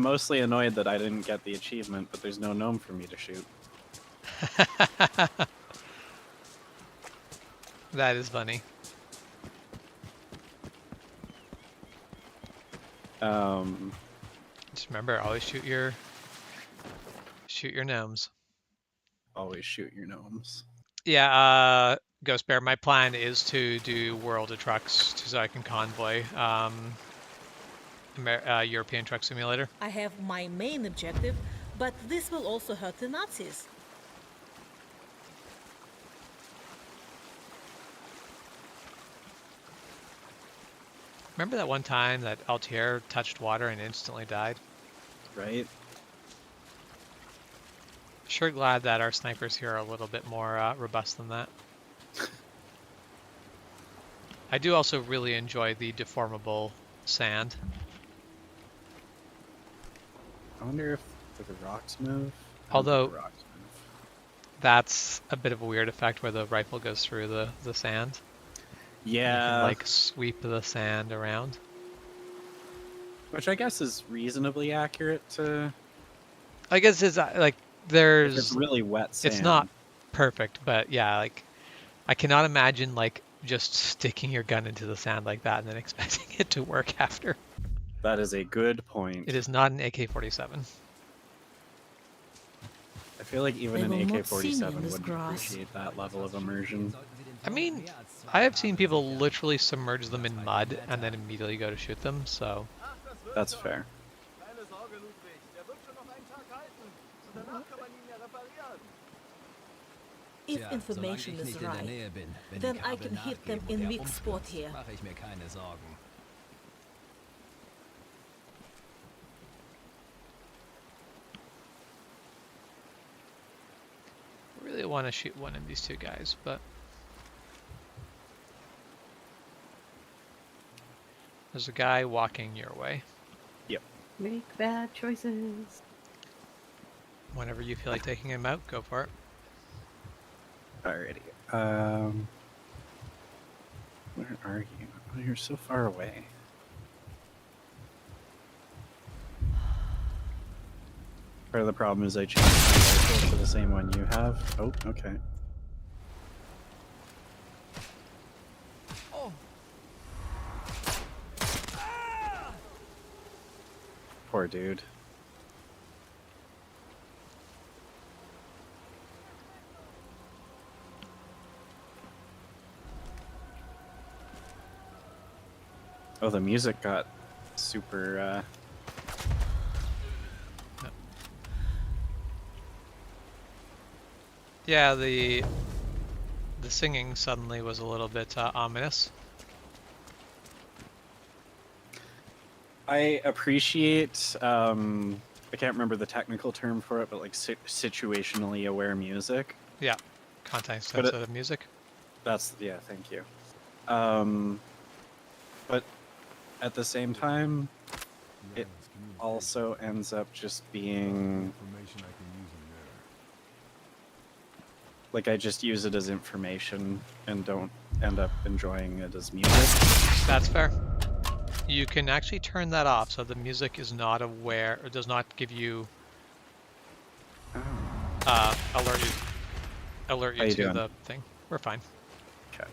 Speaker 2: mostly annoyed that I didn't get the achievement, but there's no gnome for me to shoot.
Speaker 1: That is funny. Just remember, always shoot your gnomes.
Speaker 2: Always shoot your gnomes.
Speaker 1: Yeah, Ghost Bear, my plan is to do World of Trucks so I can convoy European Truck Simulator.
Speaker 8: I have my main objective, but this will also hurt the Nazis.
Speaker 1: Remember that one time that Altair touched water and instantly died?
Speaker 2: Right.
Speaker 1: Sure glad that our snipers here are a little bit more robust than that. I do also really enjoy the deformable sand.
Speaker 2: I wonder if the rocks move.
Speaker 1: Although that's a bit of a weird effect where the rifle goes through the sand.
Speaker 2: Yeah.
Speaker 1: You can, like, sweep the sand around.
Speaker 2: Which I guess is reasonably accurate to...
Speaker 1: I guess it's like there's...
Speaker 2: It's really wet sand.
Speaker 1: It's not perfect, but yeah, like I cannot imagine like just sticking your gun into the sand like that and then expecting it to work after.
Speaker 2: That is a good point.
Speaker 1: It is not an AK-47.
Speaker 2: I feel like even an AK-47 would appreciate that level of immersion.
Speaker 1: I mean, I have seen people literally submerge them in mud and then immediately go to shoot them, so...
Speaker 2: That's fair.
Speaker 8: If information is right, then I can hit them in weak spot here.
Speaker 1: I really want to shoot one of these two guys, but... There's a guy walking your way.
Speaker 2: Yep.
Speaker 10: Make bad choices.
Speaker 1: Whenever you feel like taking him out, go for it.
Speaker 2: Alrighty. Where are you? Oh, you're so far away. Part of the problem is I changed my rifle to the same one you have. Oh, okay. Poor dude. Oh, the music got super
Speaker 1: Yeah, the singing suddenly was a little bit ominous.
Speaker 2: I appreciate, I can't remember the technical term for it, but like situationally aware music.
Speaker 1: Yeah, context sensitive music.
Speaker 2: That's, yeah, thank you. But at the same time, it also ends up just being like I just use it as information and don't end up enjoying it as music.
Speaker 1: That's fair. You can actually turn that off so the music is not aware or does not give you alert you to the thing. We're fine.
Speaker 2: Okay.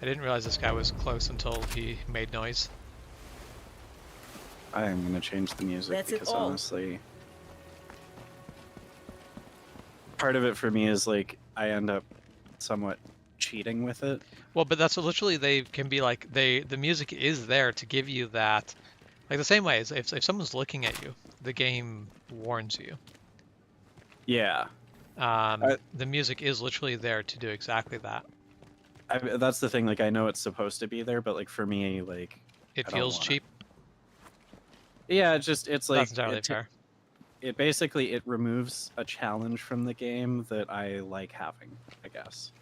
Speaker 1: I didn't realize this guy was close until he made noise.
Speaker 2: I am gonna change the music because honestly, part of it for me is like I end up somewhat cheating with it.
Speaker 1: Well, but that's what literally they can be like. The music is there to give you that, like the same way as if someone's looking at you, the game warns you.
Speaker 2: Yeah.
Speaker 1: The music is literally there to do exactly that.
Speaker 2: That's the thing. Like I know it's supposed to be there, but like for me, like
Speaker 1: it feels cheap.
Speaker 2: Yeah, it's like
Speaker 1: that's entirely fair.
Speaker 2: It basically removes a challenge from the game that I like having, I guess.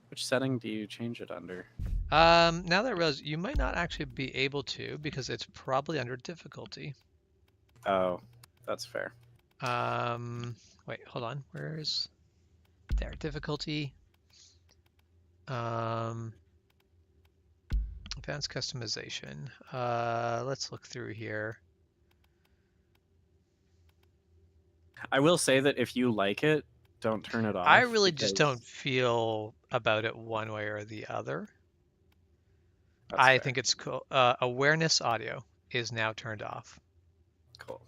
Speaker 2: Which setting do you change it under?
Speaker 1: Now that I realize you might not actually be able to because it's probably under difficulty.
Speaker 2: Oh, that's fair.
Speaker 1: Wait, hold on. Where's there difficulty? Advanced customization. Let's look through here.
Speaker 2: I will say that if you like it, don't turn it off.
Speaker 1: I really just don't feel about it one way or the other. I think it's cool. Awareness audio is now turned off.
Speaker 2: Cool.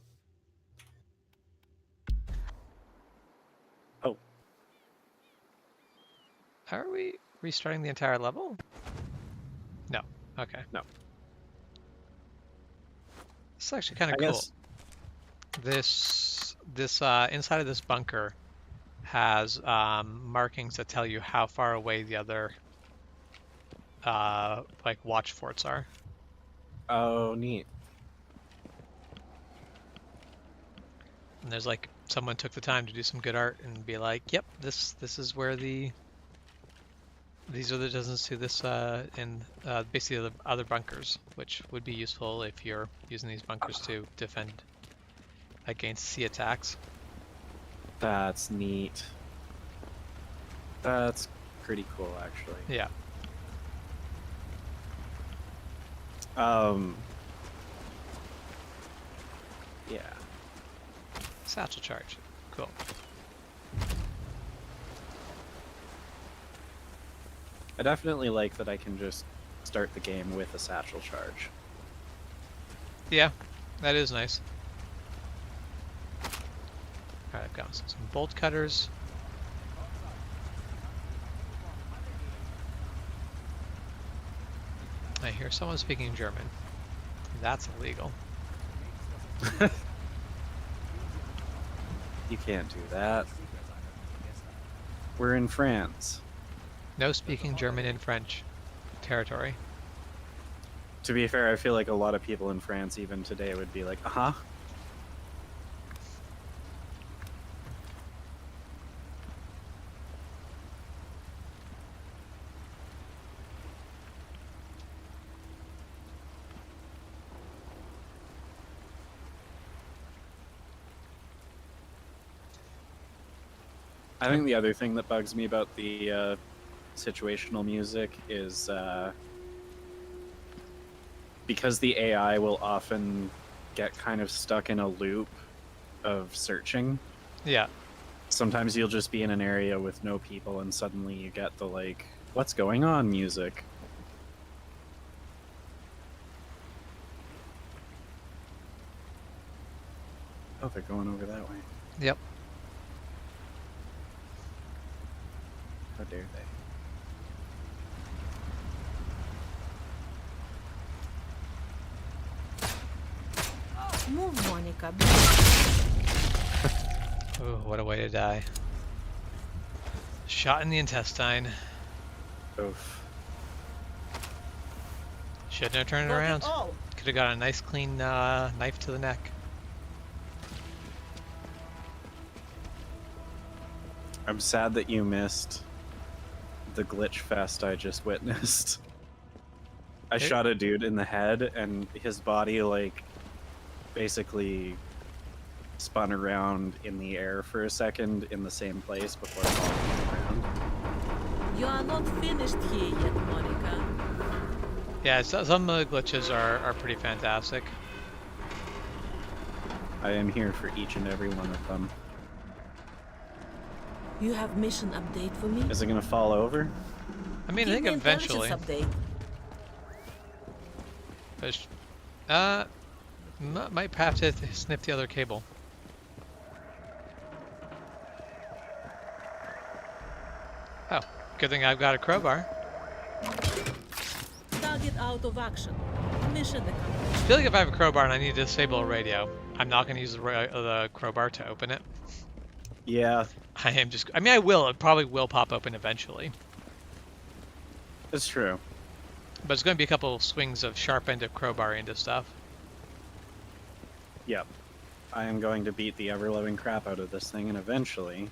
Speaker 2: Oh.
Speaker 1: Are we restarting the entire level? No. Okay.
Speaker 2: No.
Speaker 1: This is actually kind of cool. This inside of this bunker has markings that tell you how far away the other like watch forts are.
Speaker 2: Oh, neat.
Speaker 1: And there's like someone took the time to do some good art and be like, yep, this is where these are the distance to this and basically the other bunkers, which would be useful if you're using these bunkers to defend against sea attacks.
Speaker 2: That's neat. That's pretty cool, actually.
Speaker 1: Yeah.
Speaker 2: Yeah.
Speaker 1: Satchel charge. Cool.
Speaker 2: I definitely like that I can just start the game with a satchel charge.
Speaker 1: Yeah, that is nice. Alright, I've got some bolt cutters. I hear someone speaking German. That's illegal.
Speaker 2: You can't do that. We're in France.
Speaker 1: No speaking German in French territory.
Speaker 2: To be fair, I feel like a lot of people in France even today would be like, uh-huh. I think the other thing that bugs me about the situational music is because the AI will often get kind of stuck in a loop of searching.
Speaker 1: Yeah.
Speaker 2: Sometimes you'll just be in an area with no people and suddenly you get the like, what's going on music. Oh, they're going over that way.
Speaker 1: Yep.
Speaker 2: How dare they?
Speaker 8: Move, Monica.
Speaker 1: Oh, what a way to die. Shot in the intestine.
Speaker 2: Oof.
Speaker 1: Shouldn't have turned it
Speaker 8: Got it
Speaker 1: around.
Speaker 8: all.
Speaker 1: Could have got a nice clean knife to the neck.
Speaker 2: I'm sad that you missed the glitch fest I just witnessed. I shot a dude in the head, and his body, like, basically spun around in the air for a second in the same place before falling around.
Speaker 8: You are not finished here yet, Monica.
Speaker 1: Yeah, some of the glitches are pretty fantastic.
Speaker 2: I am here for each and every one of them.
Speaker 8: You have mission update for me?
Speaker 2: Is it gonna fall over?
Speaker 1: I mean, I
Speaker 8: Give
Speaker 1: think
Speaker 8: me
Speaker 1: eventually.
Speaker 8: intelligence update.
Speaker 1: Might have to snip the other cable. Oh, good thing I've got a crowbar.
Speaker 8: Target out of action. Mission accomplished.
Speaker 1: I feel like if I have a crowbar and I need to disable a radio, I'm not going to use the crowbar to open it.
Speaker 2: Yeah,
Speaker 1: I am just. I mean, I will. It probably will pop open eventually.
Speaker 2: it's true.
Speaker 1: But it's going to be a couple swings of sharp end of crowbar into stuff.
Speaker 2: Yep. I am going to beat the ever-loving crap out of this thing, and eventually,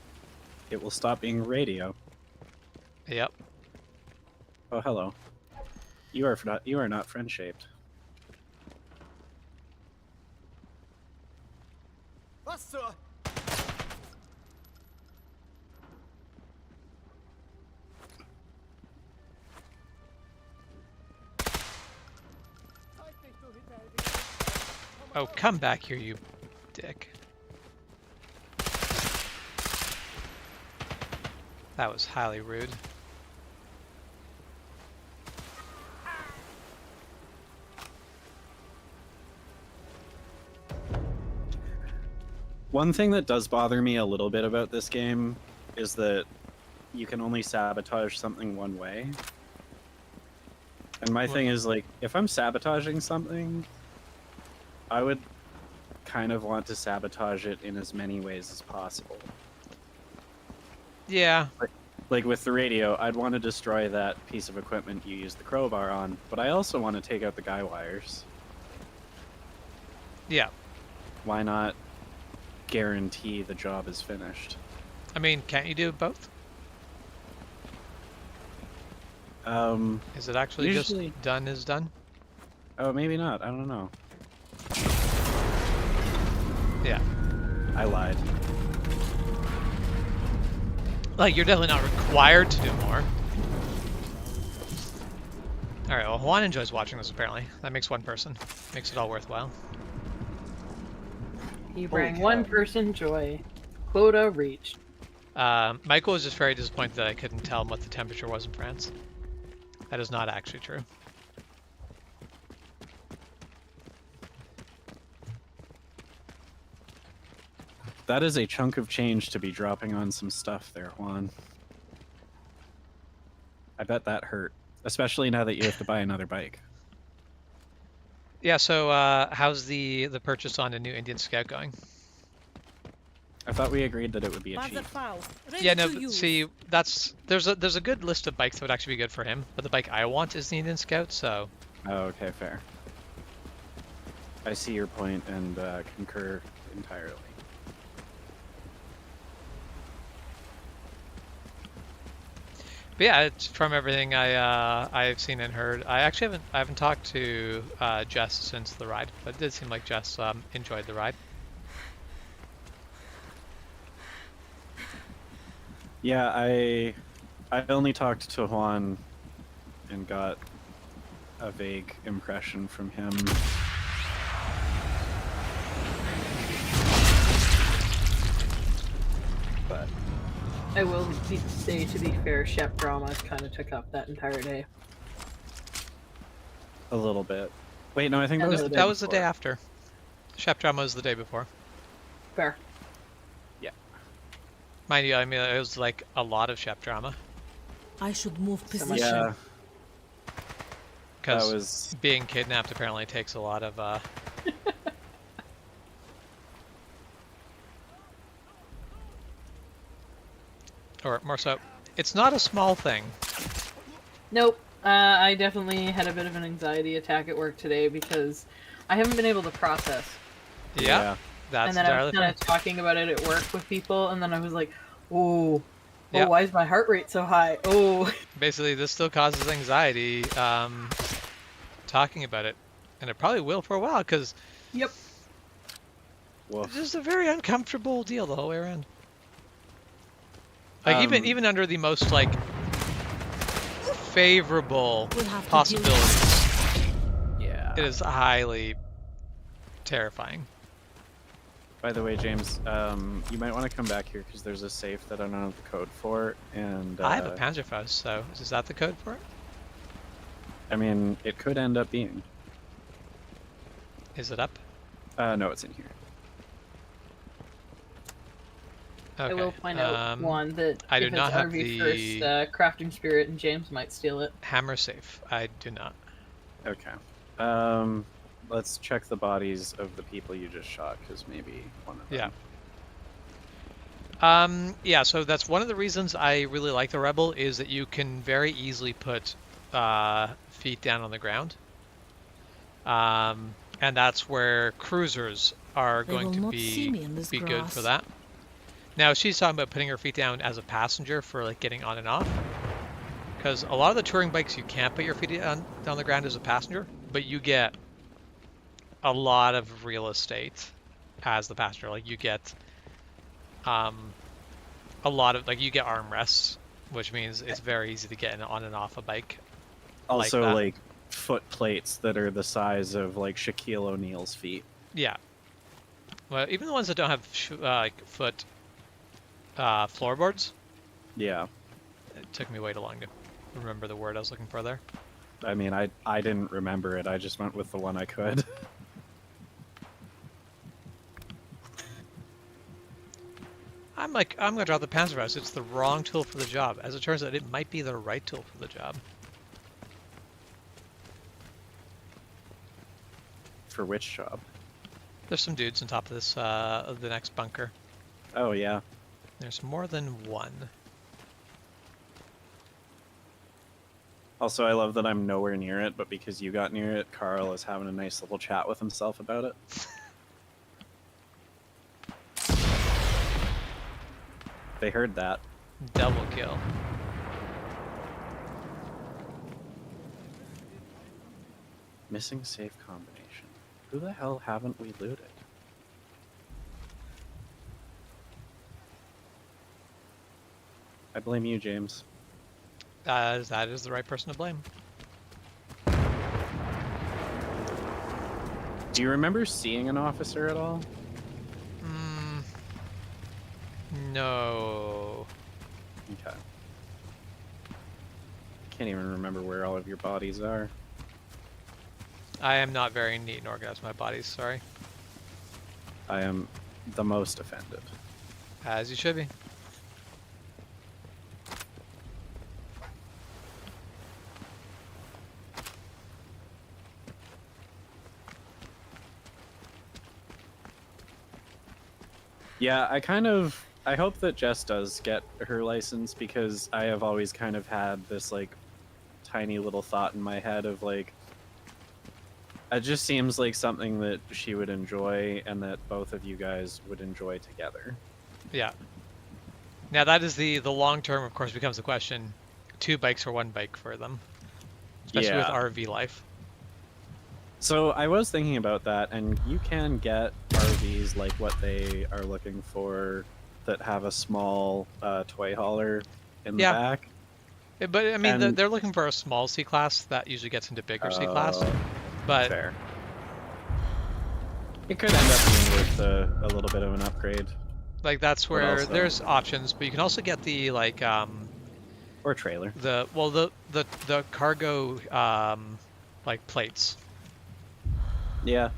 Speaker 2: it will stop being radio.
Speaker 1: Yep.
Speaker 2: Oh, hello. You are not friend-shaped.
Speaker 9: Was zur...
Speaker 1: Oh, come back here, you dick. That was highly rude.
Speaker 2: One thing that does bother me a little bit about this game is that you can only sabotage something one way. And my thing is, like, if I'm sabotaging something, I would kind of want to sabotage it in as many ways as possible.
Speaker 1: Yeah.
Speaker 2: Like with the radio, I'd want to destroy that piece of equipment you used the crowbar on, but I also want to take out the guy wires.
Speaker 1: Yeah.
Speaker 2: Why not guarantee the job is finished?
Speaker 1: I mean, can't you do both?
Speaker 2: Is
Speaker 1: it actually
Speaker 2: usually...
Speaker 1: just done is done?
Speaker 2: Oh, maybe not. I don't know.
Speaker 1: Yeah.
Speaker 2: I lied.
Speaker 1: Like, you're definitely not required to do more. Alright, well, Juan enjoys watching this, apparently. That makes one person. Makes it all worthwhile.
Speaker 10: You bring one person joy. Quota reached.
Speaker 1: Michael was just very disappointed that I couldn't tell him what the temperature was in France. That is not actually true.
Speaker 2: That is a chunk of change to be dropping on some stuff there, Juan. I bet that hurt. Especially now that you have to buy another bike.
Speaker 1: Yeah, so how's the purchase on a new Indian Scout going?
Speaker 2: I thought we agreed that it would be a cheat.
Speaker 1: Yeah, no, but see, there's a good list of bikes that would actually be good for him, but the bike I want is the Indian Scout, so...
Speaker 2: Oh, okay, fair. I see your point and concur entirely.
Speaker 1: But yeah, it's from everything I've seen and heard. I haven't talked to Jess since the ride, but it did seem like Jess enjoyed the ride.
Speaker 2: Yeah, I only talked to Juan and got a vague impression from him. But
Speaker 10: I will say, to be fair, Shep Dramas kind of took up that entire day.
Speaker 2: a little bit. Wait, no, I think that was
Speaker 1: the day after. Shep Drama was the day before.
Speaker 10: Fair.
Speaker 2: Yeah.
Speaker 1: Mind you, I mean, it was like a lot of Shep Drama.
Speaker 8: I should move position.
Speaker 2: Yeah.
Speaker 1: Because being kidnapped apparently takes a lot of or more so, It's not a small thing.
Speaker 10: Nope. I definitely had a bit of an anxiety attack at work today because I haven't been able to process.
Speaker 1: Yeah. That's
Speaker 10: and then I was kind of talking about it at work with people, and then I was like, "Oh,
Speaker 1: Yep.
Speaker 10: why is my heart rate so high? Oh."
Speaker 1: Basically, this still causes anxiety talking about it, and it probably will for a while because
Speaker 10: Yep.
Speaker 1: it's just a very uncomfortable deal the whole way around. Like even under the most like favorable possibilities,
Speaker 2: Yeah.
Speaker 1: it is highly terrifying.
Speaker 2: By the way, James, you might want to come back here because there's a safe that I don't have the code for, and
Speaker 1: I have a Panzerfaust, so is that the code for it?
Speaker 2: I mean, it could end up being.
Speaker 1: Is it up?
Speaker 2: No, it's in here.
Speaker 1: Okay.
Speaker 10: I will point out one that
Speaker 1: I do
Speaker 10: if
Speaker 1: not
Speaker 10: it's
Speaker 1: have
Speaker 10: RV
Speaker 1: the
Speaker 10: first, crafting spirit, and James might steal it.
Speaker 1: hammer safe. I do not.
Speaker 2: Okay. Let's check the bodies of the people you just shot, because maybe one of them.
Speaker 1: Yeah. Yeah, so that's one of the reasons I really like the Rebel is that you can very easily put feet down on the ground. And that's where cruisers are going to be good for that. Now, she's talking about putting her feet down as a passenger for like getting on and off. Because a lot of the touring bikes, you can't put your feet down the ground as a passenger, but you get a lot of real estate as the passenger. Like you get a lot of, like you get armrests, which means it's very easy to get on and off a bike.
Speaker 2: Also, like foot plates that are the size of like Shaquille O'Neal's feet.
Speaker 1: Yeah. Well, even the ones that don't have like foot floorboards.
Speaker 2: Yeah.
Speaker 1: It took me way too long to remember the word I was looking for there.
Speaker 2: I mean, I didn't remember it. I just went with the one I could.
Speaker 1: I'm gonna drop the Panzerfaust. It's the wrong tool for the job. As it turns out, it might be the right tool for the job.
Speaker 2: For which job?
Speaker 1: There's some dudes on top of this, of the next bunker.
Speaker 2: Oh, yeah.
Speaker 1: There's more than one.
Speaker 2: Also, I love that I'm nowhere near it, but because you got near it, Carl is having a nice little chat with himself about it. They heard that.
Speaker 1: Double kill.
Speaker 2: Missing safe combination. Who the hell haven't we looted? I blame you, James.
Speaker 1: That is the right person to blame.
Speaker 2: Do you remember seeing an officer at all?
Speaker 1: No.
Speaker 2: Okay. Can't even remember where all of your bodies are.
Speaker 1: I am not very neat and organized. My body's sorry.
Speaker 2: I am the most offended.
Speaker 1: As you should be.
Speaker 2: Yeah, I hope that Jess does get her license, because I have always kind of had this like tiny little thought in my head of like, it just seems like something that she would enjoy and that both of you guys would enjoy together.
Speaker 1: Yeah. Now that is the long term, of course, becomes the question: 2 bikes or 1 bike for them, especially with RV life.
Speaker 2: So I was thinking about that, and you can get RVs like what they are looking for that have a small toy hauler in the back.
Speaker 1: Yeah, but I mean, they're looking for a small C-Class that usually gets into bigger C-Class. But
Speaker 2: fair. It could end up being worth a little bit of an upgrade.
Speaker 1: Like that's where there's options, but you can also get the like
Speaker 2: or trailer.
Speaker 1: The cargo like plates.
Speaker 2: Yeah.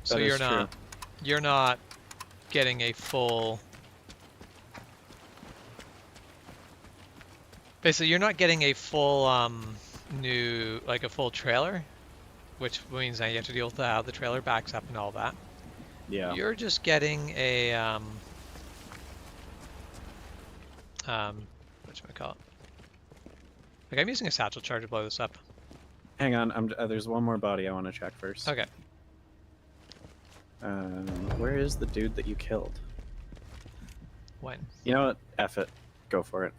Speaker 1: So you're not getting a full. Basically, you're not getting a full a full trailer, which means now you have to deal with how the trailer backs up and all that.
Speaker 2: Yeah.
Speaker 1: You're just getting a Whatchamacallit? Like, I'm using a satchel charge to blow this up.
Speaker 2: Hang on, there's one more body I want to check first.
Speaker 1: Okay.
Speaker 2: Where is the dude that you killed?
Speaker 1: When?
Speaker 2: You know what? F it. Go for it.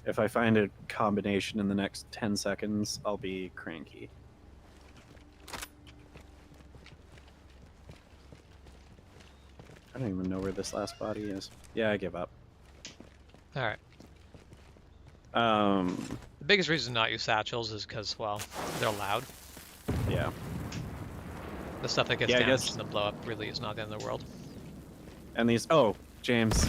Speaker 2: If I find a combination in the next 10 seconds, I'll be cranky. I don't even know where this last body is. Yeah, I give up.
Speaker 1: Alright.
Speaker 2: The
Speaker 1: The biggest reason to not use satchels is because, well, they're loud.
Speaker 2: Yeah.
Speaker 1: The stuff that gets
Speaker 2: Yeah, I
Speaker 1: damaged
Speaker 2: guess-
Speaker 1: in the blow up really is not the end of the world.
Speaker 2: And these... Oh, James.
Speaker 1: Is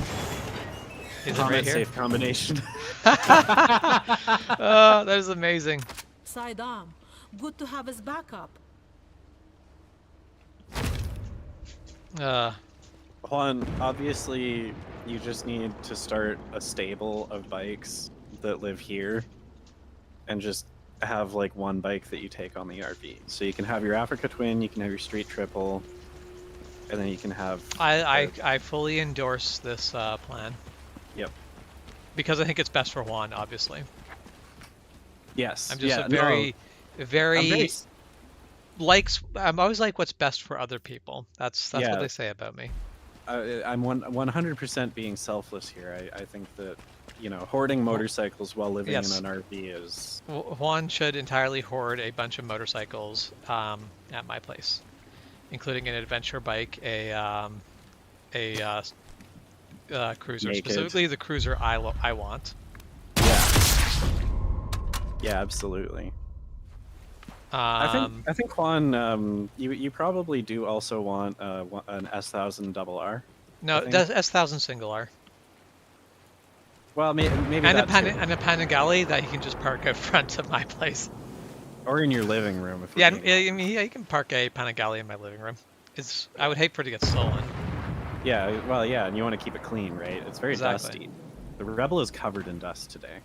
Speaker 1: it
Speaker 2: Comment
Speaker 1: right here?
Speaker 2: safe combination.
Speaker 1: Oh, that is amazing.
Speaker 8: Saidam, good to have as backup.
Speaker 2: Juan, obviously, you just need to start a stable of bikes that live here and just have like one bike that you take on the RV. So you can have your Africa Twin, you can have your Street Triple, and then you can have...
Speaker 1: I fully endorse this plan.
Speaker 2: Yep.
Speaker 1: Because I think it's best for Juan, obviously.
Speaker 2: Yes.
Speaker 1: I'm just
Speaker 2: yeah,
Speaker 1: a very,
Speaker 2: no.
Speaker 1: very I'm always like what's best for other people. That's
Speaker 2: Yeah.
Speaker 1: what they say about me.
Speaker 2: I'm 100% being selfless here. I think that, you know, hoarding motorcycles while living
Speaker 1: Yes.
Speaker 2: in an RV is...
Speaker 1: Juan should entirely hoard a bunch of motorcycles at my place, including an adventure bike, a cruiser,
Speaker 2: Naked.
Speaker 1: specifically the cruiser I want.
Speaker 2: Yeah, absolutely.
Speaker 1: Um,
Speaker 2: I think Juan, you probably do also want an S1000 double R.
Speaker 1: no, that's S1000 single R.
Speaker 2: Well, maybe
Speaker 1: And a
Speaker 2: that too.
Speaker 1: Panigale that you can just park out front of my place.
Speaker 2: Or in your living room. If we're
Speaker 1: Yeah,
Speaker 2: being-
Speaker 1: I mean, yeah, you can park a Panigale in my living room. I would hate for it to get stolen.
Speaker 2: Yeah, well, yeah, and you want to keep it clean, right? It's very
Speaker 1: Exactly.
Speaker 2: dusty. The Rebel is covered in dust today.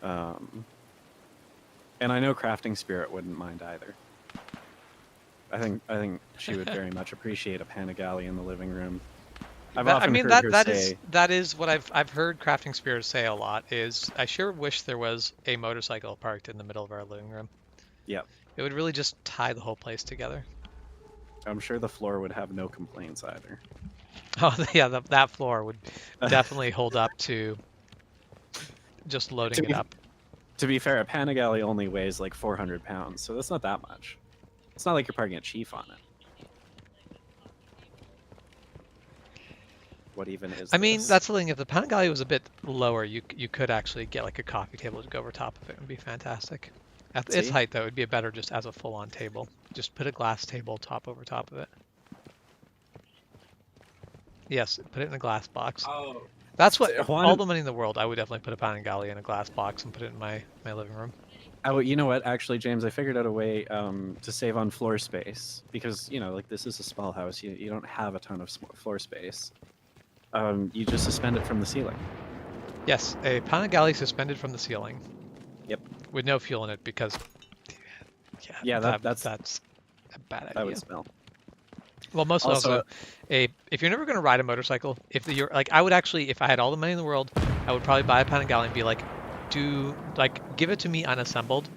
Speaker 2: And I know Crafting Spirit wouldn't mind either. I think she would very much appreciate a Panigale in the living room. I've often heard her say,
Speaker 1: that is what I've heard Crafting Spirit say a lot. Is I sure wish there was a motorcycle parked in the middle of our living room.
Speaker 2: Yep.
Speaker 1: It would really just tie the whole place together.
Speaker 2: I'm sure the floor would have no complaints either.
Speaker 1: Oh yeah, that floor would definitely hold up to just loading it up.
Speaker 2: To be fair, a Panigale only weighs like 400 pounds, so that's not that much. It's not like you're parking a Chief on it. What even is
Speaker 1: I mean,
Speaker 2: this?
Speaker 1: that's the thing. If the Panigale was a bit lower, you could actually get like a coffee table to go over top of it. It would be fantastic. At its
Speaker 2: See?
Speaker 1: height, though, it would be better just as a full-on table. Just put a glass table top over top of it. Yes, put it in a glass box.
Speaker 2: Oh.
Speaker 1: That's what
Speaker 2: Juan-
Speaker 1: all the money in the world. I would definitely put a Panigale in a glass box and put it in my living room.
Speaker 2: Oh, you know what? Actually, James, I figured out a way to save on floor space because you know, like this is a small house. You don't have a ton of floor space. You just suspend it from the ceiling.
Speaker 1: Yes, a Panigale suspended from the ceiling.
Speaker 2: Yep.
Speaker 1: With no fuel in it because.
Speaker 2: Yeah, that's
Speaker 1: a bad idea.
Speaker 2: that would smell.
Speaker 1: Well, mostly also, if you're never going to ride a motorcycle, you're like, I would actually, if I had all the money in the world, I would probably buy a Panigale and be like, give it to me unassembled,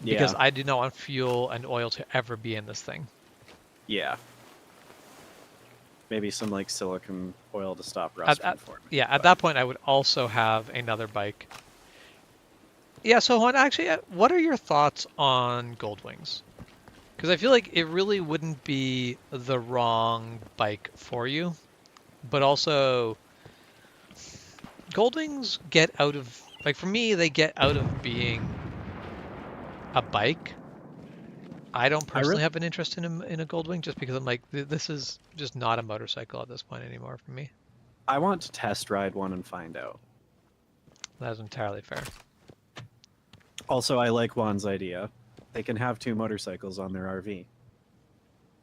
Speaker 1: because
Speaker 2: Yeah.
Speaker 1: I do not want fuel and oil to ever be in this thing.
Speaker 2: Yeah. Maybe some like silicone oil to stop rust from forming.
Speaker 1: Yeah, at that point, I would also have another bike. Yeah, so Juan, actually, what are your thoughts on Goldwings? Because I feel like it really wouldn't be the wrong bike for you, but also Goldwings get out of, like for me, they get out of being a bike. I don't personally have an interest in a Goldwing just because I'm like, this is just not a motorcycle at this point anymore for me.
Speaker 2: I want to test ride one and find out.
Speaker 1: That is entirely fair.
Speaker 2: Also, I like Juan's idea. They can have two motorcycles on their RV.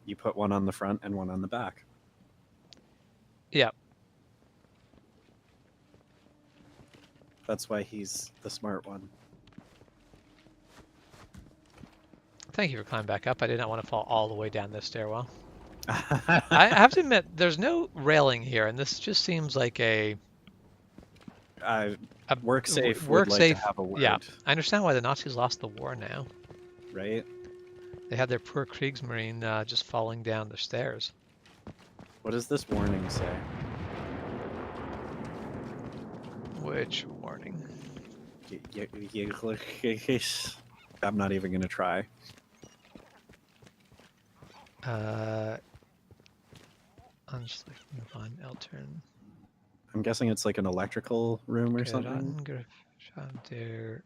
Speaker 2: You put one on the front and one on the back.
Speaker 1: Yeah.
Speaker 2: That's why he's the smart one.
Speaker 1: Thank you for climbing back up. I did not want to fall all the way down this stairwell. I have to admit, there's no railing here, and this just seems like a
Speaker 2: work safe.
Speaker 1: Work
Speaker 2: would
Speaker 1: safe.
Speaker 2: Like to have a word,
Speaker 1: yeah, I understand why the Nazis lost the war now.
Speaker 2: right?
Speaker 1: They had their poor Kriegsmarine just falling down the stairs.
Speaker 2: What does this warning say?
Speaker 1: Which warning?
Speaker 2: I'm not even gonna try.
Speaker 1: I'm just like move on. Eltern.
Speaker 2: I'm guessing it's like an electrical room or something.
Speaker 1: Der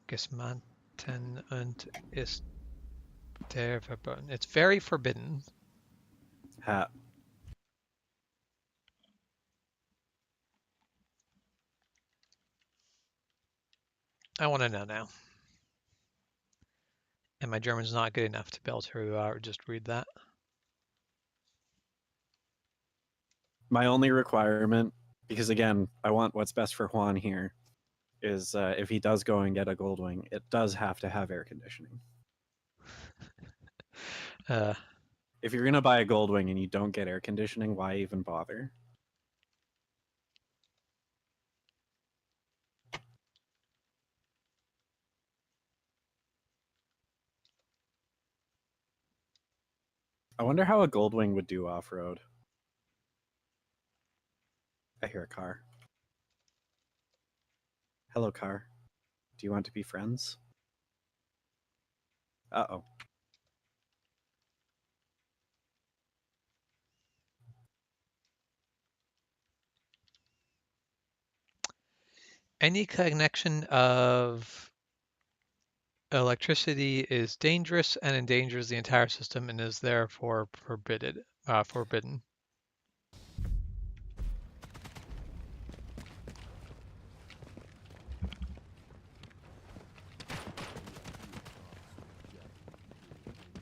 Speaker 1: Gesmanten und ist der verboten. It's very forbidden.
Speaker 2: Hat.
Speaker 1: I want to know now. And my German's not good enough to be able to just read that.
Speaker 2: My only requirement, because again, I want what's best for Juan here, is if he does go and get a Goldwing, it does have to have air conditioning. If you're gonna buy a Goldwing and you don't get air conditioning, why even bother? I wonder how a Goldwing would do off-road. I hear a car. Hello, car. Do you want to be friends? Uh-oh.
Speaker 1: Any connection of electricity is dangerous and endangers the entire system and is therefore forbidden.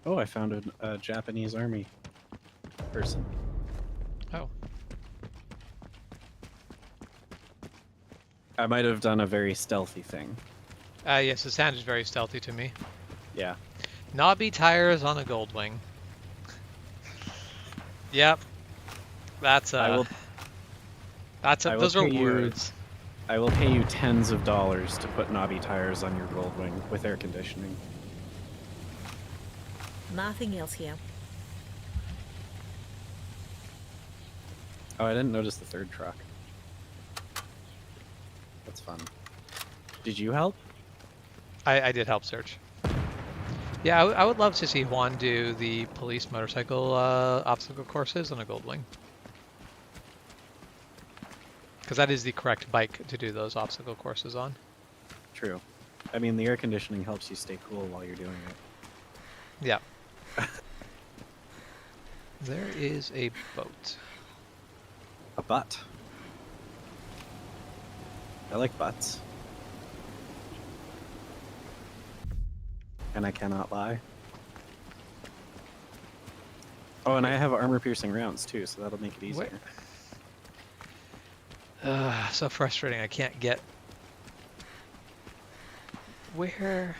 Speaker 2: Oh, I found a Japanese army person.
Speaker 1: Oh.
Speaker 2: I might have done a very stealthy thing.
Speaker 1: Yes, it sounded very stealthy to me.
Speaker 2: Yeah.
Speaker 1: Knobby tires on a Goldwing. Yep. That's those are words.
Speaker 2: I will pay you tens of dollars to put knobby tires on your Goldwing with air conditioning.
Speaker 8: Nothing else here.
Speaker 2: Oh, I didn't notice the third truck. That's fun. Did you help?
Speaker 1: I did help search. Yeah, I would love to see Juan do the police motorcycle obstacle courses on a Goldwing. Because that is the correct bike to do those obstacle courses on.
Speaker 2: True. I mean, the air conditioning helps you stay cool while you're doing it.
Speaker 1: Yeah. There is a boat.
Speaker 2: A butt. I like butts. And I cannot lie. Oh, and I have armor-piercing rounds too, so that'll make it easier.
Speaker 1: So frustrating. I can't get... Where...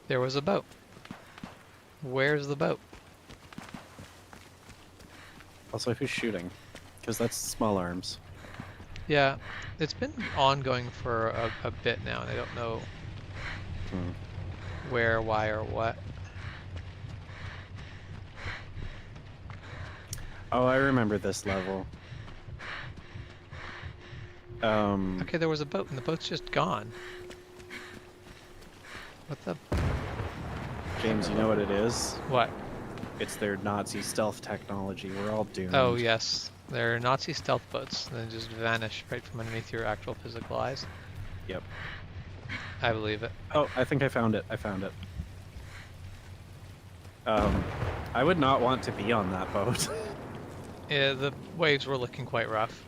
Speaker 1: There was a boat. Where's the boat?
Speaker 2: Also, who's shooting? Because that's small arms.
Speaker 1: Yeah, it's been ongoing for a bit now, and I don't know where, why, or what.
Speaker 2: Oh, I remember this level.
Speaker 1: Okay, there was a boat, and the boat's just gone. What the...
Speaker 2: James, you know what it is?
Speaker 1: What?
Speaker 2: It's their Nazi stealth technology. We're all doomed.
Speaker 1: Oh, yes. They're Nazi stealth boats, and they just vanish right from underneath your actual physical eyes.
Speaker 2: Yep.
Speaker 1: I believe it.
Speaker 2: Oh, I think I found it. I found it. I would not want to be on that boat.
Speaker 1: Yeah, the waves were looking quite rough.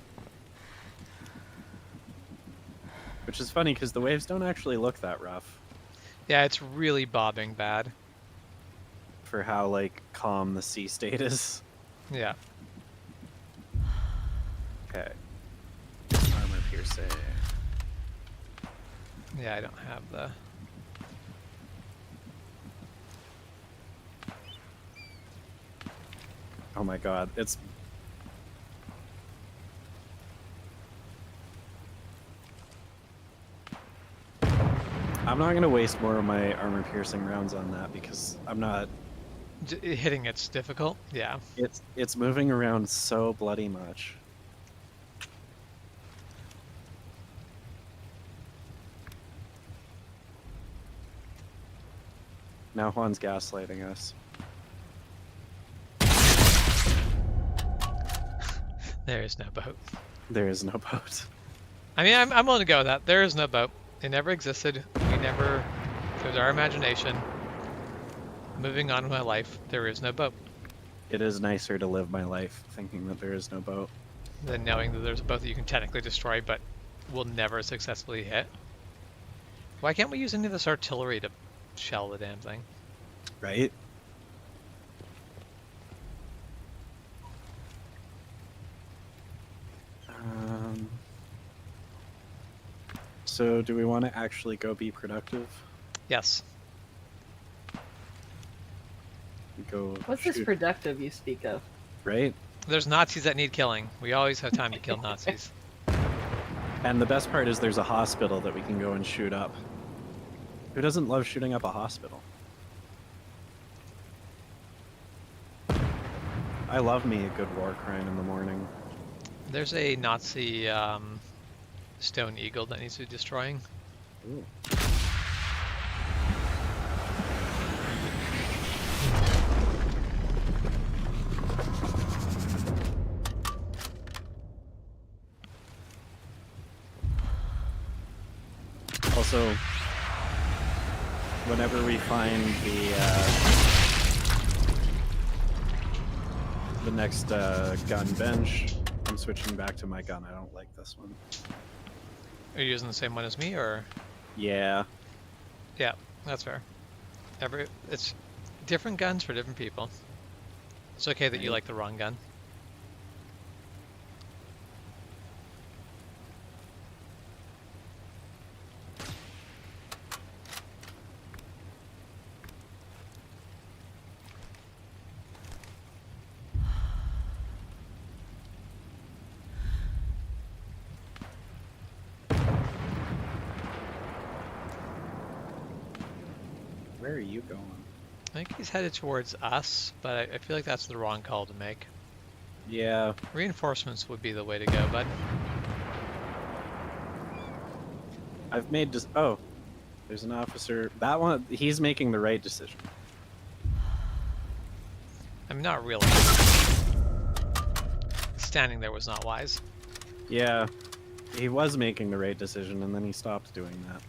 Speaker 2: Which is funny, because the waves don't actually look that rough.
Speaker 1: Yeah, it's really bobbing bad.
Speaker 2: For how, like, calm the sea state is.
Speaker 1: Yeah.
Speaker 2: Okay. Armor piercing.
Speaker 1: Yeah, I don't have the...
Speaker 2: Oh my god, it's... I'm not going to waste more of my armor-piercing rounds on that because I'm not...
Speaker 1: Hitting it's difficult, yeah.
Speaker 2: It's moving around so bloody much. Now Juan's gaslighting us.
Speaker 1: There is no boat.
Speaker 2: There is no boat.
Speaker 1: I mean, I'm willing to go with that. There is no boat. It never existed. We never... It was our imagination. Moving on with my life, there is no boat.
Speaker 2: It is nicer to live my life thinking that there is no boat.
Speaker 1: Than knowing that there's a boat that you can technically destroy, but will never successfully hit. Why can't we use any of this artillery to shell the damn thing?
Speaker 2: Right? So do we want to actually go be productive?
Speaker 1: Yes.
Speaker 2: Go
Speaker 10: What's this productive you speak of?
Speaker 2: Right?
Speaker 1: There's Nazis that need killing. We always have time to kill Nazis.
Speaker 2: And the best part is there's a hospital that we can go and shoot up. Who doesn't love shooting up a hospital? I love me a good war crime in the morning.
Speaker 1: There's a Nazi stone eagle that needs to be destroying.
Speaker 2: Ooh. Also, whenever we find the next gun bench, I'm switching back to my gun. I don't like this one.
Speaker 1: Are you using the same one as me, or?
Speaker 2: Yeah.
Speaker 1: Yeah, that's fair. It's different guns for different people. It's okay that you like the wrong gun.
Speaker 2: Where are you going?
Speaker 1: I think he's headed towards us, but I feel like that's the wrong call to make.
Speaker 2: Yeah.
Speaker 1: Reinforcements would be the way to go, bud.
Speaker 2: I've made just... Oh. There's an officer. That one, he's making the right decision.
Speaker 1: I mean, not really. Standing there was not wise.
Speaker 2: Yeah. He was making the right decision, and then he stopped doing that.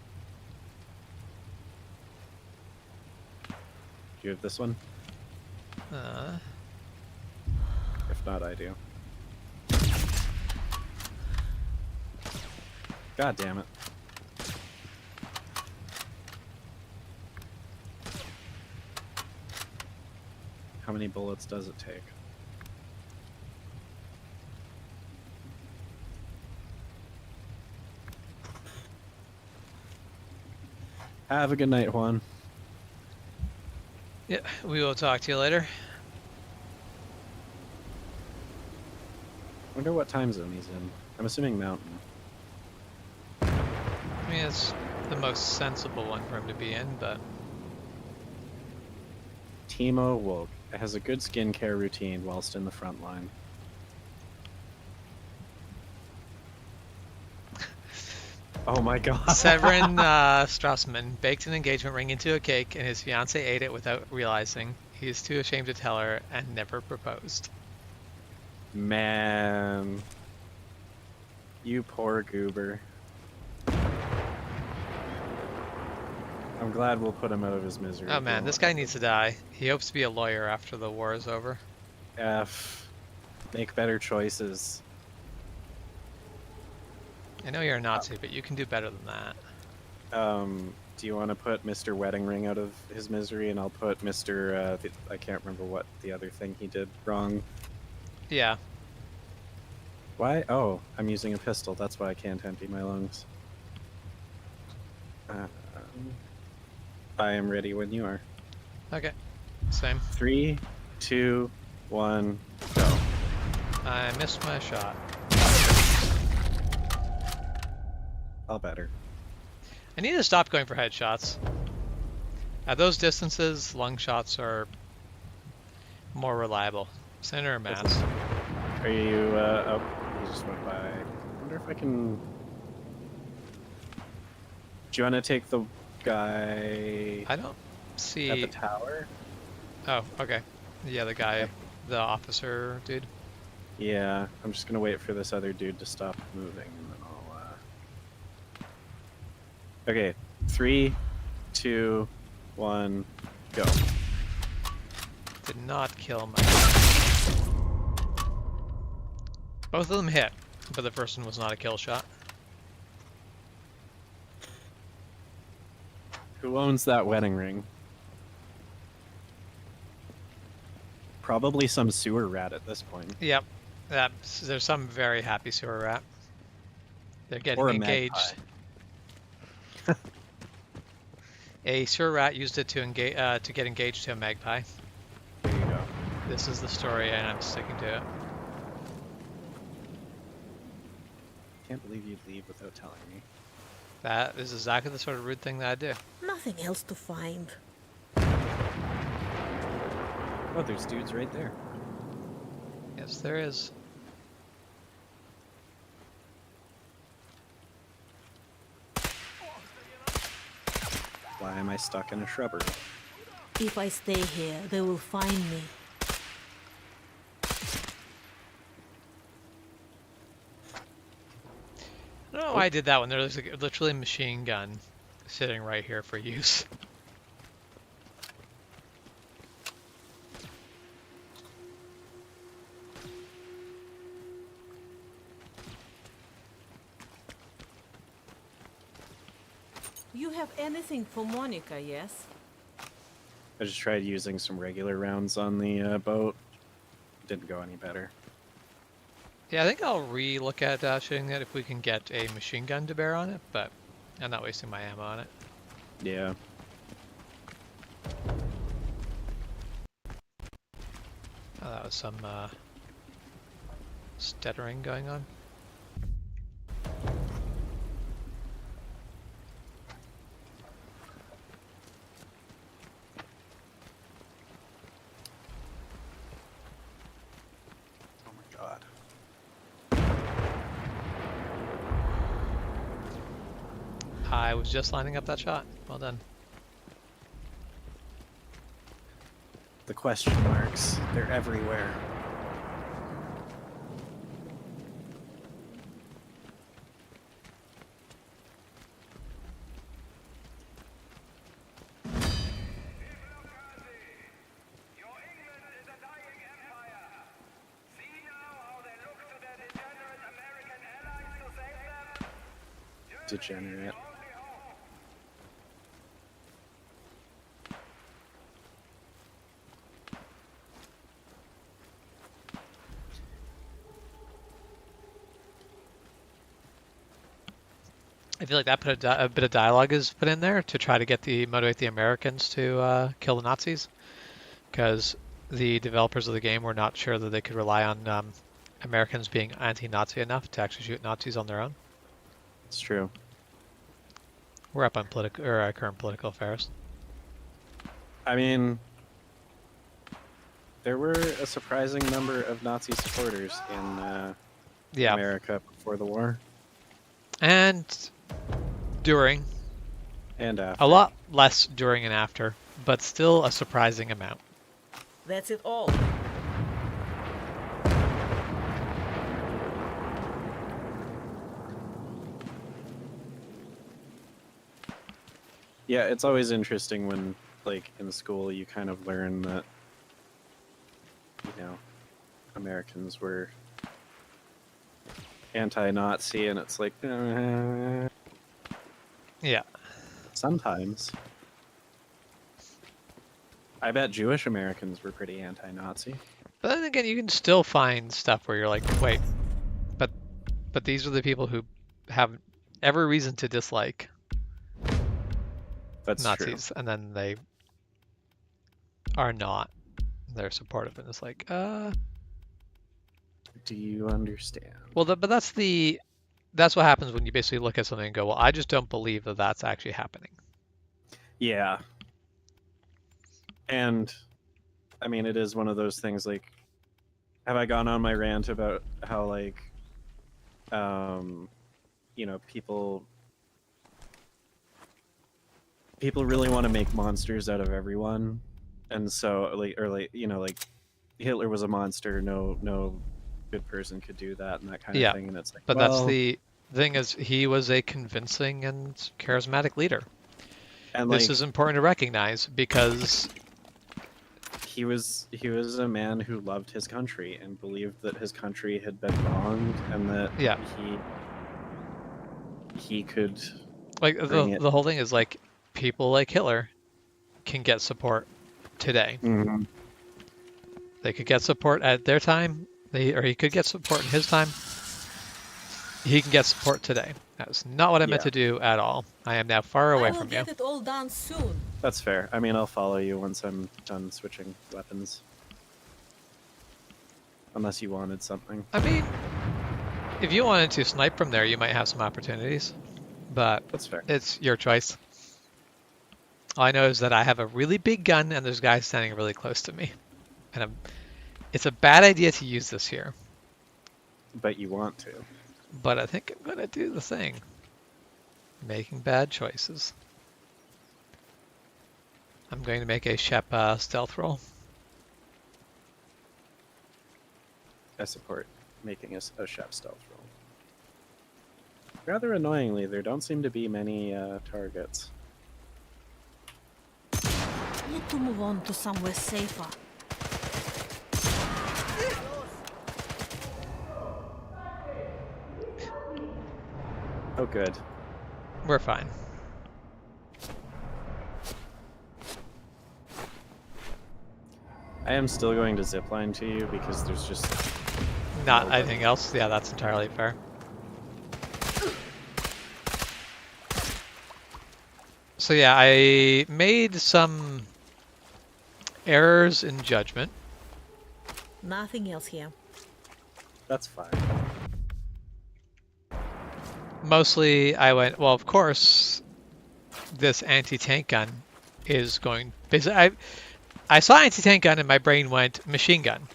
Speaker 2: Do you have this one? If not, I do. God damn it. How many bullets does it take? Have a good night, Juan.
Speaker 1: Yeah, we will talk to you later.
Speaker 2: Wonder what time zone he's in. I'm assuming Mountain.
Speaker 1: I mean, it's the most sensible one for him to be in, but...
Speaker 2: Timo Wolk has a good skincare routine whilst in the front line. Oh my god.
Speaker 1: Severin Strassman baked an engagement ring into a cake and his fiancée ate it without realizing. He is too ashamed to tell her and never proposed.
Speaker 2: Man. You poor goober. I'm glad we'll put him out of his misery.
Speaker 1: Oh man, this guy needs to die. He hopes to be a lawyer after the war is over.
Speaker 2: F. Make better choices.
Speaker 1: I know you're a Nazi, but you can do better than that.
Speaker 2: Do you want to put Mr. Wedding Ring out of his misery, and I'll put Mr. I can't remember what the other thing he did wrong.
Speaker 1: Yeah.
Speaker 2: Why? Oh, I'm using a pistol. That's why I can't empty my lungs. I am ready when you are.
Speaker 1: Okay. Same.
Speaker 2: 3, 2, 1, go.
Speaker 1: I missed my shot.
Speaker 2: All better.
Speaker 1: I need to stop going for headshots. At those distances, lung shots are more reliable. Center or mass?
Speaker 2: Are you, oh, you just went by. I wonder if I can... Do you want to take the guy...
Speaker 1: I don't see...
Speaker 2: At the tower?
Speaker 1: Oh, okay. Yeah, the guy, the officer dude.
Speaker 2: Yeah, I'm just gonna wait for this other dude to stop moving, and then I'll, Okay, 3, 2, 1, go.
Speaker 1: Did not kill my... Both of them hit, but the first one was not a kill shot.
Speaker 2: Who owns that wedding ring? Probably some sewer rat at this point.
Speaker 1: Yep. There's some very happy sewer rat. They're getting engaged. A sewer rat used it to get engaged to a magpie.
Speaker 2: There you go.
Speaker 1: This is the story, and I'm sticking to it.
Speaker 2: Can't believe you'd leave without telling me.
Speaker 1: That is exactly the sort of rude thing that I do.
Speaker 8: Nothing else to find.
Speaker 2: Oh, there's dudes right there.
Speaker 1: Yes, there is.
Speaker 2: Why am I stuck in a shrubbery?
Speaker 8: If I stay here, they will find me.
Speaker 1: I don't know why I did that one. There's literally a machine gun sitting right here for use.
Speaker 8: You have anything for Monica, yes?
Speaker 2: I just tried using some regular rounds on the boat. Didn't go any better.
Speaker 1: Yeah, I think I'll re-look at shooting that if we can get a machine gun to bear on it, but I'm not wasting my ammo on it.
Speaker 2: Yeah.
Speaker 1: Oh, that was some stuttering going on.
Speaker 2: Oh my god.
Speaker 1: I was just lining up that shot. Well done.
Speaker 2: The question marks, they're everywhere. Degenerate.
Speaker 1: I feel like that a bit of dialogue is put in there to try to motivate the Americans to kill the Nazis, because the developers of the game were not sure that they could rely on Americans being anti-Nazi enough to actually shoot Nazis on their own.
Speaker 2: It's true.
Speaker 1: We're up on current political affairs.
Speaker 2: I mean, there were a surprising number of Nazi supporters in America before the war.
Speaker 1: And during.
Speaker 2: And after.
Speaker 1: A lot less during and after, but still a surprising amount.
Speaker 8: That's it all.
Speaker 2: Yeah, it's always interesting when, like, in school you kind of learn that, you know, Americans were anti-Nazi, and it's like,
Speaker 1: yeah.
Speaker 2: Sometimes. I bet Jewish Americans were pretty anti-Nazi.
Speaker 1: But then again, you can still find stuff where you're like, wait, but these are the people who have every reason to dislike
Speaker 2: That's
Speaker 1: Nazis,
Speaker 2: true.
Speaker 1: and then they are not they're supportive, and it's like,
Speaker 2: Do you understand?
Speaker 1: Well, but that's what happens when you basically look at something and go, well, I just don't believe that that's actually happening.
Speaker 2: Yeah. And, I mean, it is one of those things, like, have I gone on my rant about how, like, you know, people really want to make monsters out of everyone, and so, like, or like, you know, like, Hitler was a monster, no good person could do that, and that kind of thing, and it's like,
Speaker 1: but
Speaker 2: well,
Speaker 1: that's the thing is, he was a convincing and charismatic leader.
Speaker 2: and
Speaker 1: This
Speaker 2: like,
Speaker 1: is important to recognize because
Speaker 2: he was a man who loved his country and believed that his country had been wronged, and that he could,
Speaker 1: like, the whole thing is, like, people like Hitler can get support today.
Speaker 2: Mhm.
Speaker 1: They could get support at their time, or he could get support in his time. He can get support today. That's not what I meant to do at all. I am now far away from you.
Speaker 8: I will get it all done soon.
Speaker 2: That's fair. I mean, I'll follow you once I'm done switching weapons. Unless you wanted something.
Speaker 1: I mean, if you wanted to snipe from there, you might have some opportunities. But
Speaker 2: that's fair.
Speaker 1: It's your choice. All I know is that I have a really big gun and there's guys standing really close to me. And it's a bad idea to use this here.
Speaker 2: But you want to.
Speaker 1: But I think I'm going to do the thing. Making bad choices. I'm going to make a Shep stealth roll.
Speaker 2: I support making a Shep stealth roll. Rather annoyingly, there don't seem to be many targets.
Speaker 8: Need to move on to somewhere safer.
Speaker 2: Oh, good.
Speaker 1: We're fine.
Speaker 2: I am still going to zipline to you because there's just
Speaker 1: not anything else. Yeah, that's entirely fair. So yeah, I made some errors in judgment.
Speaker 8: Nothing else here.
Speaker 2: That's fine.
Speaker 1: Mostly I went, well, of course, this anti-tank gun is going... Basically, I saw anti-tank gun and my brain went machine gun.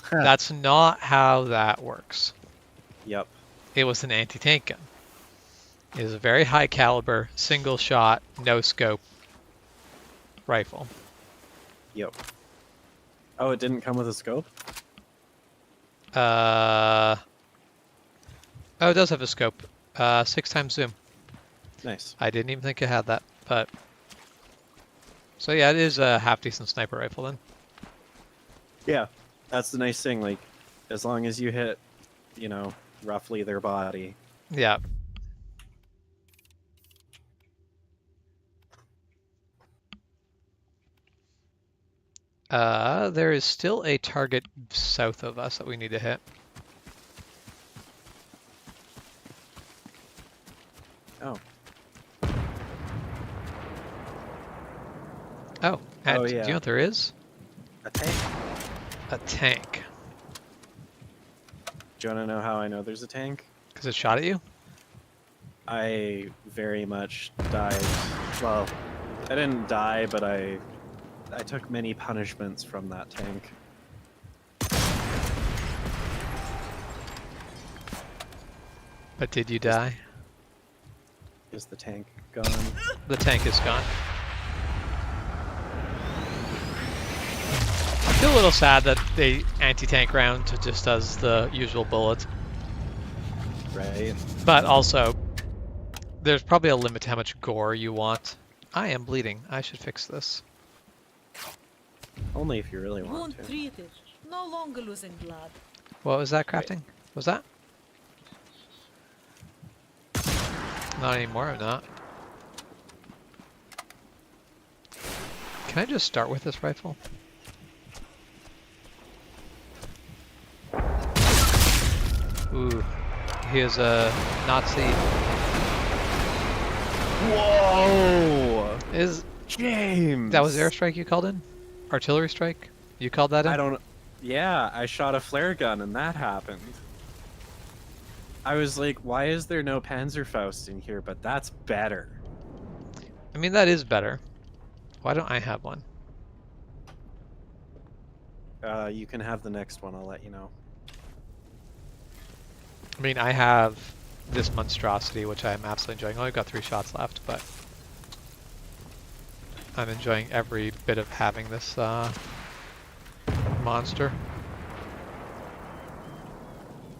Speaker 1: Huh. That's not how that works.
Speaker 2: Yep.
Speaker 1: It was an anti-tank gun. It is a very high caliber, single shot, no scope rifle.
Speaker 2: Yep. Oh, it didn't come with a scope?
Speaker 1: Oh, it does have a scope. 6x zoom.
Speaker 2: Nice.
Speaker 1: I didn't even think it had that, but... So yeah, it is a half-decent sniper rifle then.
Speaker 2: Yeah, that's the nice thing, like, as long as you hit, you know, roughly their body.
Speaker 1: Yeah. There is still a target south of us that we need to hit.
Speaker 2: Oh.
Speaker 1: Oh, and
Speaker 2: yeah.
Speaker 1: Do you know what there is?
Speaker 2: A tank.
Speaker 1: A tank.
Speaker 2: Do you want to know how I know there's a tank?
Speaker 1: Because it shot at you?
Speaker 2: I very much died. Well, I didn't die, but I took many punishments from that tank.
Speaker 1: But did you die?
Speaker 2: Is the tank gone?
Speaker 1: The tank is gone. I feel a little sad that the anti-tank round just does the usual bullets.
Speaker 2: Right.
Speaker 1: But also, there's probably a limit to how much gore you want. I am bleeding. I should fix this.
Speaker 2: Only if you really want
Speaker 8: Wound
Speaker 2: to.
Speaker 8: treated. No longer losing blood.
Speaker 1: What was that crafting? Was that? Not anymore, I'm not. Can I just start with this rifle? Ooh, he is a Nazi.
Speaker 2: Whoa!
Speaker 1: Is
Speaker 2: James!
Speaker 1: that was airstrike you called in? Artillery strike? You called that in?
Speaker 2: I don't. Yeah, I shot a flare gun and that happened. I was like, why is there no Panzerfaust in here? But that's better.
Speaker 1: I mean, that is better. Why don't I have one?
Speaker 2: You can have the next one. I'll let you know.
Speaker 1: I mean, I have this monstrosity, which I'm absolutely enjoying. I've got 3 shots left, but I'm enjoying every bit of having this monster.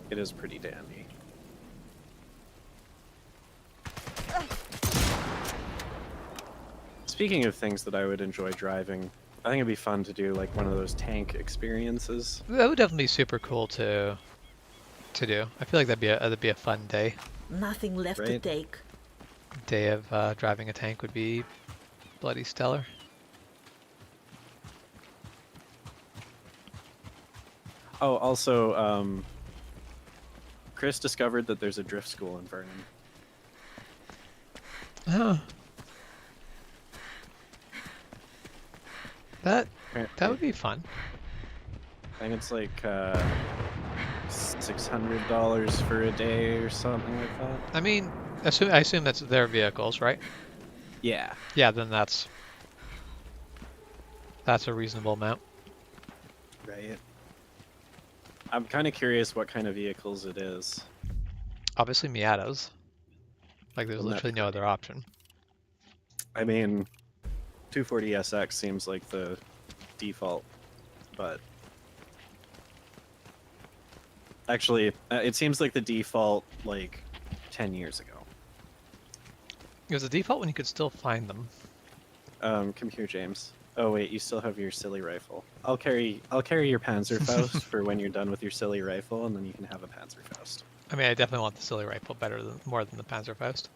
Speaker 2: It is pretty dandy. Speaking of things that I would enjoy driving, I think it'd be fun to do like one of those tank experiences.
Speaker 1: That would definitely be super cool to do. I feel like that'd be a fun day.
Speaker 8: Nothing left to take.
Speaker 1: Day of driving a tank would be bloody stellar.
Speaker 2: Oh, also, Chris discovered that there's a drift school in Vernon.
Speaker 1: Oh. That would be fun.
Speaker 2: I think it's like $600 for a day or something like that.
Speaker 1: I mean, I assume that's their vehicles, right?
Speaker 2: Yeah.
Speaker 1: Yeah, then that's a reasonable amount.
Speaker 2: Right. I'm kind of curious what kind of vehicles it is.
Speaker 1: Obviously Miatas. Like there's literally no other option.
Speaker 2: I mean, 240SX seems like the default, but actually, it seems like the default like 10 years ago.
Speaker 1: It was the default when you could still find them.
Speaker 2: Come here, James. Oh wait, you still have your silly rifle. I'll carry your Panzerfaust for when you're done with your silly rifle, and then you can have a Panzerfaust.
Speaker 1: I mean, I definitely want the silly rifle more than the Panzerfaust.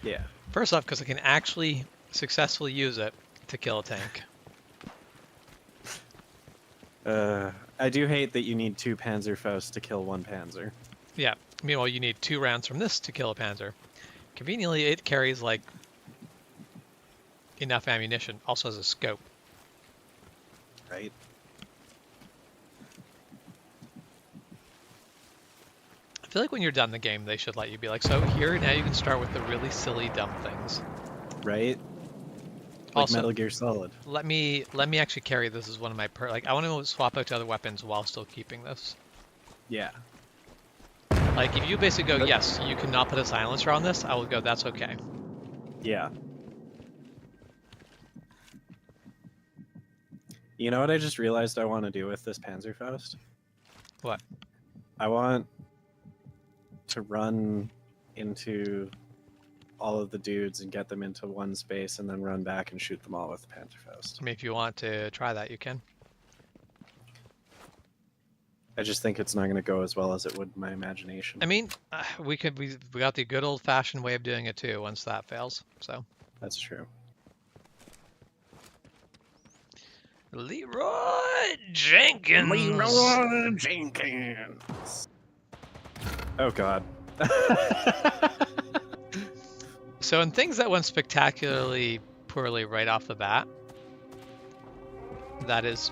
Speaker 2: Yeah.
Speaker 1: First off, because I can actually successfully use it to kill a tank.
Speaker 2: I do hate that you need 2 Panzerfausts to kill 1 Panzer.
Speaker 1: Yeah. Meanwhile, you need 2 rounds from this to kill a Panzer. Conveniently, it carries like enough ammunition. Also has a scope.
Speaker 2: Right.
Speaker 1: I feel like when you're done the game, they should let you be like, so here, now you can start with the really silly, dumb things.
Speaker 2: Right? Like
Speaker 1: Also,
Speaker 2: Metal Gear Solid.
Speaker 1: Let me actually carry this as one of my like I want to swap out to other weapons while still keeping this.
Speaker 2: Yeah.
Speaker 1: Like if you basically go, yes, you cannot put a silencer on this, I will go, that's okay.
Speaker 2: Yeah. You know what I just realized I want to do with this Panzerfaust?
Speaker 1: What?
Speaker 2: I want to run into all of the dudes and get them into one space and then run back and shoot them all with the Panzerfaust.
Speaker 1: I mean, if you want to try that, you can.
Speaker 2: I just think it's not going to go as well as it would in my imagination.
Speaker 1: I mean, we got the good old-fashioned way of doing it too once that fails, so.
Speaker 2: That's true.
Speaker 1: Leroy Jenkins!
Speaker 2: Leroy Jenkins! Oh god.
Speaker 1: So in things that went spectacularly poorly right off the bat, that is...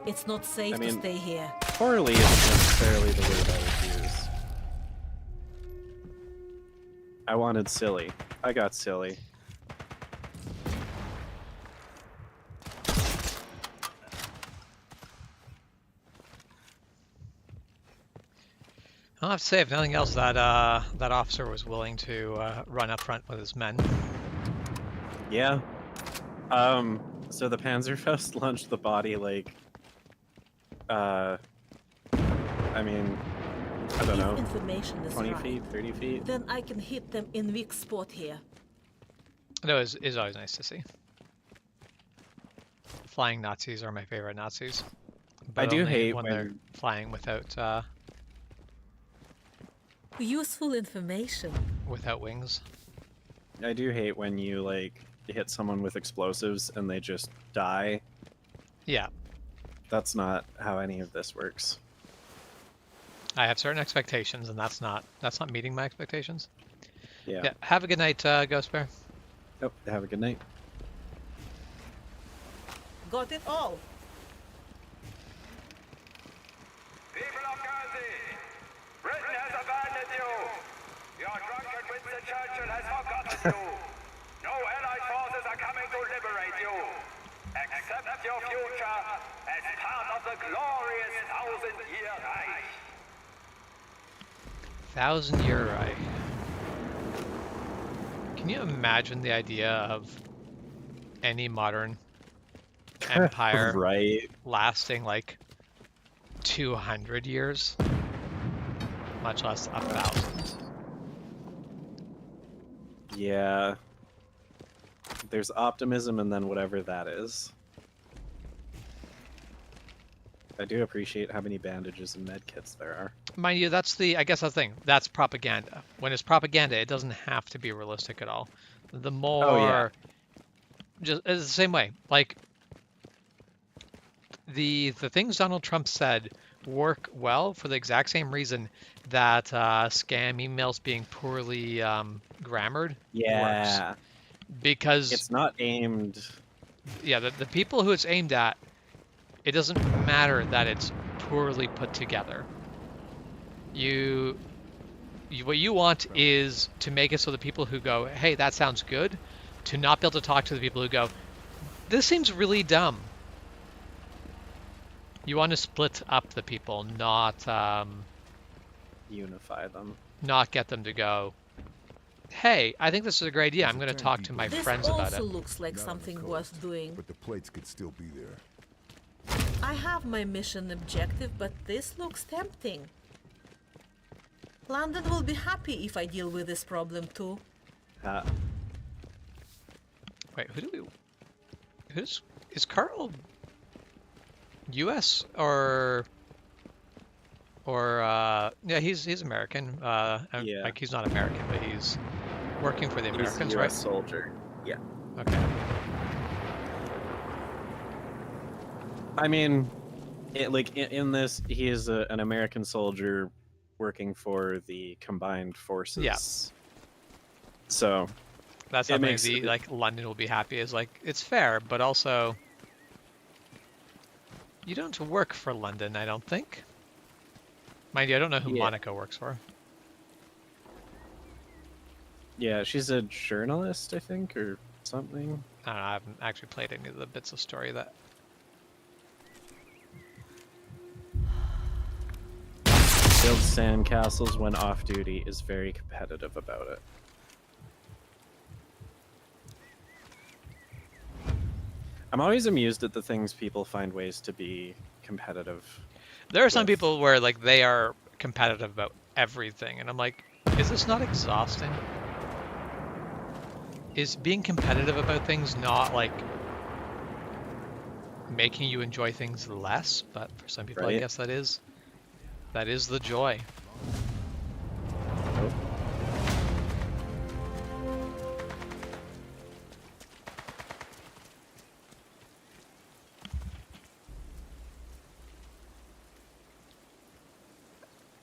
Speaker 8: It's not safe to stay here.
Speaker 2: Poorly isn't necessarily the word I would use. I wanted silly. I got silly.
Speaker 1: I'll have to say, if nothing else, that that officer was willing to run up front with his men.
Speaker 2: Yeah. So the Panzerfaust launched the body like, I mean, I don't know,
Speaker 8: Information is
Speaker 2: 20
Speaker 8: right.
Speaker 2: feet, 30 feet?
Speaker 8: Then I can hit them in weak spot here.
Speaker 1: No, it's always nice to see. Flying Nazis are my favorite Nazis. But
Speaker 2: I do
Speaker 1: only
Speaker 2: hate
Speaker 1: when they're flying without
Speaker 8: Useful information.
Speaker 1: without wings.
Speaker 2: I do hate when you like hit someone with explosives and they just die.
Speaker 1: Yeah.
Speaker 2: That's not how any of this works.
Speaker 1: I have certain expectations, and that's not meeting my expectations.
Speaker 2: Yeah.
Speaker 1: Yeah. Have a good night, Ghost Bear.
Speaker 2: Oh, have a good night.
Speaker 8: Got it all.
Speaker 11: People of Guernsey, Britain has abandoned you. Your drunken Winston Churchill has forgotten you. No Allied forces are coming to liberate you. Accept your future as part of the glorious 1,000-year Reich.
Speaker 1: 1,000-year Reich. Can you imagine the idea of any modern empire
Speaker 2: right.
Speaker 1: lasting like 200 years? Much less 1,000.
Speaker 2: Yeah. There's optimism and then whatever that is. I do appreciate how many bandages and medkits there are.
Speaker 1: Mind you, that's the, I guess that's the thing. That's propaganda. When it's propaganda, it doesn't have to be realistic at all. The more,
Speaker 2: Oh, yeah.
Speaker 1: just it's the same way. Like the things Donald Trump said work well for the exact same reason that scam emails being poorly grammared
Speaker 2: Yeah.
Speaker 1: works. Because
Speaker 2: it's not aimed.
Speaker 1: Yeah, the people who it's aimed at, it doesn't matter that it's poorly put together. What you want is to make it so the people who go, hey, that sounds good, to not be able to talk to the people who go, this seems really dumb. You want to split up the people, not
Speaker 2: unify them.
Speaker 1: Not get them to go, hey, I think this is a great idea. I'm going to talk to my friends about it.
Speaker 8: This also looks like something worth doing.
Speaker 3: But the plates could still be there.
Speaker 8: I have my mission objective, but this looks tempting. London will be happy if I deal with this problem too.
Speaker 1: Wait, is Carl U.S. or yeah, he's American. Yeah. Like he's not American, but he's working for the Americans,
Speaker 2: he's a
Speaker 1: right?
Speaker 2: US soldier. Yeah.
Speaker 1: Okay.
Speaker 2: I mean, in this, he is an American soldier working for the combined forces.
Speaker 1: Yeah.
Speaker 2: So
Speaker 1: that's something like London will be happy is like it's fair, but also you don't work for London, I don't think. Mind you, I don't know who Monica works for.
Speaker 2: Yeah, she's a journalist, I think, or something.
Speaker 1: I don't know, I haven't actually played any of the bits of story that.
Speaker 2: Build sandcastles when off duty is very competitive about it. I'm always amused at the things people find ways to be competitive.
Speaker 1: There are some people where like they are competitive about everything, and I'm like, is this not exhausting? Is being competitive about things not like making you enjoy things less? But for some people, I guess that is the joy.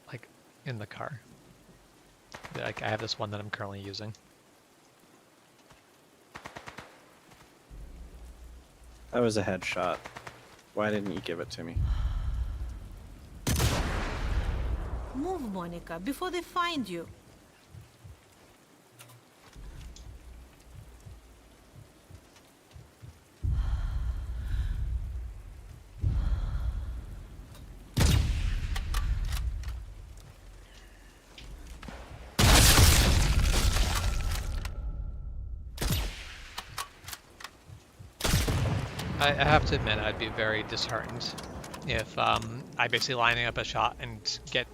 Speaker 1: Like in the car. Like I have this one that I'm currently using.
Speaker 2: That was a headshot. Why didn't you give it to me?
Speaker 8: Move, Monica, before they find you.
Speaker 1: I have to admit, I'd be very disheartened if I basically lining up a shot and get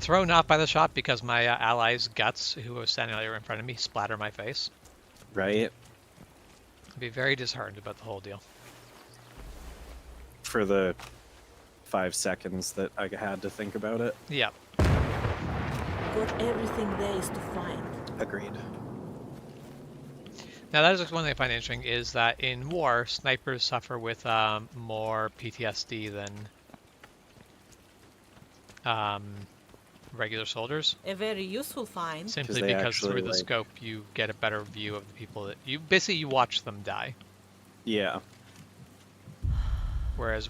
Speaker 1: thrown off by the shot because my ally's guts, who was standing right in front of me, splatter my face.
Speaker 2: Right.
Speaker 1: I'd be very disheartened about the whole deal.
Speaker 2: For the 5 seconds that I had to think about it.
Speaker 1: Yeah.
Speaker 8: Got everything there is to find.
Speaker 2: Agreed.
Speaker 1: Now that is one thing I find interesting is that in war, snipers suffer with more PTSD than regular soldiers.
Speaker 8: A very useful find.
Speaker 1: Simply
Speaker 2: they
Speaker 1: because through
Speaker 2: actually,
Speaker 1: the
Speaker 2: like-
Speaker 1: scope you get a better view of the people that you basically you watch them die.
Speaker 2: Yeah.
Speaker 1: Whereas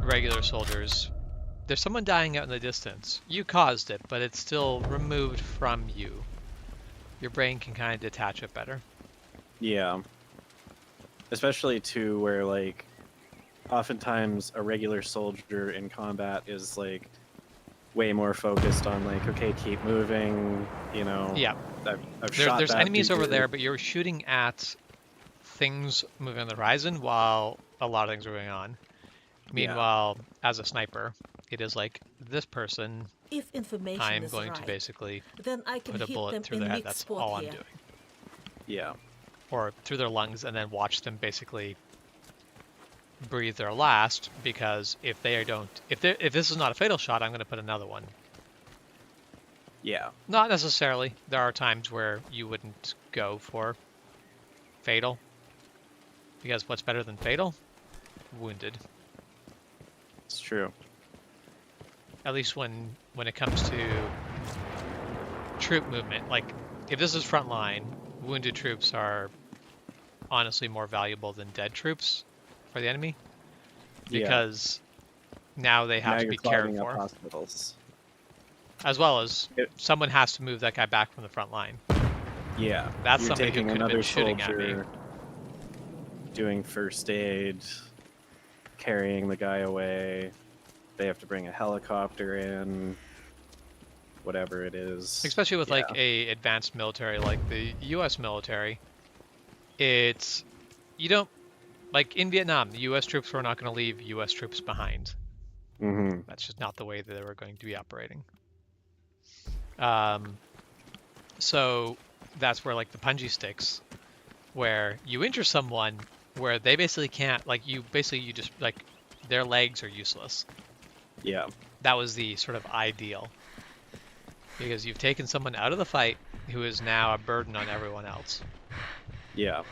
Speaker 1: regular soldiers, there's someone dying out in the distance. You caused it, but it's still removed from you. Your brain can kind of detach it better.
Speaker 2: Yeah. Especially too where like oftentimes a regular soldier in combat is like way more focused on like, okay, keep moving, you know.
Speaker 1: Yeah.
Speaker 2: I've shot
Speaker 1: There's
Speaker 2: that
Speaker 1: enemies over
Speaker 2: dude.
Speaker 1: there, but you're shooting at things moving on the horizon while a lot of things are going on. Meanwhile, as a sniper, it is like this person,
Speaker 8: If information
Speaker 1: I'm
Speaker 8: is
Speaker 1: going
Speaker 8: right,
Speaker 1: to basically
Speaker 8: then I can
Speaker 1: put a
Speaker 8: hit
Speaker 1: bullet
Speaker 8: them
Speaker 1: through
Speaker 8: in
Speaker 1: their head.
Speaker 8: mixed
Speaker 1: That's
Speaker 8: spot
Speaker 1: all I'm
Speaker 8: here.
Speaker 1: doing.
Speaker 2: Yeah.
Speaker 1: Or through their lungs and then watch them basically breathe their last, because if this is not a fatal shot, I'm going to put another one.
Speaker 2: Yeah.
Speaker 1: Not necessarily. There are times where you wouldn't go for fatal, because what's better than fatal? Wounded.
Speaker 2: It's true.
Speaker 1: At least when it comes to troop movement. Like, if this is front line, wounded troops are honestly more valuable than dead troops for the enemy, because now they have
Speaker 2: Now
Speaker 1: to
Speaker 2: you're
Speaker 1: be cared
Speaker 2: clogging up
Speaker 1: for,
Speaker 2: hospitals.
Speaker 1: as well as someone has to move that guy back from the front line.
Speaker 2: Yeah.
Speaker 1: That's
Speaker 2: You're
Speaker 1: somebody who
Speaker 2: taking
Speaker 1: could have
Speaker 2: another
Speaker 1: been shooting at me.
Speaker 2: soldier, doing first aid, carrying the guy away. They have to bring a helicopter in, whatever it is.
Speaker 1: Especially with like
Speaker 2: Yeah.
Speaker 1: a advanced military like the U.S. military, it's you don't like in Vietnam. The U.S. troops were not going to leave U.S. troops behind.
Speaker 2: Mm-hmm.
Speaker 1: That's just not the way that they were going to be operating. So that's where like the punji sticks, where you injure someone, where they basically can't you just like their legs are useless.
Speaker 2: Yeah.
Speaker 1: That was the sort of ideal, because you've taken someone out of the fight who is now a burden on everyone else.
Speaker 2: Yeah.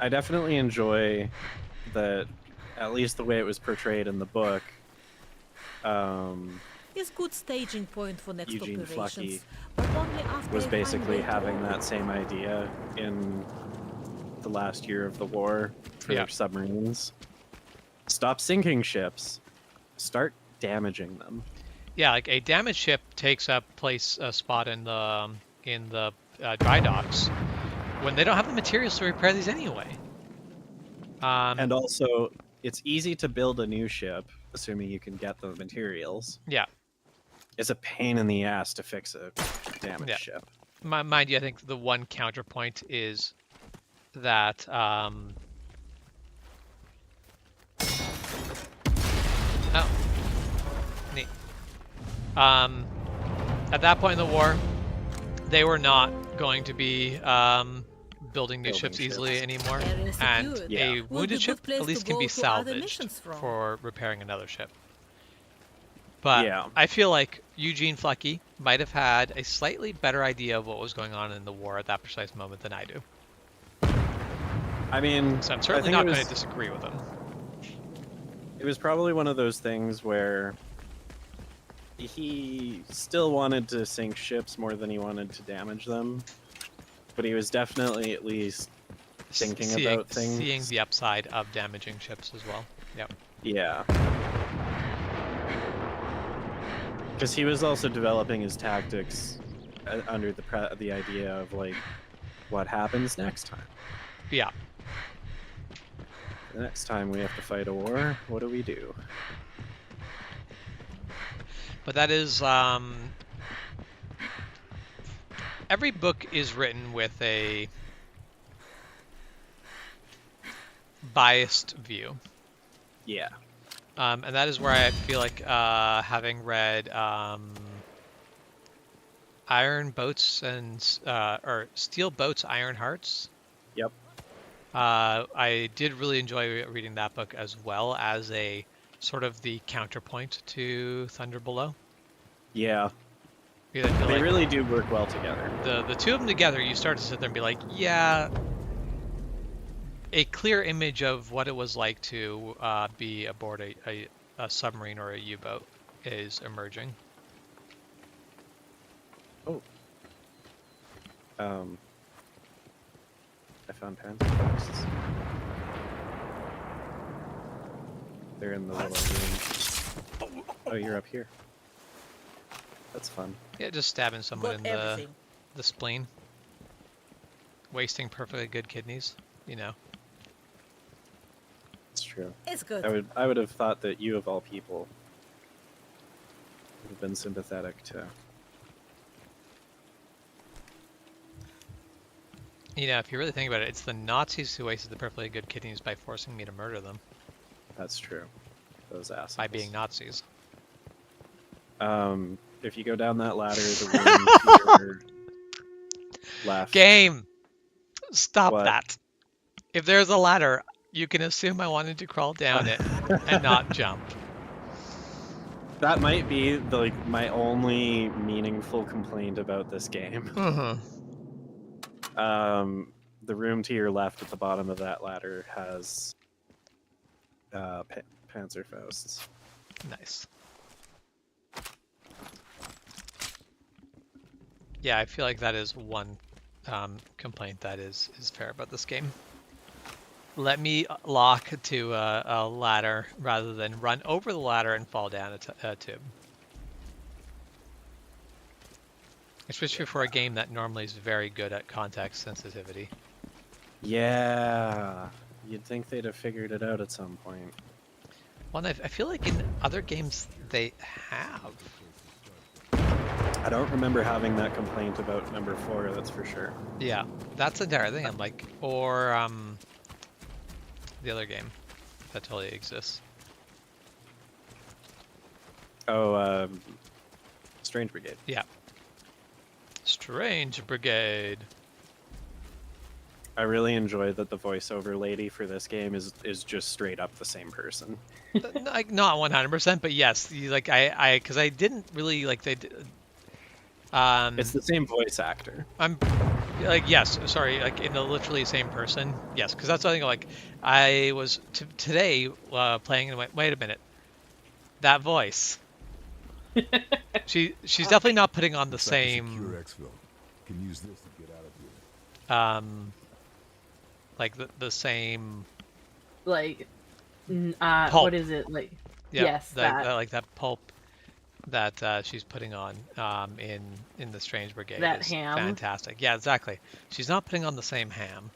Speaker 2: I definitely enjoy that, at least the way it was portrayed in the book.
Speaker 8: Is good staging point for next
Speaker 2: Eugene
Speaker 8: operations,
Speaker 2: Flucky
Speaker 8: but only after
Speaker 2: was
Speaker 8: I find
Speaker 2: basically
Speaker 8: way to
Speaker 2: having
Speaker 8: open.
Speaker 2: that same idea in the last year of the war for
Speaker 1: Yeah.
Speaker 2: their submarines. Stop sinking ships. Start damaging them.
Speaker 1: Yeah, like a damaged ship takes up a spot in the dry docks when they don't have the materials to repair these anyway.
Speaker 2: And also, it's easy to build a new ship, assuming you can get the materials.
Speaker 1: Yeah.
Speaker 2: It's a pain in the ass to fix a damaged
Speaker 1: Yeah.
Speaker 2: ship.
Speaker 1: Mind you, I think the one counterpoint is that oh, neat. At that point in the war, they were not going to be building new ships easily anymore,
Speaker 8: Area
Speaker 1: and
Speaker 8: secured.
Speaker 1: a
Speaker 8: Would be
Speaker 1: wounded
Speaker 8: good
Speaker 1: ship
Speaker 8: place
Speaker 1: at
Speaker 8: to
Speaker 1: least can
Speaker 8: go
Speaker 1: be
Speaker 8: to other
Speaker 1: salvaged
Speaker 8: missions from.
Speaker 1: for repairing another ship. But
Speaker 2: Yeah.
Speaker 1: I feel like Eugene Flucky might have had a slightly better idea of what was going on in the war at that precise moment than I do.
Speaker 2: I mean,
Speaker 1: So I'm
Speaker 2: I
Speaker 1: certainly
Speaker 2: think
Speaker 1: not
Speaker 2: it
Speaker 1: going
Speaker 2: was-
Speaker 1: to disagree with him.
Speaker 2: It was probably one of those things where he still wanted to sink ships more than he wanted to damage them, but he was definitely at least thinking about things.
Speaker 1: Seeing the upside of damaging ships as well. Yep.
Speaker 2: Yeah. Because he was also developing his tactics under the idea of like, what happens next time?
Speaker 1: Yeah.
Speaker 2: The next time we have to fight a war, what do we do?
Speaker 1: But that is every book is written with a biased view.
Speaker 2: Yeah.
Speaker 1: And that is where I feel like having read Iron Boats and or Steel Boats, Iron Hearts.
Speaker 2: Yep.
Speaker 1: I did really enjoy reading that book as well as a sort of the counterpoint to Thunder Below.
Speaker 2: Yeah.
Speaker 1: Because I feel
Speaker 2: They
Speaker 1: like
Speaker 2: really do work well together.
Speaker 1: the two of them together, you start to sit there and be like, yeah, a clear image of what it was like to be aboard a submarine or a U-boat is emerging.
Speaker 2: Oh. I found Panzer Ghosts. They're in the little room. Oh, you're up here. That's fun.
Speaker 1: Yeah, just stabbing someone
Speaker 8: Got
Speaker 1: in
Speaker 8: everything.
Speaker 1: the spleen. Wasting perfectly good kidneys, you know.
Speaker 2: It's true.
Speaker 8: It's good.
Speaker 2: I would have thought that you of all people would have been sympathetic to.
Speaker 1: You know, if you really think about it, it's the Nazis who wasted the perfectly good kidneys by forcing me to murder them.
Speaker 2: That's true. Those assholes.
Speaker 1: By being Nazis.
Speaker 2: If you go down that ladder, the room to your left.
Speaker 1: Game! Stop
Speaker 2: What?
Speaker 1: that. If there's a ladder, you can assume I wanted to crawl down it and not jump.
Speaker 2: That might be my only meaningful complaint about this game. The room to your left at the bottom of that ladder has Panzerfausts.
Speaker 1: Nice. Yeah, I feel like that is one complaint that is fair about this game. Let me lock to a ladder rather than run over the ladder and fall down a tube. Especially for a game that normally is very good at context sensitivity.
Speaker 2: Yeah, you'd think they'd have figured it out at some point.
Speaker 1: Well, I feel like in other games they have.
Speaker 2: I don't remember having that complaint about number 4, that's for sure.
Speaker 1: Yeah, that's the entire thing. I'm like, or the other game that totally exists.
Speaker 2: Oh, Strange Brigade.
Speaker 1: Yeah. Strange Brigade.
Speaker 2: I really enjoy that the voiceover lady for this game is just straight up the same person.
Speaker 1: Like not 100%, but yes, because I didn't really like they.
Speaker 2: It's the same voice actor.
Speaker 1: I'm like yes, sorry, like in the literally same person. Yes, because that's something like I was today playing and went, wait a minute, that voice. She's definitely not putting on the same.
Speaker 3: Can use this to get out of here.
Speaker 1: Like the same.
Speaker 10: Like,
Speaker 1: pulp.
Speaker 10: what is it like?
Speaker 1: Yeah,
Speaker 10: yes, that.
Speaker 1: like that pulp that she's putting on in the Strange Brigade
Speaker 10: That
Speaker 1: is
Speaker 10: ham.
Speaker 1: fantastic. Yeah, exactly. She's not putting on the same ham,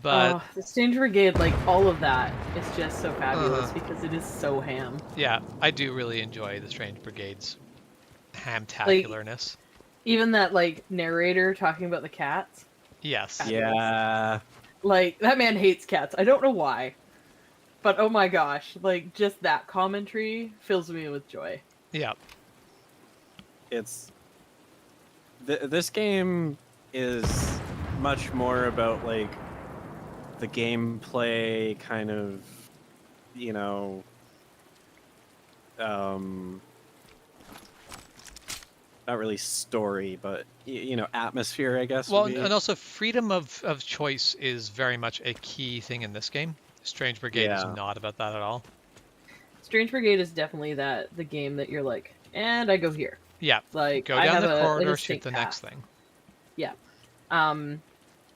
Speaker 1: but
Speaker 10: the Strange Brigade, like all of that, is just so fabulous because it is so ham.
Speaker 1: yeah, I do really enjoy the Strange Brigade's hamtacularness.
Speaker 10: Even that like narrator talking about the cats.
Speaker 1: Yes.
Speaker 2: Yeah.
Speaker 10: Like that man hates cats. I don't know why, but oh my gosh, like just that commentary fills me with joy.
Speaker 1: Yeah.
Speaker 2: It's this game is much more about like the gameplay kind of, you know, not really story, but you know, atmosphere, I guess.
Speaker 1: Well, and also freedom of choice is very much a key thing in this game. Strange Brigade is not about that at all.
Speaker 10: Strange Brigade is definitely the game that you're like, and I go here.
Speaker 1: Yeah.
Speaker 10: Like
Speaker 1: go
Speaker 10: I
Speaker 1: down
Speaker 10: have
Speaker 1: the
Speaker 10: a
Speaker 1: corridor, shoot
Speaker 10: distinct
Speaker 1: the
Speaker 10: path.
Speaker 1: next thing.
Speaker 10: Yeah.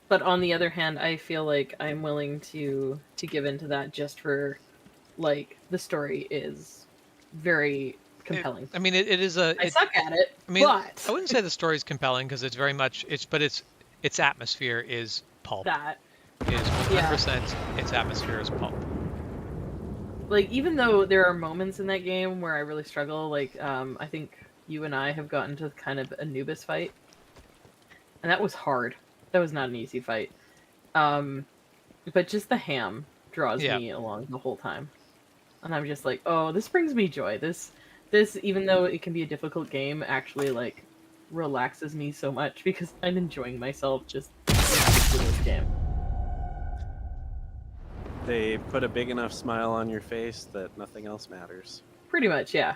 Speaker 10: But on the other hand, I feel like I'm willing to give into that just for, like, the story is very compelling.
Speaker 1: I mean, it is a.
Speaker 10: I suck at it.
Speaker 1: I mean,
Speaker 10: but
Speaker 1: I wouldn't say the story is compelling because it's very much its atmosphere is pulp.
Speaker 10: that
Speaker 1: is 100%. Its atmosphere is pulp.
Speaker 10: like even though there are moments in that game where I really struggle, like I think you and I have gotten to kind of Anubis fight, and that was hard. That was not an easy fight. But just the ham draws me along the whole time, and I'm just like, oh, this brings me joy. This even though it can be a difficult game, actually like relaxes me so much because I'm enjoying myself just in this game.
Speaker 2: They put a big enough smile on your face that nothing else matters.
Speaker 10: Pretty much, yeah.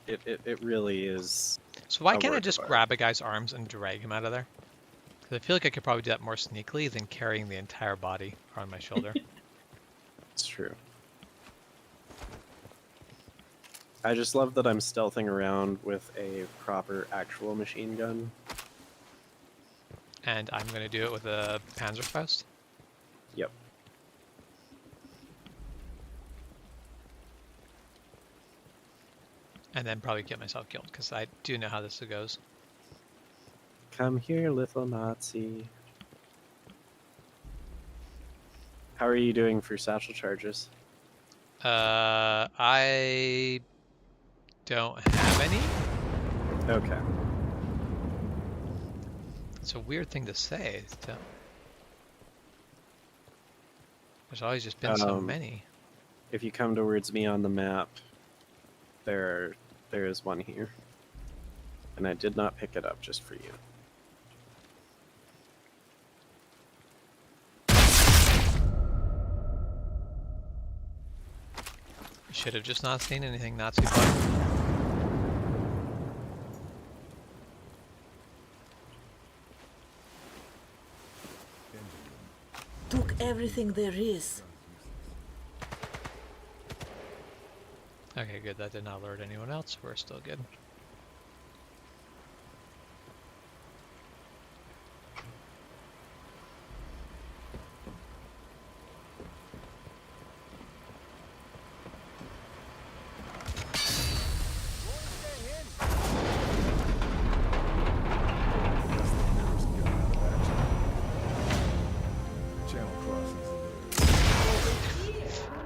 Speaker 2: It really is.
Speaker 1: So why
Speaker 2: a
Speaker 1: can't I
Speaker 2: work
Speaker 1: just
Speaker 2: of art.
Speaker 1: grab a guy's arms and drag him out of there? Because I feel like I could probably do that more sneakily than carrying the entire body on my shoulder.
Speaker 2: It's true. I just love that I'm stealthing around with a proper actual machine gun.
Speaker 1: And I'm going to do it with a Panzerfaust.
Speaker 2: Yep.
Speaker 1: And then probably get myself killed, because I do know how this goes.
Speaker 2: Come here, little Nazi. How are you doing for satchel charges?
Speaker 1: I don't have any.
Speaker 2: Okay.
Speaker 1: It's a weird thing to say. There's always just been so many.
Speaker 2: If you come towards me on the map, there is one here. And I did not pick it up just for you.
Speaker 1: Should have just not seen anything Nazi fun.
Speaker 8: Took everything there is.
Speaker 1: Okay, good. That did not alert anyone else. We're still good.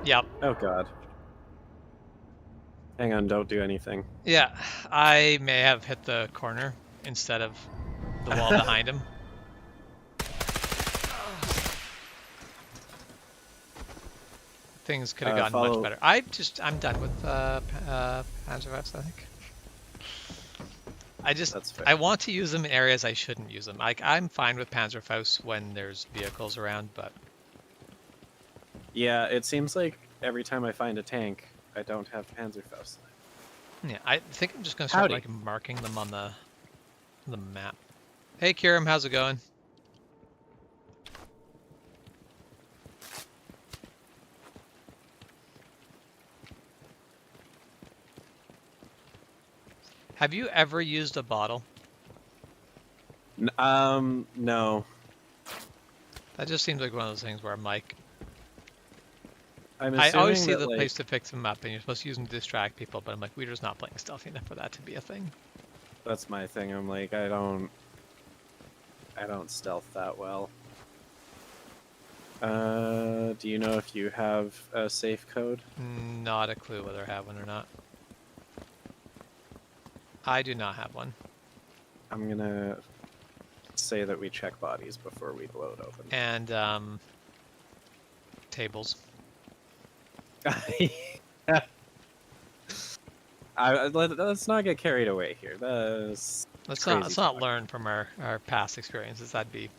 Speaker 1: Yep.
Speaker 2: Oh god. Hang on, don't do anything.
Speaker 1: Yeah, I may have hit the corner instead of the wall behind him. Things could have gotten much better. I'm done with Panzerfaust, I think. I want to use them in areas I shouldn't use them. Like, I'm fine with Panzerfaust when there's vehicles around, but...
Speaker 2: Yeah, it seems like every time I find a tank, I don't have Panzerfaust.
Speaker 1: Yeah, I think I'm just gonna start like marking them on the map. Hey, Kiram, how's it going? Have you ever used a bottle?
Speaker 2: No.
Speaker 1: That just seems like one of those things where I'm like,
Speaker 2: I'm
Speaker 1: I always see
Speaker 2: that,
Speaker 1: the
Speaker 2: like,
Speaker 1: place to pick them up, and you're supposed to use them to distract people, but I'm like, we're just not playing stealthy enough for that to be a thing.
Speaker 2: That's my thing. I'm like, I don't stealth that well. Do you know if you have a safe code?
Speaker 1: Not a clue whether I have one or not. I do not have one.
Speaker 2: I'm gonna say that we check bodies before we blow it open.
Speaker 1: And tables.
Speaker 2: Let's not get carried away here. Let's
Speaker 1: not learn from our past experiences. That'd be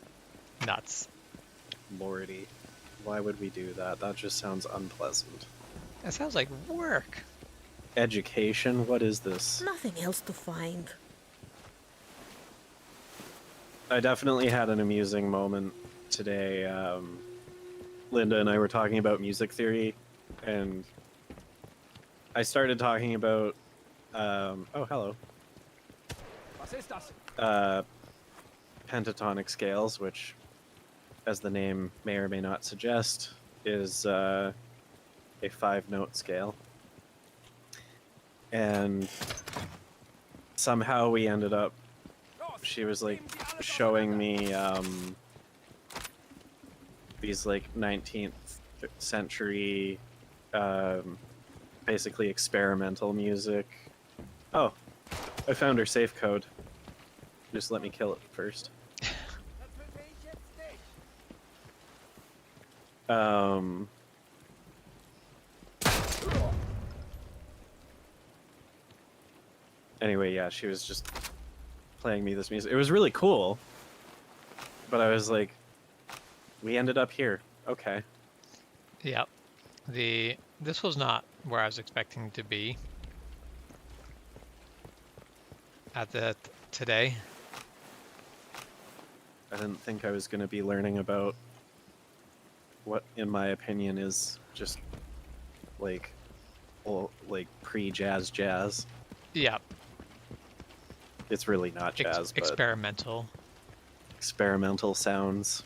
Speaker 1: nuts.
Speaker 2: Lordy, why would we do that? That just sounds unpleasant.
Speaker 1: That sounds like work.
Speaker 2: Education? What is this?
Speaker 8: Nothing else to find.
Speaker 2: I definitely had an amusing moment today. Linda and I were talking about music theory, and I started talking about oh, hello. Pentatonic scales, which, as the name may or may not suggest, is a 5-note scale. And somehow we ended up, she was like showing me these like 19th century basically experimental music. Oh, I found her safe code. Just let me kill it first. Anyway, yeah, she was just playing me this music. It was really cool, but I was like, we ended up here. Okay.
Speaker 1: Yep. This was not where I was expecting to be. at the today.
Speaker 2: I didn't think I was going to be learning about what, in my opinion, is just like, pre-jazz.
Speaker 1: Yeah.
Speaker 2: It's really not jazz, but
Speaker 1: experimental.
Speaker 2: Experimental sounds.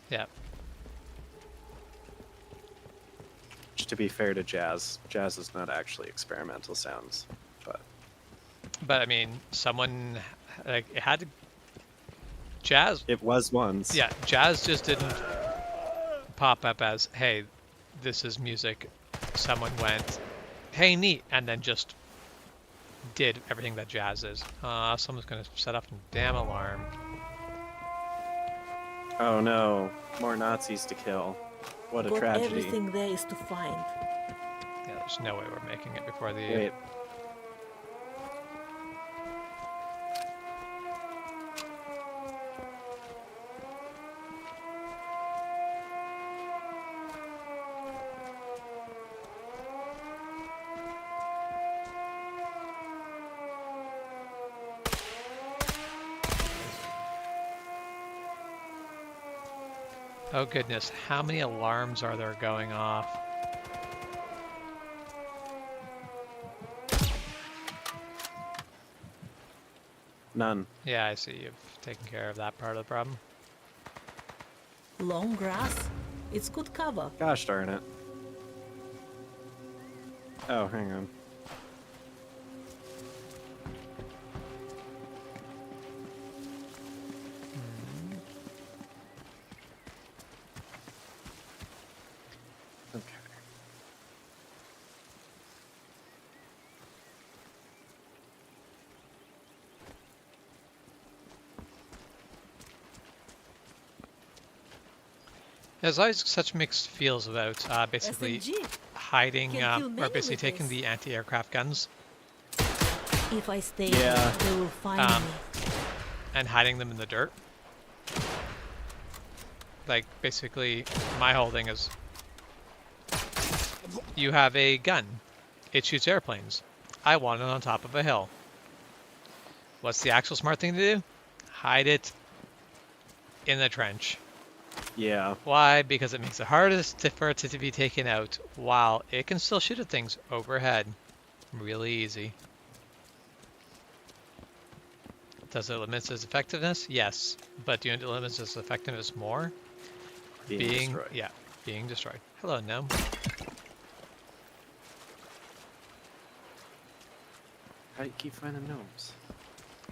Speaker 1: Yeah.
Speaker 2: Which, to be fair to jazz is not actually experimental sounds, but.
Speaker 1: But I mean, someone like it had to. Jazz.
Speaker 2: It was once.
Speaker 1: Yeah, jazz just didn't pop up as, hey, this is music. Someone went, hey, neat, and then just did everything that jazz is. Someone's gonna set up a damn alarm.
Speaker 2: Oh no, more Nazis to kill. What a
Speaker 8: But
Speaker 2: tragedy.
Speaker 8: everything there is to find.
Speaker 1: Yeah, there's no way we're making it before the...
Speaker 2: Wait.
Speaker 1: Oh goodness, how many alarms are there going off?
Speaker 2: None.
Speaker 1: Yeah, I see you've taken care of that part of the problem.
Speaker 8: Long grass? It's good cover.
Speaker 2: Gosh darn it. Oh, hang on. Okay.
Speaker 1: There's always such mixed feels about basically
Speaker 8: SMG.
Speaker 1: hiding,
Speaker 8: Can kill
Speaker 1: or
Speaker 8: many
Speaker 1: basically
Speaker 8: with
Speaker 1: taking
Speaker 8: this.
Speaker 1: the anti-aircraft guns
Speaker 8: If I stay
Speaker 2: Yeah.
Speaker 8: here, they will find me.
Speaker 1: and hiding them in the dirt. Like, basically, my whole thing is, you have a gun. It shoots airplanes. I want it on top of a hill. What's the actual smart thing to do? Hide it in the trench.
Speaker 2: Yeah.
Speaker 1: Why? Because it makes it hardest for it to be taken out, while it can still shoot at things overhead. Really easy. Does it limit its effectiveness? Yes. But do you know it limits its effectiveness more?
Speaker 2: Being destroyed.
Speaker 1: Yeah, being destroyed. Hello, gnome.
Speaker 2: How do you keep finding gnomes?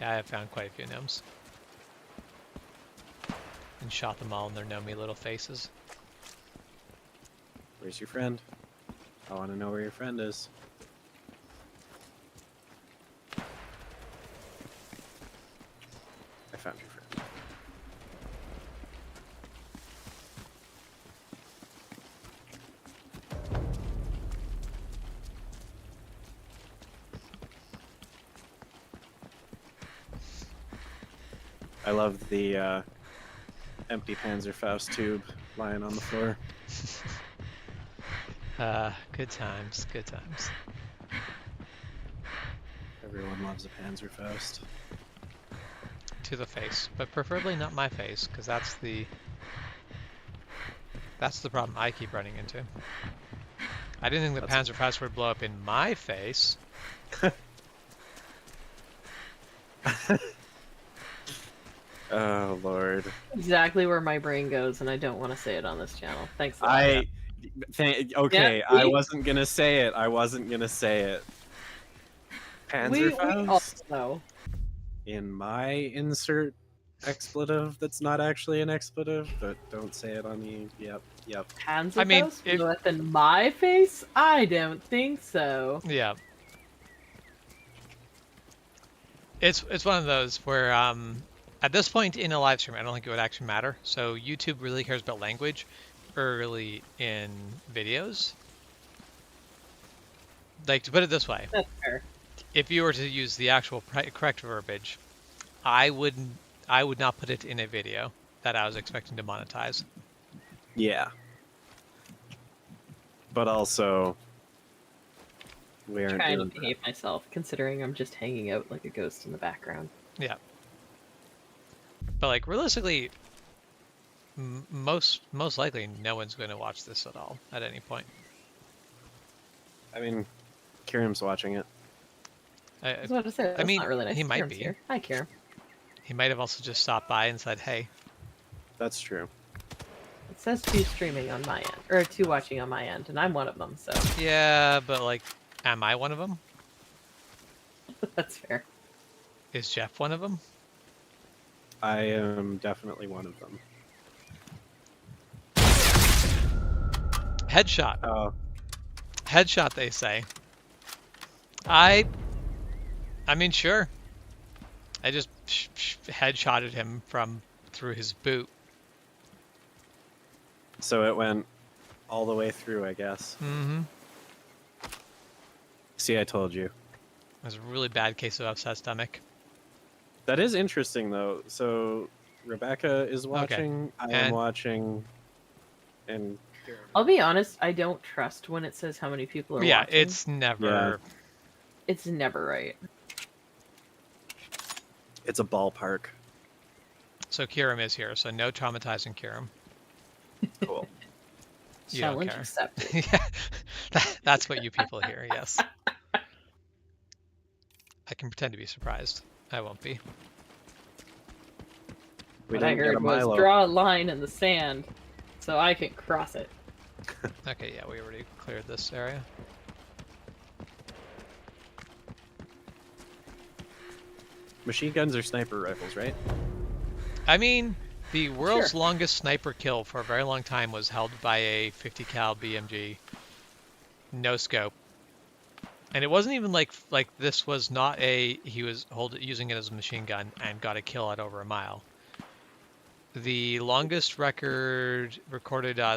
Speaker 1: Yeah, I have found quite a few gnomes. And shot them all in their gnomey little faces.
Speaker 2: Where's your friend? I want to know where your friend is. I found your friend. I love the empty Panzerfaust tube lying on the floor.
Speaker 1: Good times, good times.
Speaker 2: Everyone loves a Panzerfaust.
Speaker 1: To the face, but preferably not my face, because that's the problem I keep running into. I didn't think the Panzerfaust would blow up in my face.
Speaker 2: Oh Lord.
Speaker 10: Exactly where my brain goes, and I don't want to say it on this channel. Thanks.
Speaker 2: Okay,
Speaker 10: Yeah,
Speaker 2: I wasn't gonna say it. Panzerfaust?
Speaker 10: also.
Speaker 2: In my insert expletive that's not actually an expletive, but don't say it on the... Yep.
Speaker 10: Panzerfaust?
Speaker 1: I mean,
Speaker 10: Blew up in my face? I don't think so.
Speaker 1: Yeah. It's one of those where at this point in a live stream, I don't think it would actually matter. So YouTube really cares about language early in videos. Like, to put it this way,
Speaker 10: That's fair.
Speaker 1: if you were to use the actual correct verbiage, I would not put it in a video that I was expecting to monetize.
Speaker 2: Yeah. But also, We aren't
Speaker 10: trying to
Speaker 2: doing that.
Speaker 10: behave myself, considering I'm just hanging out like a ghost in the background.
Speaker 1: Yeah. But like realistically, most likely no one's going to watch this at all at any point.
Speaker 2: I mean, Kirim's watching it.
Speaker 10: I was about to say, that's
Speaker 1: mean,
Speaker 10: not really nice.
Speaker 1: he might
Speaker 10: Kirim's
Speaker 1: be.
Speaker 10: Here. Hi, Kirim.
Speaker 1: He might have also just stopped by and said, "Hey."
Speaker 2: That's true.
Speaker 10: It says 2 streaming on my end, or 2 watching on my end, and I'm one of them, so.
Speaker 1: Yeah, but like, am I one of them?
Speaker 10: That's fair.
Speaker 1: Is Jeff one of them?
Speaker 2: I am definitely one of them.
Speaker 1: Headshot.
Speaker 2: Oh.
Speaker 1: Headshot, they say. I mean, sure. I just headshotted him from through his boot.
Speaker 2: So it went all the way through, I guess.
Speaker 1: Mm-hmm.
Speaker 2: See, I told you.
Speaker 1: It was a really bad case of upset stomach.
Speaker 2: That is interesting, though. So Rebecca is watching, I am watching, and...
Speaker 10: I'll be honest, I don't trust when it says how many people are watching.
Speaker 1: It's never...
Speaker 2: Yeah.
Speaker 10: It's never right.
Speaker 2: It's a ballpark.
Speaker 1: So Kirim is here, so no traumatizing Kirim.
Speaker 2: Cool.
Speaker 1: You don't
Speaker 10: Challenge
Speaker 1: care.
Speaker 10: accepted.
Speaker 1: Yeah, that's what you people hear, yes. I can pretend to be surprised. I won't be.
Speaker 10: What I heard was draw a line in the sand so I can cross it.
Speaker 1: Okay, yeah, we already cleared this area.
Speaker 2: Machine guns or sniper rifles, right?
Speaker 1: I mean, the world's longest sniper kill for a very long time was held by a 50 cal BMG, no scope, and it wasn't even like this was not a he was using it as a machine gun and got a kill at over a mile. The longest recorded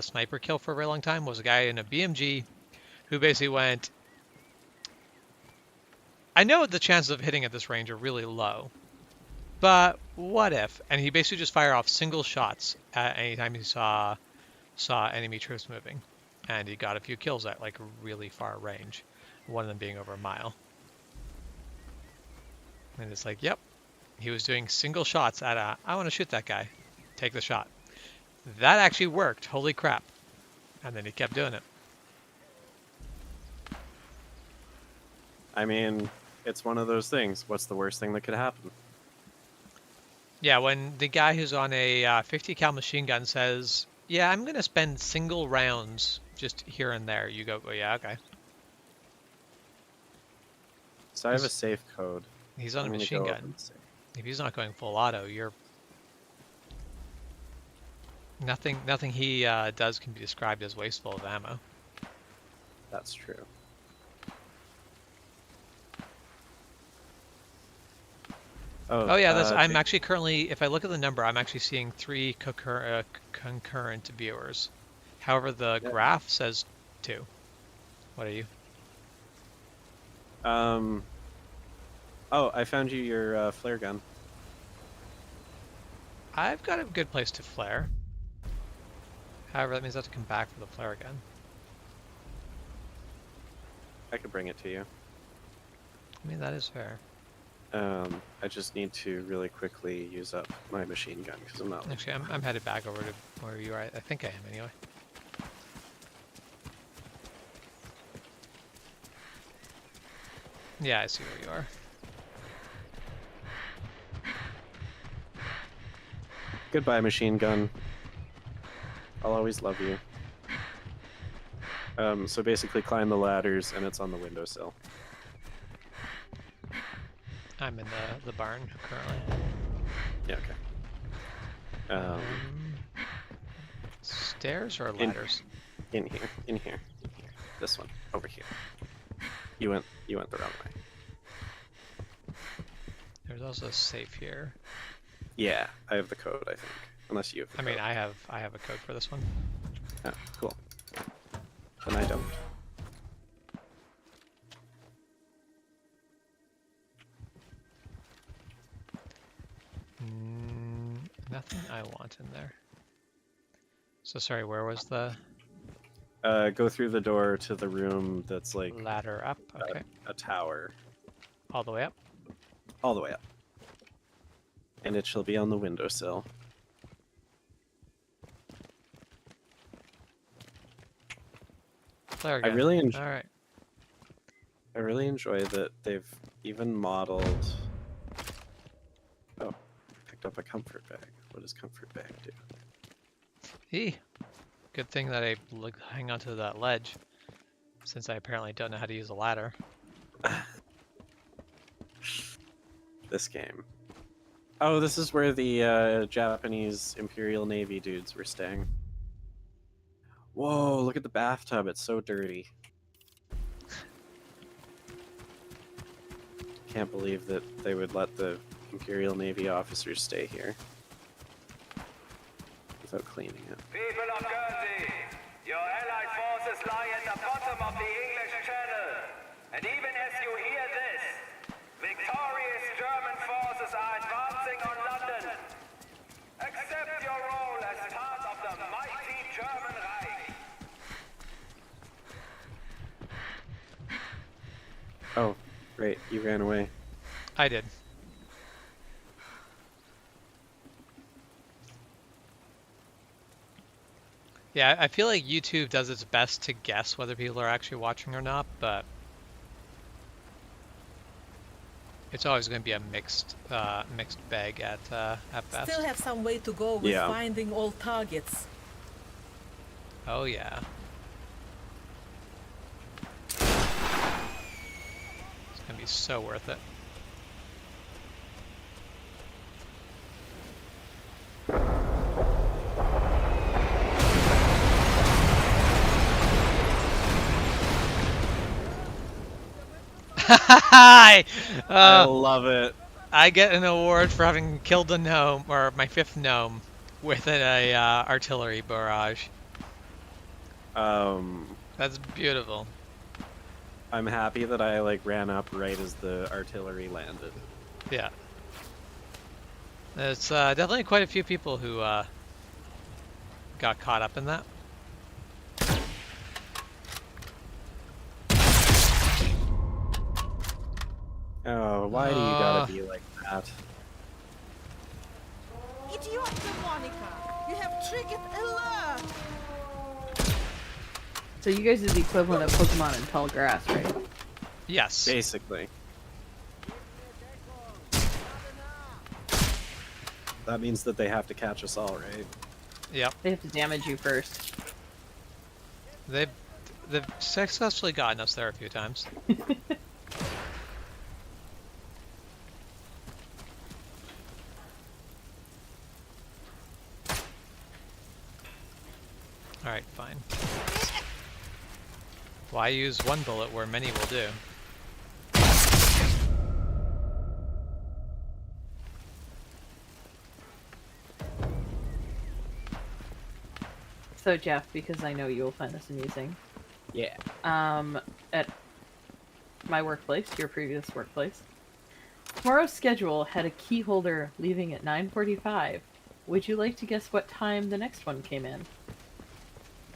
Speaker 1: sniper kill for a very long time was a guy in a BMG who basically went, I know the chances of hitting at this range are really low, but what if? And he basically just fired off single shots at any time he saw enemy troops moving, and he got a few kills at like really far range, one of them being over a mile. And it's like, yep, he was doing single shots at I want to shoot that guy, take the shot. That actually worked, holy crap. And then he kept doing it.
Speaker 2: I mean, it's one of those things. What's the worst thing that could happen?
Speaker 1: Yeah, when the guy who's on a 50 cal machine gun says, yeah, I'm going to spend single rounds just here and there, you go, oh yeah, okay.
Speaker 2: So I have a safe code.
Speaker 1: He's on a machine gun. If he's not going full auto, you're... Nothing he does can be described as wasteful of ammo.
Speaker 2: That's true.
Speaker 1: Oh yeah, I'm actually currently, if I look at the number, I'm actually seeing 3 concurrent viewers. However, the graph says 2. What are you?
Speaker 2: Oh, I found you your flare gun.
Speaker 1: I've got a good place to flare. However, that means I have to come back for the flare again.
Speaker 2: I could bring it to you.
Speaker 1: I mean, that is fair.
Speaker 2: I just need to really quickly use up my machine gun because I'm not...
Speaker 1: Actually, I'm headed back over to where you are. I think I am anyway. Yeah, I see where you are.
Speaker 2: Goodbye, machine gun. I'll always love you. So basically climb the ladders and it's on the windowsill.
Speaker 1: I'm in the barn currently.
Speaker 2: Yeah, okay.
Speaker 1: Stairs or ladders?
Speaker 2: In here. This one, over here. You went the wrong way.
Speaker 1: There's also a safe here.
Speaker 2: Yeah, I have the code, I think. Unless you have the
Speaker 1: I mean,
Speaker 2: code.
Speaker 1: I have a code for this one.
Speaker 2: Oh, cool. Then I don't.
Speaker 1: Nothing I want in there. So sorry, where was the...
Speaker 2: Go through the door to the room that's like
Speaker 1: Ladder up. Okay.
Speaker 2: a tower.
Speaker 1: All the way up.
Speaker 2: All the way up. And it shall be on the windowsill.
Speaker 1: There we
Speaker 2: I
Speaker 1: go.
Speaker 2: really enjoy.
Speaker 1: All right.
Speaker 2: I really enjoy that they've even modeled. Oh, picked up a comfort bag. What does comfort bag do?
Speaker 1: Good thing that I hang onto that ledge, since I apparently don't know how to use a ladder.
Speaker 2: This game. Oh, this is where the Japanese Imperial Navy dudes were staying. Whoa, look at the bathtub. It's so dirty. Can't believe that they would let the Imperial Navy officers stay here without cleaning it.
Speaker 11: People of Guernsey, your allied forces lie at the bottom of the English Channel. And even as you hear this, victorious German forces are advancing on London. Accept your role as part of the mighty German Reich.
Speaker 2: Oh, great. You ran away.
Speaker 1: I did. Yeah, I feel like YouTube does its best to guess whether people are actually watching or not, but it's always going to be a mixed bag at best.
Speaker 8: Still have some way to go with finding all targets.
Speaker 1: Oh yeah. It's gonna be so worth it. I
Speaker 2: love it.
Speaker 1: I get an award for having killed a gnome, or my 5th gnome, with a artillery barrage. That's beautiful.
Speaker 2: I'm happy that I like ran up right as the artillery landed.
Speaker 1: Yeah. There's definitely quite a few people who got caught up in that.
Speaker 2: Oh, why do you gotta be like that?
Speaker 8: Idiot, Monica! You have triggered alert!
Speaker 10: So you guys are the equivalent of Pokemon in tall grass, right?
Speaker 1: Yes.
Speaker 2: Basically. That means that they have to catch us all, right?
Speaker 1: Yep.
Speaker 10: They have to damage you first.
Speaker 1: They've successfully gotten us there a few times. Alright, fine. Why use one bullet where many will do?
Speaker 10: So Jeff, because I know you will find this amusing.
Speaker 2: Yeah.
Speaker 10: At my workplace, your previous workplace, tomorrow's schedule had a key holder leaving at 9:45. Would you like to guess what time the next one came in?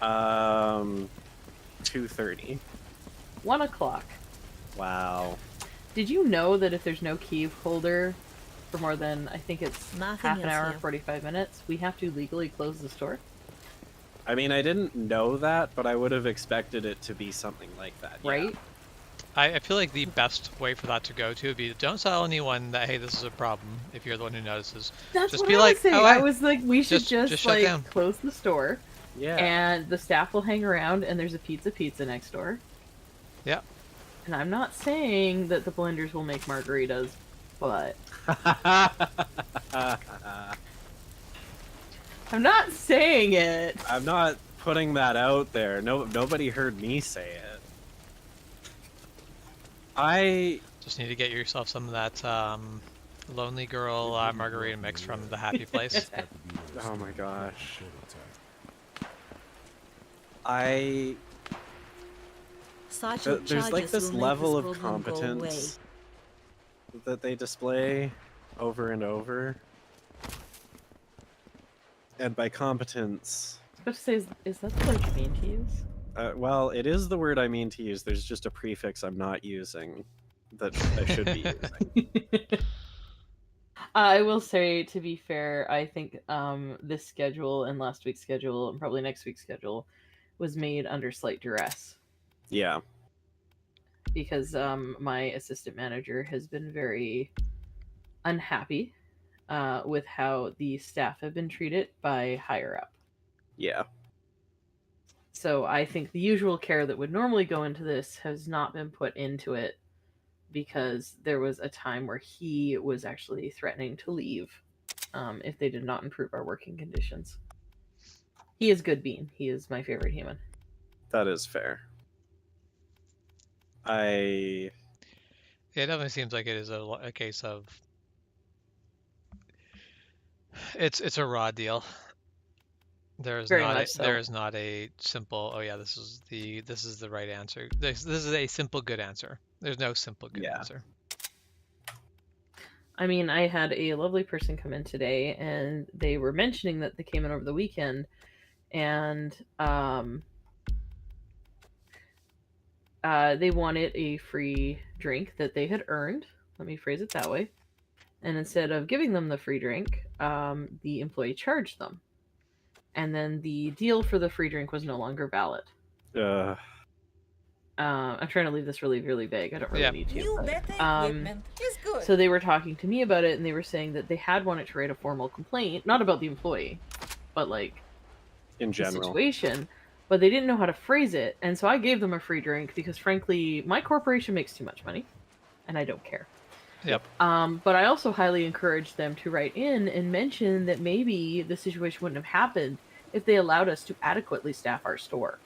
Speaker 2: 2:30.
Speaker 10: 1 o'clock.
Speaker 2: Wow.
Speaker 10: Did you know that if there's no key holder for more than, I think it's half an hour, 45 minutes, we have to legally close the store?
Speaker 2: I mean, I didn't know that, but I would have expected it to be something like that. Yeah.
Speaker 10: Right?
Speaker 1: I feel like the best way for that to go to would be don't tell anyone that, hey, this is a problem, if you're the one who notices.
Speaker 10: That's
Speaker 1: just
Speaker 10: what
Speaker 1: be
Speaker 10: I
Speaker 1: like,
Speaker 10: was saying.
Speaker 1: oh,
Speaker 10: I
Speaker 1: hey,
Speaker 10: was like, we should just
Speaker 1: shut
Speaker 10: like
Speaker 1: down.
Speaker 10: close the store.
Speaker 2: Yeah.
Speaker 10: And the staff will hang around, and there's a pizza next door.
Speaker 1: Yep.
Speaker 10: And I'm not saying that the blenders will make margaritas, but I'm not saying it.
Speaker 2: I'm not putting that out there. Nobody heard me say it. I
Speaker 1: just need to get yourself some of that Lonely Girl margarita mix from the Happy Place.
Speaker 2: Oh my gosh. There's like this level of competence that they display over and over. And by competence,
Speaker 10: I was about to say, is that the word you mean to use?
Speaker 2: Well, it is the word I mean to use. There's just a prefix I'm not using that I should be using.
Speaker 10: I will say, to be fair, I think this schedule and last week's schedule and probably next week's schedule was made under slight duress.
Speaker 2: Yeah.
Speaker 10: Because my assistant manager has been very unhappy with how the staff have been treated by higher up.
Speaker 2: Yeah.
Speaker 10: So I think the usual care that would normally go into this has not been put into it, because there was a time where he was actually threatening to leave if they did not improve our working conditions. He is good bean. He is my favorite human.
Speaker 2: That is fair.
Speaker 1: It definitely seems like it is a case of it's a raw deal. There is not a simple, oh yeah, this is the right answer. This is a simple good answer. There's no simple good answer.
Speaker 10: I mean, I had a lovely person come in today, and they were mentioning that they came in over the weekend, and they wanted a free drink that they had earned. Let me phrase it that way. And instead of giving them the free drink, the employee charged them. And then the deal for the free drink was no longer valid. I'm trying to leave this really, really vague. I don't really need to.
Speaker 8: New better equipment is good.
Speaker 10: So they were talking to me about it, and they were saying that they had wanted to write a formal complaint, not about the employee, but like
Speaker 2: in general,
Speaker 10: the situation. But they didn't know how to phrase it, and so I gave them a free drink because, frankly, my corporation makes too much money, and I don't care.
Speaker 1: Yep.
Speaker 10: But I also highly encouraged them to write in and mention that maybe the situation wouldn't have happened if they allowed us to adequately staff our store.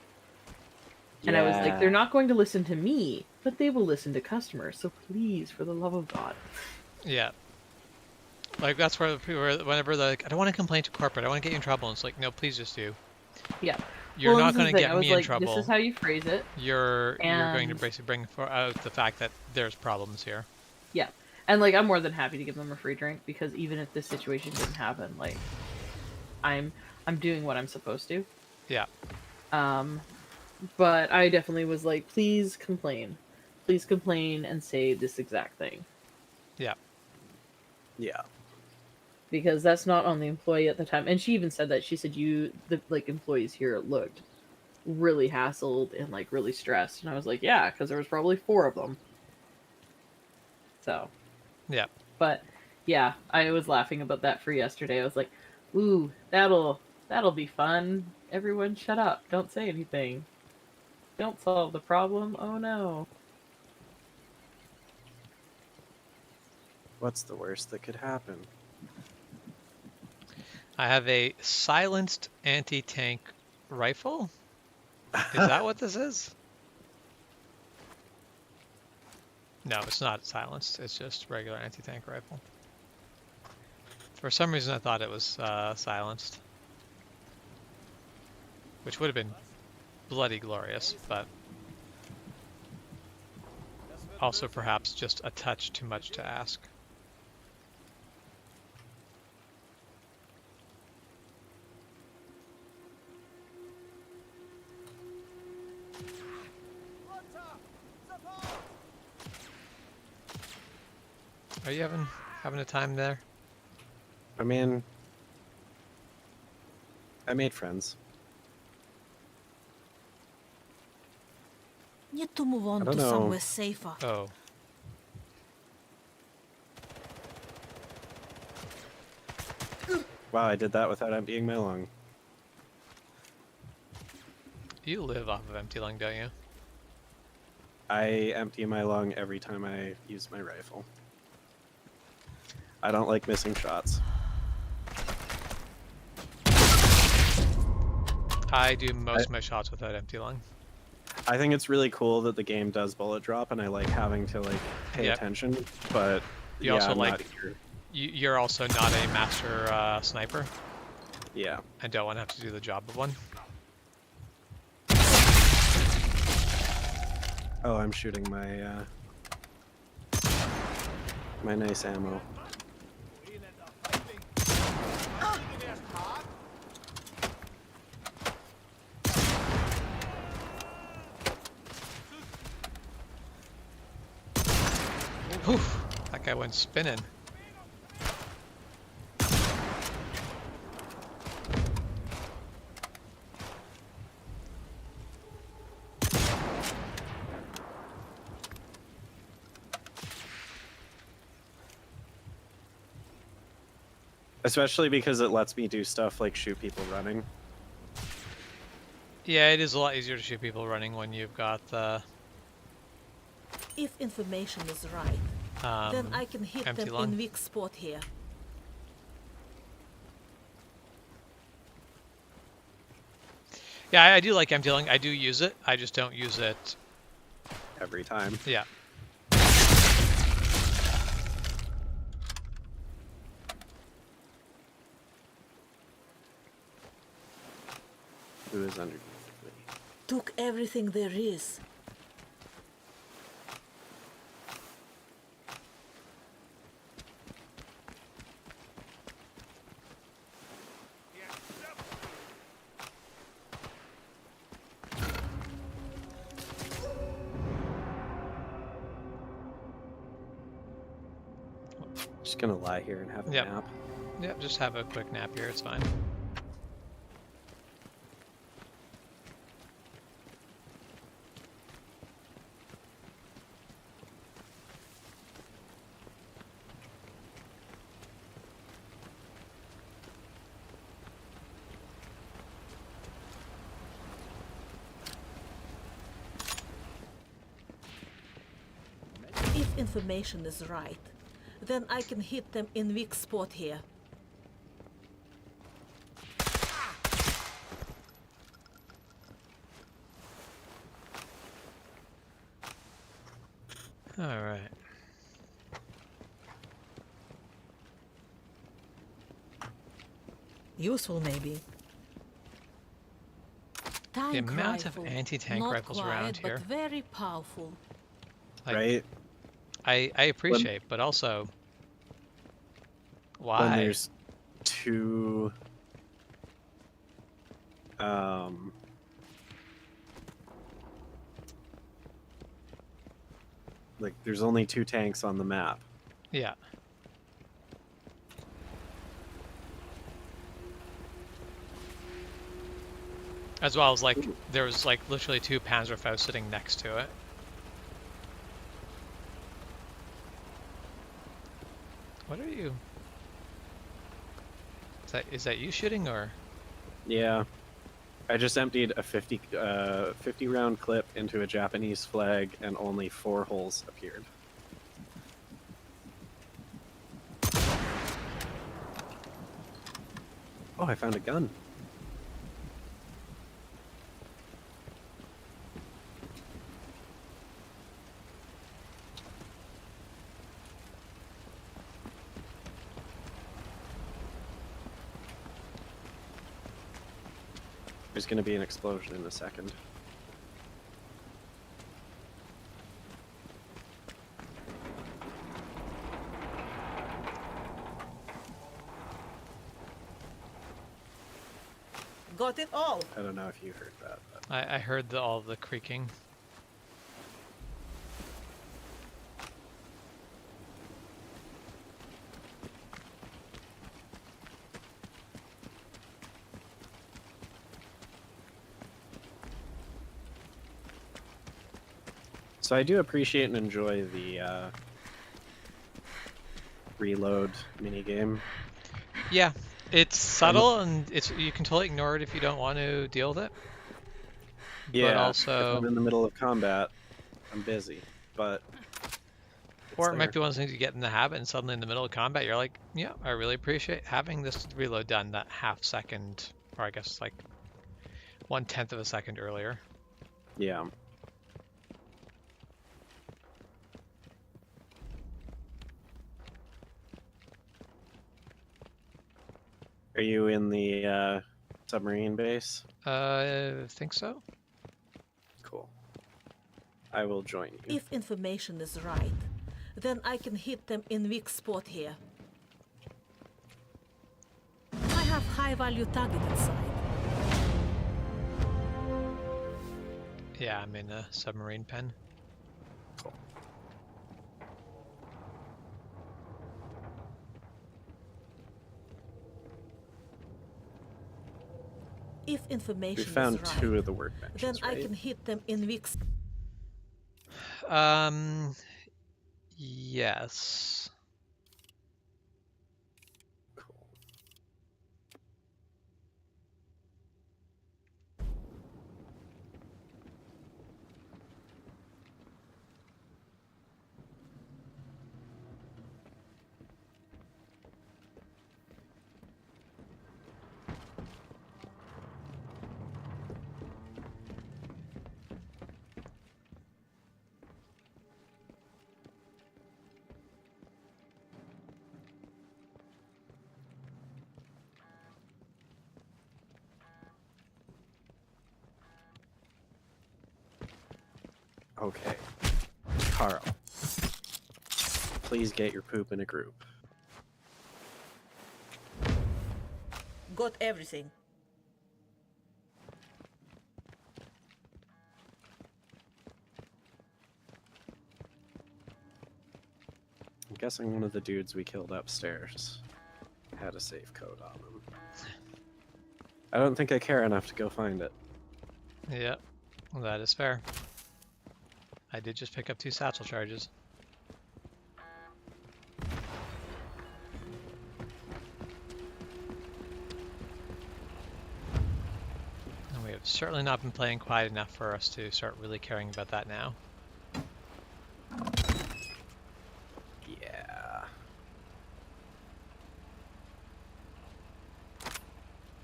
Speaker 10: And I was like, they're not going to listen to me, but they will listen to customers. So please, for the love of God.
Speaker 1: Yeah. Like, that's where people are, whenever they're like, I don't want to complain to corporate, I want to get you in trouble. And it's like, no, please just do.
Speaker 10: Yeah.
Speaker 1: You're not going to get me in trouble.
Speaker 10: This is how you phrase it.
Speaker 1: You're going to basically bring out the fact that there's problems here.
Speaker 10: Yeah. And, like, I'm more than happy to give them a free drink, because even if this situation didn't happen, like, I'm doing what I'm supposed to.
Speaker 1: Yeah.
Speaker 10: But I definitely was like, please complain. Please complain and say this exact thing.
Speaker 1: Yeah.
Speaker 2: Yeah.
Speaker 10: Because that's not on the employee at the time. And she even said that. She said the employees here looked really hassled and, like, really stressed. And I was like, yeah, because there was probably 4 of them. So.
Speaker 1: Yeah.
Speaker 10: But, yeah, I was laughing about that for yesterday. I was like, ooh, that'll be fun. Everyone shut up. Don't say anything. Don't solve the problem. Oh no.
Speaker 2: What's the worst that could happen?
Speaker 1: I have a silenced anti-tank rifle. Is that what this is? No, it's not silenced. It's just regular anti-tank rifle. For some reason, I thought it was silenced, which would have been bloody glorious, but also perhaps just a touch too much to ask. Are you having a time there?
Speaker 2: I mean, I made friends.
Speaker 8: Need to move on to somewhere safer.
Speaker 1: Oh.
Speaker 2: Wow, I did that without emptying my lung.
Speaker 1: You live off of empty lung, don't you?
Speaker 2: I empty my lung every time I use my rifle. I don't like missing shots.
Speaker 1: I do most of my shots without empty lung.
Speaker 2: I think it's really cool that the game does bullet drop, and I like having to like pay attention. But
Speaker 1: you also you're also not a master sniper.
Speaker 2: Yeah.
Speaker 1: I don't want to have to do the job of one.
Speaker 2: Oh, I'm shooting my my nice ammo.
Speaker 1: Poof! That guy went spinning.
Speaker 2: Especially because it lets me do stuff like shoot people running.
Speaker 1: Yeah, it is a lot easier to shoot people running when you've got the
Speaker 8: If information is right, then I can hit
Speaker 1: empty
Speaker 8: them
Speaker 1: lung.
Speaker 8: in weak spot here.
Speaker 1: Yeah, I do like empty lung. I do use it. I just don't use it
Speaker 2: every time.
Speaker 1: Yeah.
Speaker 2: Who is underneath me?
Speaker 8: Took everything there is.
Speaker 2: Just gonna lie here and have a
Speaker 1: Yep.
Speaker 2: nap.
Speaker 1: Yep, just have a quick nap here, it's fine.
Speaker 8: If information is right, then I can hit them in weak spot here.
Speaker 1: All right.
Speaker 8: Useful, maybe.
Speaker 1: The amount of anti-tank
Speaker 8: Not
Speaker 1: rifles
Speaker 8: quiet,
Speaker 1: around here.
Speaker 8: but very powerful.
Speaker 1: Like,
Speaker 2: Right?
Speaker 1: I appreciate, but also, why?
Speaker 2: When there's two, like there's only 2 tanks on the map.
Speaker 1: Yeah. As well as like there was like literally 2 Panzerfaust sitting next to it. What are you? Is that you shooting or?
Speaker 2: Yeah. I just emptied a 50 round clip into a Japanese flag and only 4 holes appeared. Oh, I found a gun. There's going to be an explosion in a second.
Speaker 8: Got it all.
Speaker 2: I don't know if you heard that. But...
Speaker 1: I heard all the creaking.
Speaker 2: So I do appreciate and enjoy the reload minigame.
Speaker 1: Yeah, it's subtle and you can totally ignore it if you don't want to deal with it.
Speaker 2: Yeah,
Speaker 1: but also,
Speaker 2: if I'm in the middle of combat, I'm busy. But
Speaker 1: or it might be one of those things you get in the habit, and suddenly in the middle of combat, you're like, yeah, I really appreciate having this reload done that half second, or I guess like 1/10 of a second earlier.
Speaker 2: Yeah. Are you in the submarine base?
Speaker 1: I think so.
Speaker 2: Cool. I will join you.
Speaker 8: If information is right, then I can hit them in weak spot here. I have high-value target inside.
Speaker 1: Yeah, I'm in a submarine pen.
Speaker 2: Cool.
Speaker 8: If information
Speaker 2: We found
Speaker 8: is right,
Speaker 2: two of the workbenches,
Speaker 8: then I
Speaker 2: right?
Speaker 8: can hit them in weak
Speaker 1: Yes.
Speaker 2: Okay. Carl. Please get your poop in a group.
Speaker 8: Got everything.
Speaker 2: I'm guessing one of the dudes we killed upstairs had a safe code on them. I don't think I care enough to go find it.
Speaker 1: Yep. That is fair. I did just pick up 2 satchel charges. And we have certainly not been playing quiet enough for us to start really caring about that now.
Speaker 2: Yeah.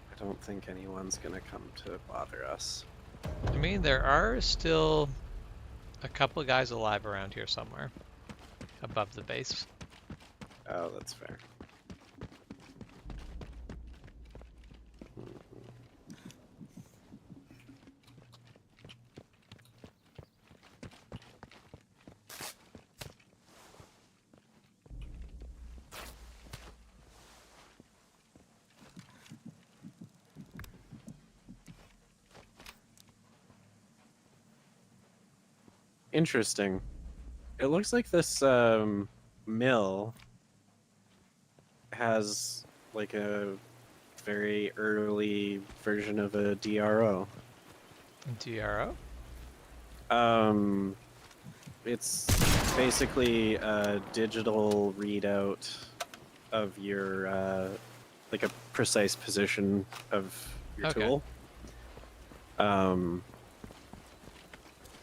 Speaker 2: I don't think anyone's gonna come to bother us.
Speaker 1: I mean, there are still a couple guys alive around here somewhere. Above the base.
Speaker 2: Oh, that's fair. Interesting. It looks like this mill has like a very early version of a DRO.
Speaker 1: DRO?
Speaker 2: It's basically a digital readout of your like a precise position of your
Speaker 1: Okay.
Speaker 2: tool.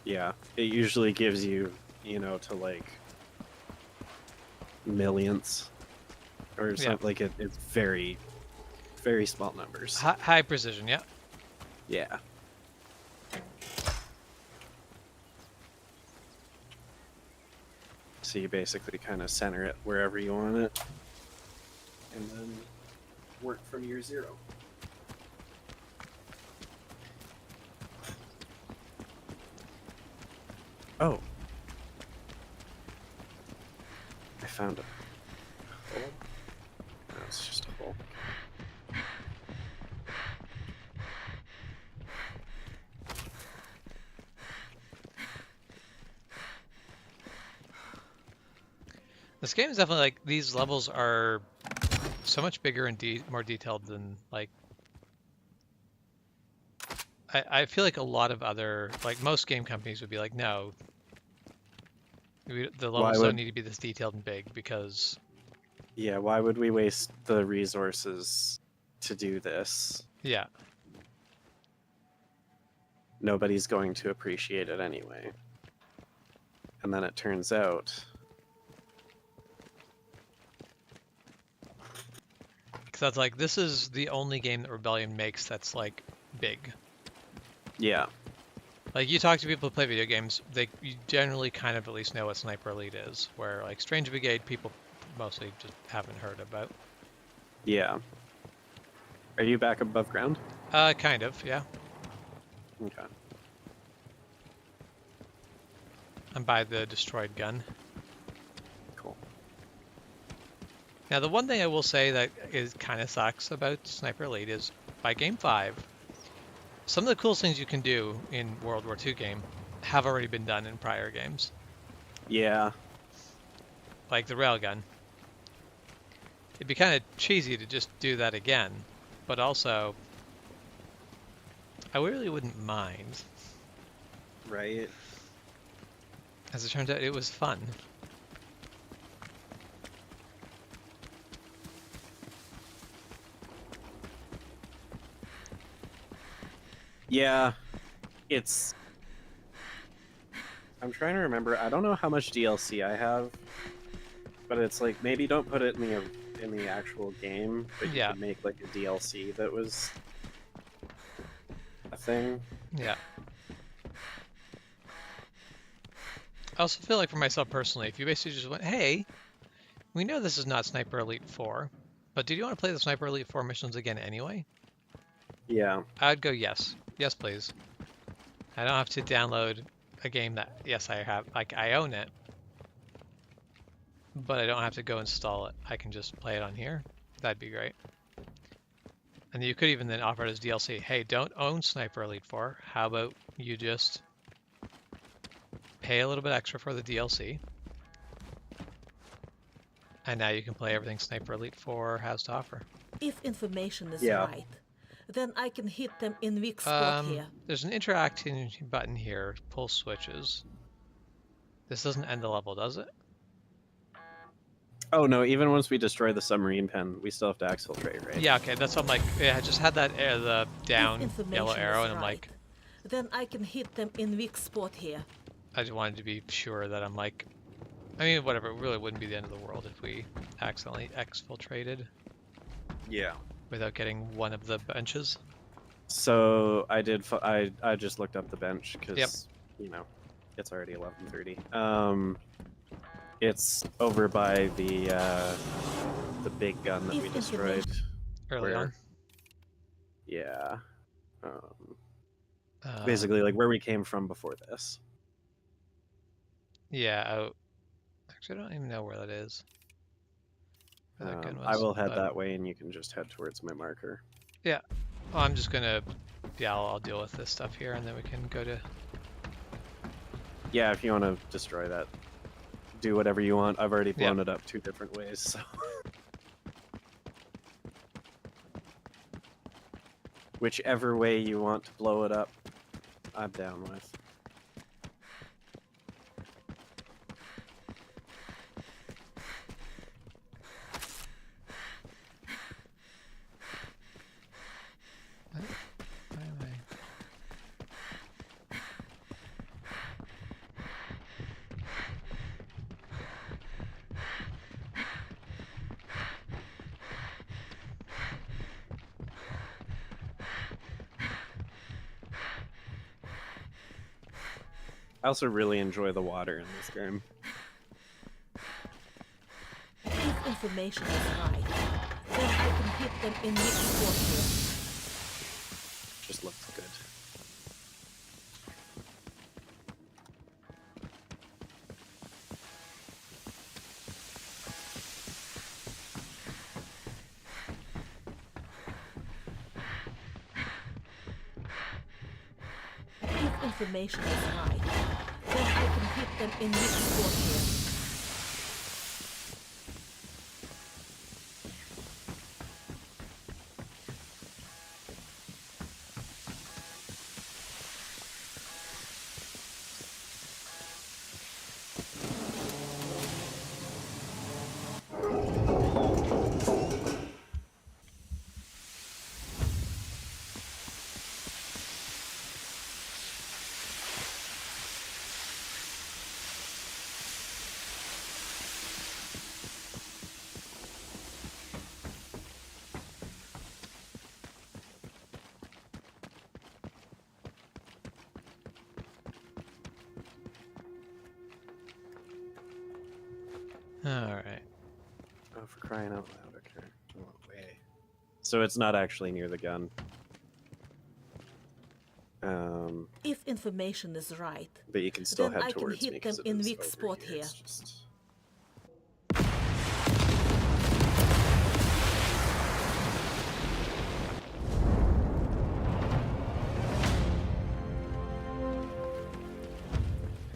Speaker 2: Yeah, it usually gives you, you know, to like millionths or something. Like it's very, very small numbers.
Speaker 1: High precision, yeah.
Speaker 2: Yeah. So you basically kind of center it wherever you want it, and then work from your zero. Oh. I found a hole. No, it's just a hole.
Speaker 1: This game is definitely like, these levels are so much bigger and more detailed than like, I feel like a lot of other, like most game companies would be like, no, the levels don't need to be this detailed and big because...
Speaker 2: Yeah, why would we waste the resources to do this?
Speaker 1: Yeah.
Speaker 2: Nobody's going to appreciate it anyway. And then it turns out...
Speaker 1: Because that's like, this is the only game that Rebellion makes that's like big.
Speaker 2: Yeah.
Speaker 1: Like you talk to people who play video games, you generally kind of at least know what Sniper Elite is. Where like Strange Brigade, people mostly just haven't heard about.
Speaker 2: Yeah. Are you back above ground?
Speaker 1: Kind of, yeah.
Speaker 2: Okay.
Speaker 1: I'm by the destroyed gun.
Speaker 2: Cool.
Speaker 1: Now the one thing I will say that is kind of sucks about Sniper Elite is by game 5, some of the coolest things you can do in World War II game have already been done in prior games.
Speaker 2: Yeah.
Speaker 1: Like the railgun. It'd be kind of cheesy to just do that again, but also I really wouldn't mind.
Speaker 2: Right?
Speaker 1: As it turned out, it was fun.
Speaker 2: Yeah, it's... I'm trying to remember. I don't know how much DLC I have, but it's like maybe don't put it in the actual game, but you could make like a DLC that was a thing.
Speaker 1: Yeah. I also feel like for myself personally, if you basically just went, hey, we know this is not Sniper Elite 4, but do you want to play the Sniper Elite 4 missions again anyway?
Speaker 2: Yeah.
Speaker 1: I'd go yes. Yes, please. I don't have to download a game that, yes, I have, like, I own it, but I don't have to go install it. I can just play it on here. That'd be great. And you could even then offer it as DLC. Hey, don't own Sniper Elite 4. How about you just pay a little bit extra for the DLC, and now you can play everything Sniper Elite 4 has to offer.
Speaker 8: If information is right, then I can hit them in weak spot here.
Speaker 1: There's an interacting button here, pull switches. This doesn't end the level, does it?
Speaker 2: Oh no, even once we destroy the submarine pen, we still have to exfiltrate, right?
Speaker 1: Yeah, okay, that's what I'm like, yeah, I just had that the down yellow arrow, and I'm like...
Speaker 8: Then I can hit them in weak spot here.
Speaker 1: I just wanted to be sure that I'm like... I mean, whatever, it really wouldn't be the end of the world if we accidentally exfiltrated.
Speaker 2: Yeah.
Speaker 1: Without getting one of the benches.
Speaker 2: So I did. I just looked up the bench because you know it's already 11:30. It's over by the big gun that we destroyed
Speaker 1: early on.
Speaker 2: Yeah. Basically, like where we came from before this.
Speaker 1: Yeah. Actually, I don't even know where that is.
Speaker 2: I will head that way, and you can just head towards my marker.
Speaker 1: Yeah. Well, I'm just gonna... Yeah, I'll deal with this stuff here, and then we can go to...
Speaker 2: Yeah, if you want to destroy that, do whatever you want. I've already blown it up 2 different ways, so... Whichever way you want to blow it up, I'm down with. I also really enjoy the water in this game.
Speaker 8: If information is right, then I can hit them in weak spot here.
Speaker 2: Just looks good.
Speaker 8: If information is right, then I can hit them in weak spot here.
Speaker 1: Alright.
Speaker 2: Oh, for crying out loud, okay. Oh, way. So it's not actually near the gun.
Speaker 8: If information is right,
Speaker 2: but you can still
Speaker 8: then
Speaker 2: head
Speaker 8: I can
Speaker 2: towards me
Speaker 8: hit them
Speaker 2: 'cause it
Speaker 8: in
Speaker 2: is
Speaker 8: weak
Speaker 2: over
Speaker 8: spot
Speaker 2: here.
Speaker 8: here.
Speaker 2: It's just...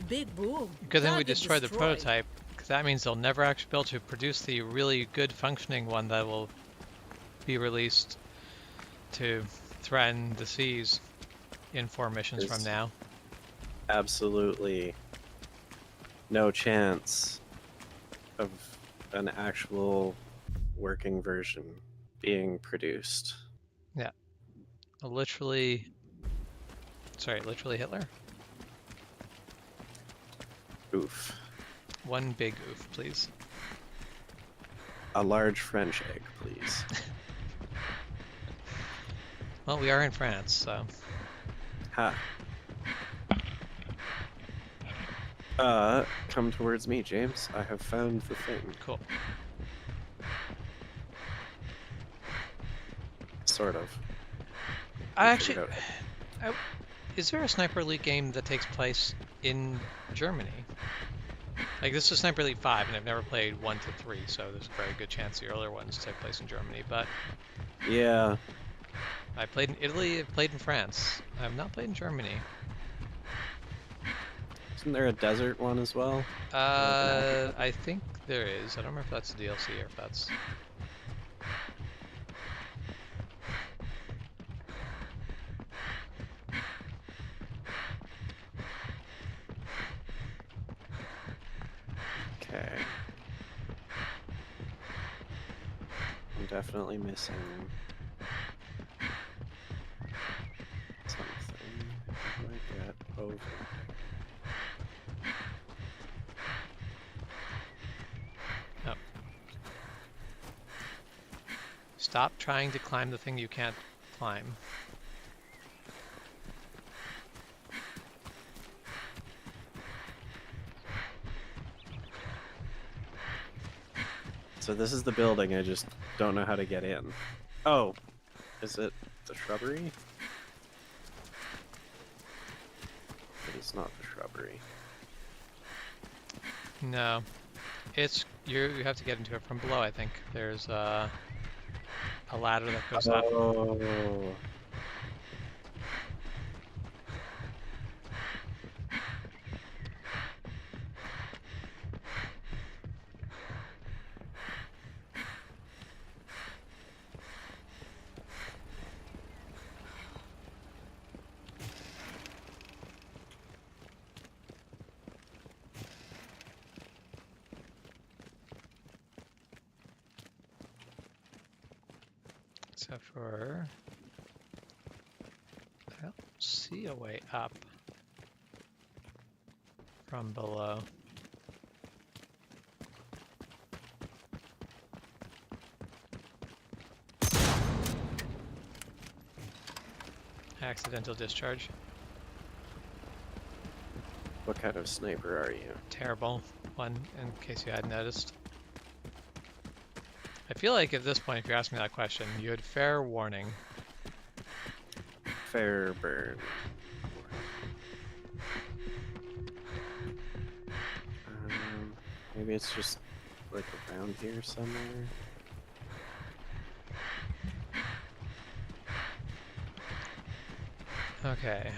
Speaker 8: Big boom.
Speaker 1: Good thing we
Speaker 8: Target
Speaker 1: destroyed the
Speaker 8: destroyed.
Speaker 1: prototype, because that means they'll never actually be able to produce the really good functioning one that will be released to threaten the seas. in 4 missions from now.
Speaker 2: Absolutely no chance of an actual working version being produced.
Speaker 1: Yeah. Literally Hitler.
Speaker 2: Oof.
Speaker 1: One big oof, please.
Speaker 2: A large French egg, please.
Speaker 1: Well, we are in France, so.
Speaker 2: Ha. Come towards me, James. I have found the thing.
Speaker 1: Cool.
Speaker 2: Sort of.
Speaker 1: Is there a Sniper Elite game that takes place in Germany? Like, this is Sniper Elite 5, and I've never played 1 to 3, so there's a very good chance the earlier ones take place in Germany, but...
Speaker 2: Yeah.
Speaker 1: I played in Italy, I've played in France. I have not played in Germany.
Speaker 2: Isn't there a desert one as well?
Speaker 1: I think there is. I don't remember if that's a DLC or if that's...
Speaker 2: Okay. I'm definitely missing something. How do I get over?
Speaker 1: Oh. Stop trying to climb the thing you can't climb.
Speaker 2: So this is the building, I just don't know how to get in. Oh, is it the shrubbery? It is not the shrubbery.
Speaker 1: No. It's... you have to get into it from below, I think. There's a ladder that goes up.
Speaker 2: Oh.
Speaker 1: Except for... I don't see a way up from below. Accidental discharge.
Speaker 2: What kind of sniper are you?
Speaker 1: Terrible one, in case you hadn't noticed. I feel like at this point, if you asked me that question, you had fair warning.
Speaker 2: Fair burn. Maybe it's just like around here somewhere.
Speaker 1: Okay,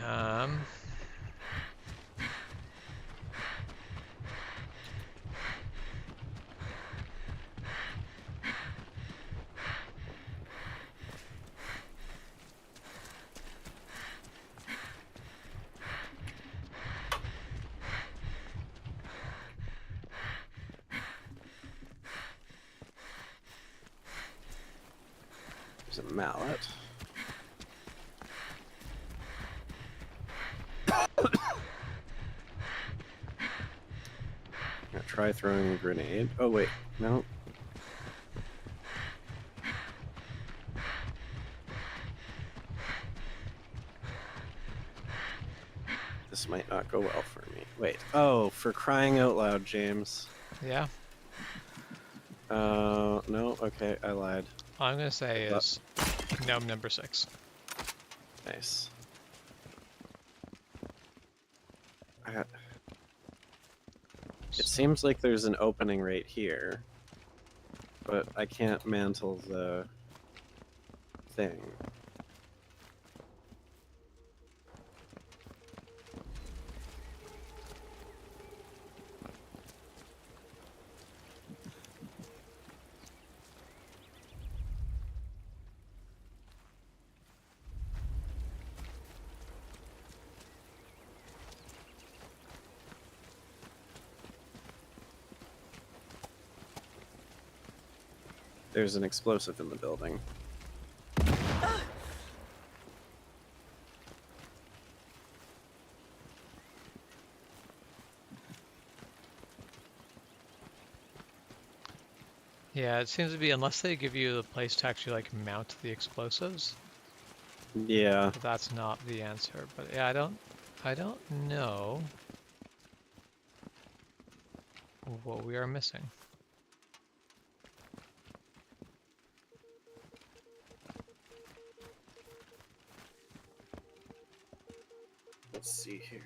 Speaker 2: There's a mallet. Now try throwing a grenade. Oh wait, no. This might not go well for me. Wait. Oh, for crying out loud, James.
Speaker 1: yeah.
Speaker 2: No, okay, I lied.
Speaker 1: All I'm gonna say is gnome number 6.
Speaker 2: Nice. It seems like there's an opening right here, but I can't mantle the thing. There's an explosive in the building.
Speaker 1: Yeah, it seems to be, unless they give you the place to actually like mount the explosives.
Speaker 2: Yeah.
Speaker 1: But that's not the answer. But yeah, I don't know what we are missing.
Speaker 2: Let's see here.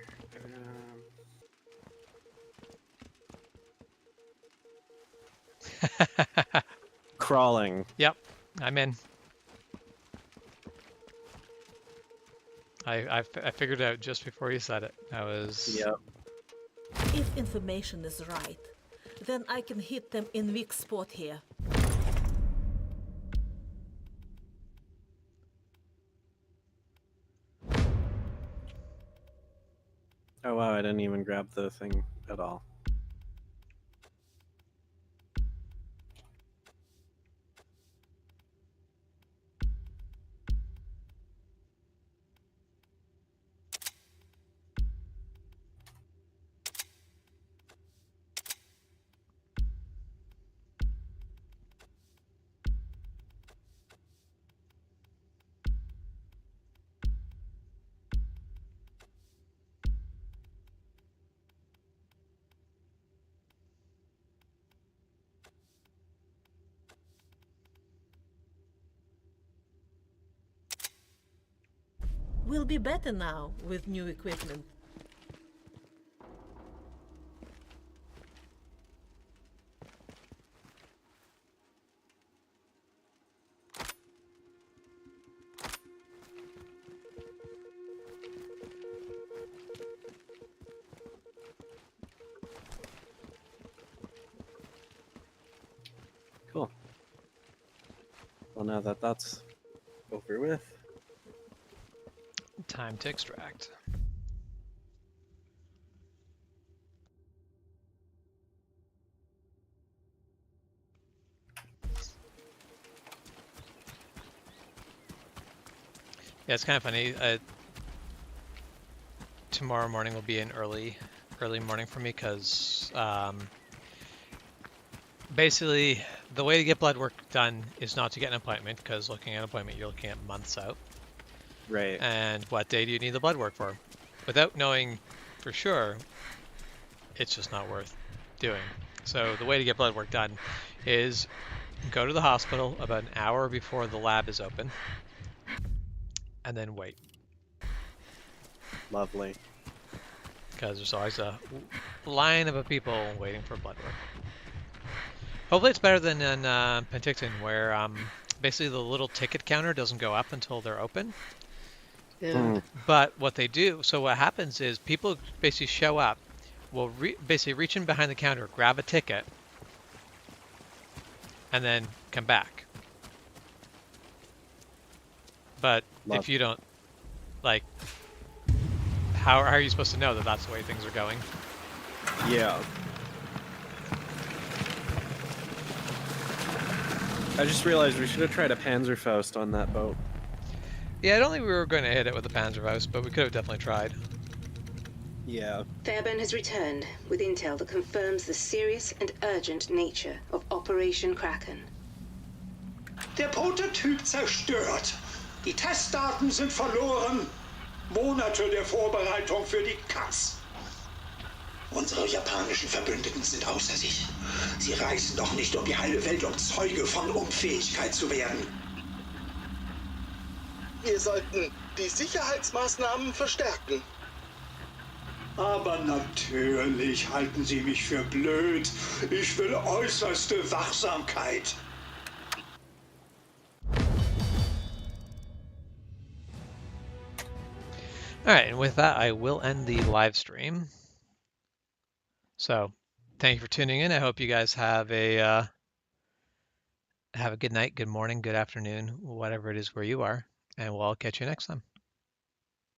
Speaker 2: Crawling.
Speaker 1: Yep, I'm in. I figured it out just before you said it. I was.
Speaker 2: Yep.
Speaker 8: If information is right, then I can hit them in weak spot here.
Speaker 2: Oh wow, I didn't even grab the thing at all.
Speaker 8: We'll be better now with new equipment.
Speaker 2: Cool. Well, now that that's over with.
Speaker 1: Time to extract. Yeah, it's kind of funny. Tomorrow morning will be an early morning for me because basically the way to get blood work done is not to get an appointment, because looking at an appointment you're looking at months out.
Speaker 2: Right.
Speaker 1: And what day do you need the blood work for? Without knowing for sure, it's just not worth doing. So the way to get blood work done is go to the hospital about an hour before the lab is open, and then wait.
Speaker 2: Lovely.
Speaker 1: Because there's always a line of people waiting for blood work. Hopefully it's better than in Penticton, where basically the little ticket counter doesn't go up until they're open.
Speaker 10: Yeah.
Speaker 1: But what they do, so what happens is people basically show up, will basically reach in behind the counter, grab a ticket, and then come back. But if you don't, like, how are you supposed to know that that's the way things are going?
Speaker 2: Yeah. I just realized we should have tried a Panzerfaust on that boat.
Speaker 1: Yeah, I don't think we were going to hit it with the Panzerfaust, but we could have definitely tried.
Speaker 2: Yeah.
Speaker 13: Fairburn has returned with intel that confirms the serious and urgent nature of Operation Kraken.
Speaker 12: Der Prototyp zerstört. Die Testdaten sind verloren. Monate der Vorbereitung für die Katz. Unsere japanischen Verbündeten sind außer sich. Sie reisen doch nicht um die halbe Welt, um Zeuge von Unfähigkeit zu werden.
Speaker 9: Wir sollten die Sicherheitsmaßnahmen verstärken.
Speaker 12: Aber natürlich halten Sie mich für blöd. Ich will äußerste Wachsamkeit.
Speaker 1: Alright, and with that, I will end the live stream. So, thank you for tuning in. I hope you guys have a good night, good morning, good afternoon, whatever it is where you are, and we'll catch you next time.